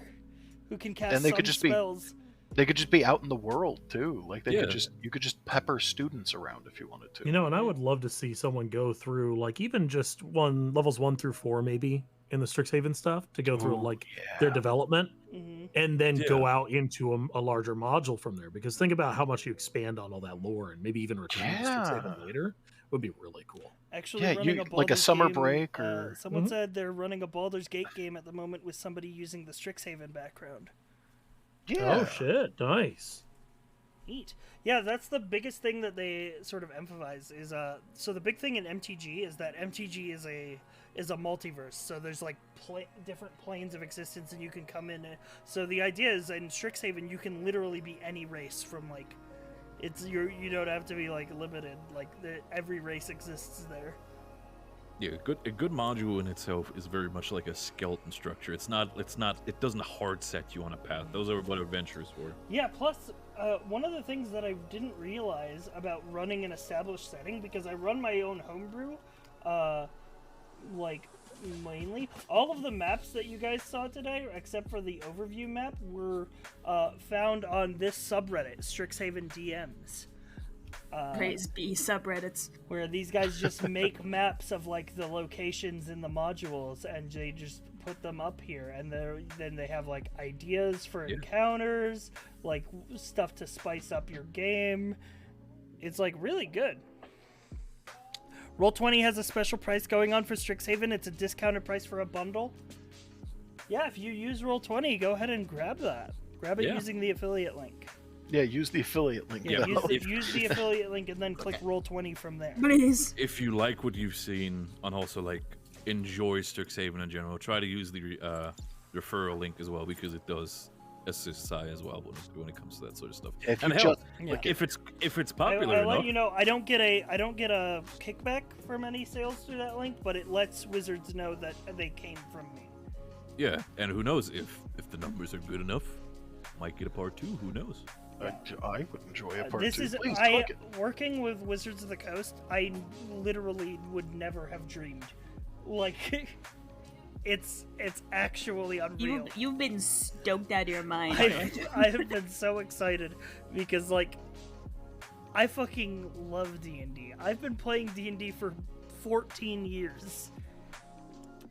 who can cast And they some could just spells. They could just be out in the world too. Like you could just pepper students around if you wanted to. And I would love to see someone go through like even just levels 1 through 4 maybe in the Strixhaven stuff to go through their development and then go out into a larger module from there. Because think about how much you expand on all that lore and maybe even return to Strixhaven later would be really cool. Actually, running a like a Baldur's summer game, break or someone said they're running a Baldur's Gate game at the moment with somebody using the Strixhaven background. Yeah. Oh shit! Nice. Neat. Yeah, that's the biggest thing that they sort of emphasize is so the big thing in MTG is that MTG is a multiverse. So there's like different planes of existence, and you can come in. So the idea is in Strixhaven you can literally be any race from like. You don't have to be like limited. Like every race exists there. Yeah, a good module in itself is very much like a skeleton structure. It doesn't hard set you on a path. Those are what adventure is for. Yeah. Plus, one of the things that I didn't realize about running an established setting, because I run my own homebrew, mainly all of the maps that you guys saw today, except for the overview map, were found on this subreddit, Strixhaven DMs. Praise be subreddits. Where these guys just make maps of like the locations in the modules, and they just put them up here, and then they have like ideas for encounters, like stuff to spice up your game. It's like really good. Roll20 has a special price going on for Strixhaven. It's a discounted price for a bundle. Yeah, if you use Roll20, go ahead and grab that. Grab it using the affiliate link. Yeah, use the affiliate link. Yeah, use the affiliate link and then click Roll20 from there. Please. If you like what you've seen, and also like enjoy Strixhaven in general, try to use the referral link as well, because it does assist Sai as well when it comes to that sort of stuff. If and you hell, just- if it's popular I enough, let you know, I don't get a kickback from any sales through that link, but it lets Wizards know that they came from me. yeah. And who knows if the numbers are good enough, might get a part 2. Who knows? I would enjoy a part This 2. is Please, I click it. working with Wizards of the Coast. I literally would never have dreamed. Like, it's actually unreal. You've been stoked out of your mind. I have been so excited because like I fucking love D&D. I've been playing D&D for 14 years.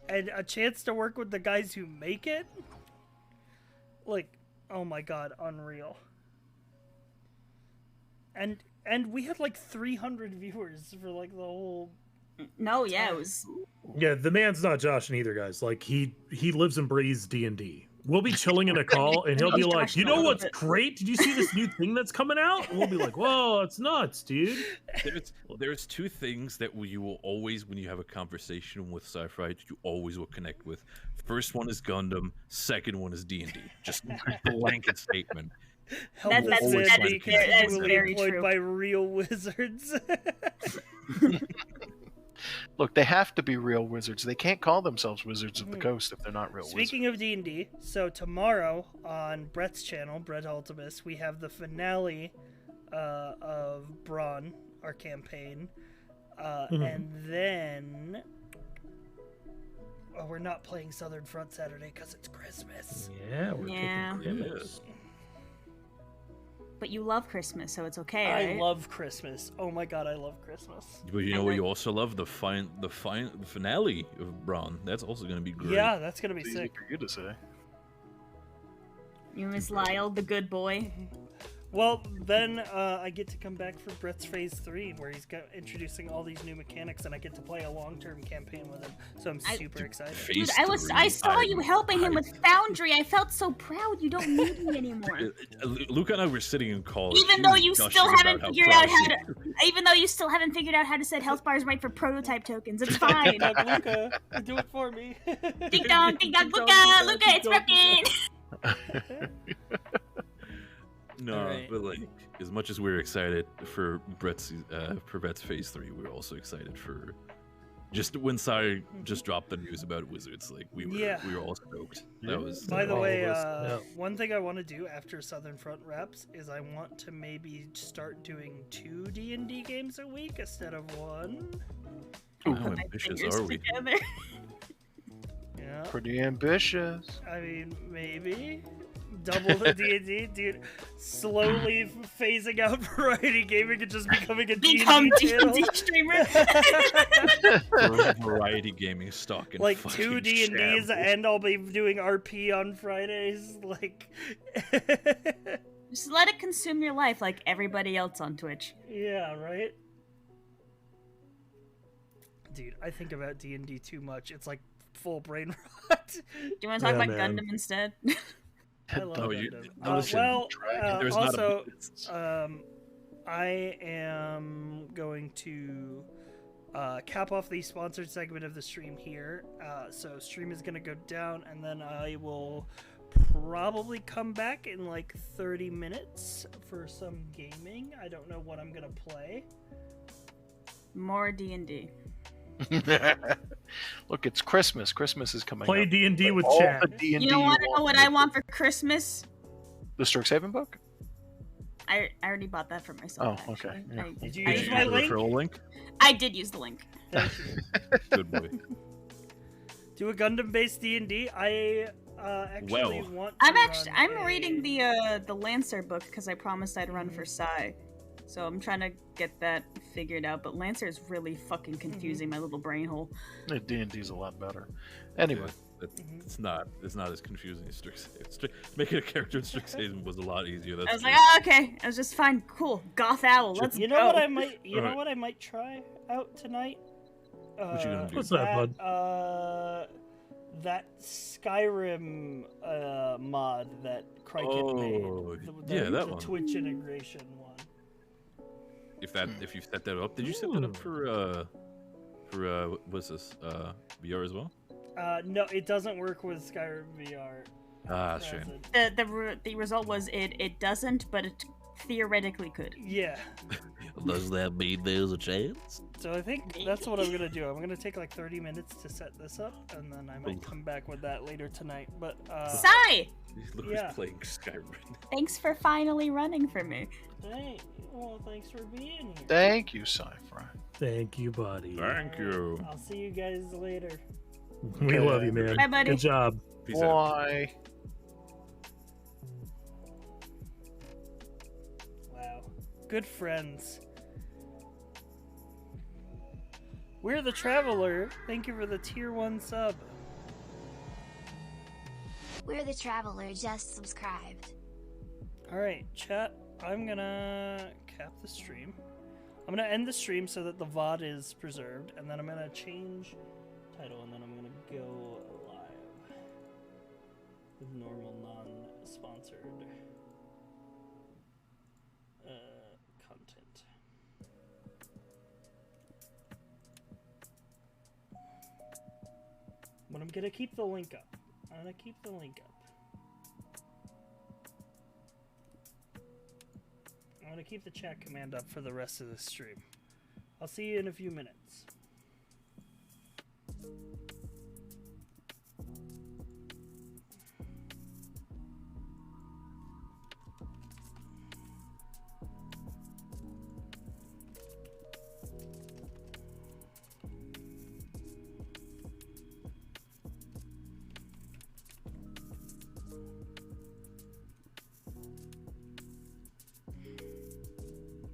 And a chance to work with the guys who make it, like, oh my god, unreal. And we had like 300 viewers for like the whole No, yeah, it was. Yeah, the man's not joshing either, guys. Like he lives and breathes D&D. We'll be chilling in a call, and he'll be like, "You know what's great? Did you see this new thing that's coming out?" And we'll be like, "Whoa, it's nuts, dude!" There's two things that you will always, when you have a conversation with sci-fi, you always will connect with. First one is Gundam. Second one is D&D. Just blanket statement. That's very employed true. by real wizards. Look, they have to be real wizards. They can't call themselves Wizards of the Coast if they're not real Speaking of D&D, so tomorrow on Brett's channel, Brett Ultimus, we have the finale of Braun, our campaign, and then we're not playing Southern Front Saturday because it's Christmas. Yeah, we're Yeah. taking Christmas. But you love Christmas, so it's okay, I right? love Christmas. Oh my god, I love Christmas. But you know what? You also love the finale of Braun. That's also going to be great. Yeah, that's gonna be It's easy sick. for you to say. You miss Lyle, the good boy. Well, then I get to come back for Brett's Phase 3, where he's introducing all these new mechanics, and I get to play a long-term campaign with him. So I'm super excited. Dude, I saw you helping him with Foundry. I felt so proud. You don't need me anymore. Luca and I were sitting in college. Even though you still haven't figured out how to set health bars right for prototype tokens, it's fine. Luca, do it for me. Ding dong, Luca, it's broken. No, Right. but like, as much as we're excited for Brett's Phase 3, we're also excited for just when Sai just dropped the news about Wizards. Like we were all stoked. That was. By the all way, of us. one thing I want to do after Southern Front wraps is I want to maybe start doing 2 D&D games a week instead of 1. How ambitious are we? Together. Yeah. Pretty ambitious. I mean, maybe. Double the D&D, dude. Slowly phasing out variety gaming and just becoming a Become D&D channel. D&D streamer. Variety gaming stock. Like 2 D&Ds, and I'll be doing RP on Fridays. Like, Just let it consume your life like everybody else on Twitch. yeah, right. Dude, I think about D&D too much. It's like full brain rot. Do you want to talk Yeah, about man. Gundam instead? I love Oh, Gundam. listen, there's not also, a- I am going to cap off the sponsored segment of the stream here. So stream is going to go down, and then I will probably come back in like 30 minutes for some gaming. I don't know what I'm going to play. More D&D. Look, it's Christmas. Christmas is coming Play up. D&D with All chat. the D&D You don't want to you know what I want for Christmas? The Strixhaven book? I already bought that for myself. Oh, okay. actually. Yeah. Did you I- use Did my you link? referral link? I did use the link. Thank you. Good boy. Do a Gundam-based D&D. I actually want to I'm reading the Lancer book because I promised I'd run for Psy. So I'm trying to get that figured out, but Lancer is really fucking confusing my little brain hole. D&D's a lot better. Anyway, It's not as confusing as Strixhaven. Making a character in Strixhaven was a lot easier. That's I was true. like, oh, okay. I was just fine. Cool. Goth owl. Let's You go. know what I might? You know Alright. what I might try out tonight? What you gonna do? What's that, bud? That Skyrim mod that Crichton made. Yeah, that the one. Twitch integration one. If you set that up, did you set that up for what's this VR as well? No, it doesn't work with Skyrim VR. Ah, shame. The result was it doesn't, but it theoretically could. Yeah. Does that mean there's a chance? So I think that's what I'm gonna do. I'm gonna take like 30 minutes to set this up, and then I might come back with that later tonight. But Sai! Look Yeah. who's playing Skyrim. Thanks for finally running for me. Thanks for being here. Thank you, Sci-Fi. Thank you, buddy. Thank you. I'll see you guys later. We love you, man. Bye, buddy. Good job. Peace out. Why? Wow. Good friends. We're the Traveler. Thank you for the tier 1 sub. We're the Traveler just subscribed. Alright, chat. I'm gonna cap the stream. I'm gonna end the stream so that the VOD is preserved, and then I'm gonna change title, and then I'm gonna go live with normal, non-sponsored content. But I'm gonna keep the link up. I'm gonna keep the chat command up for the rest of the stream. I'll see you in a few minutes.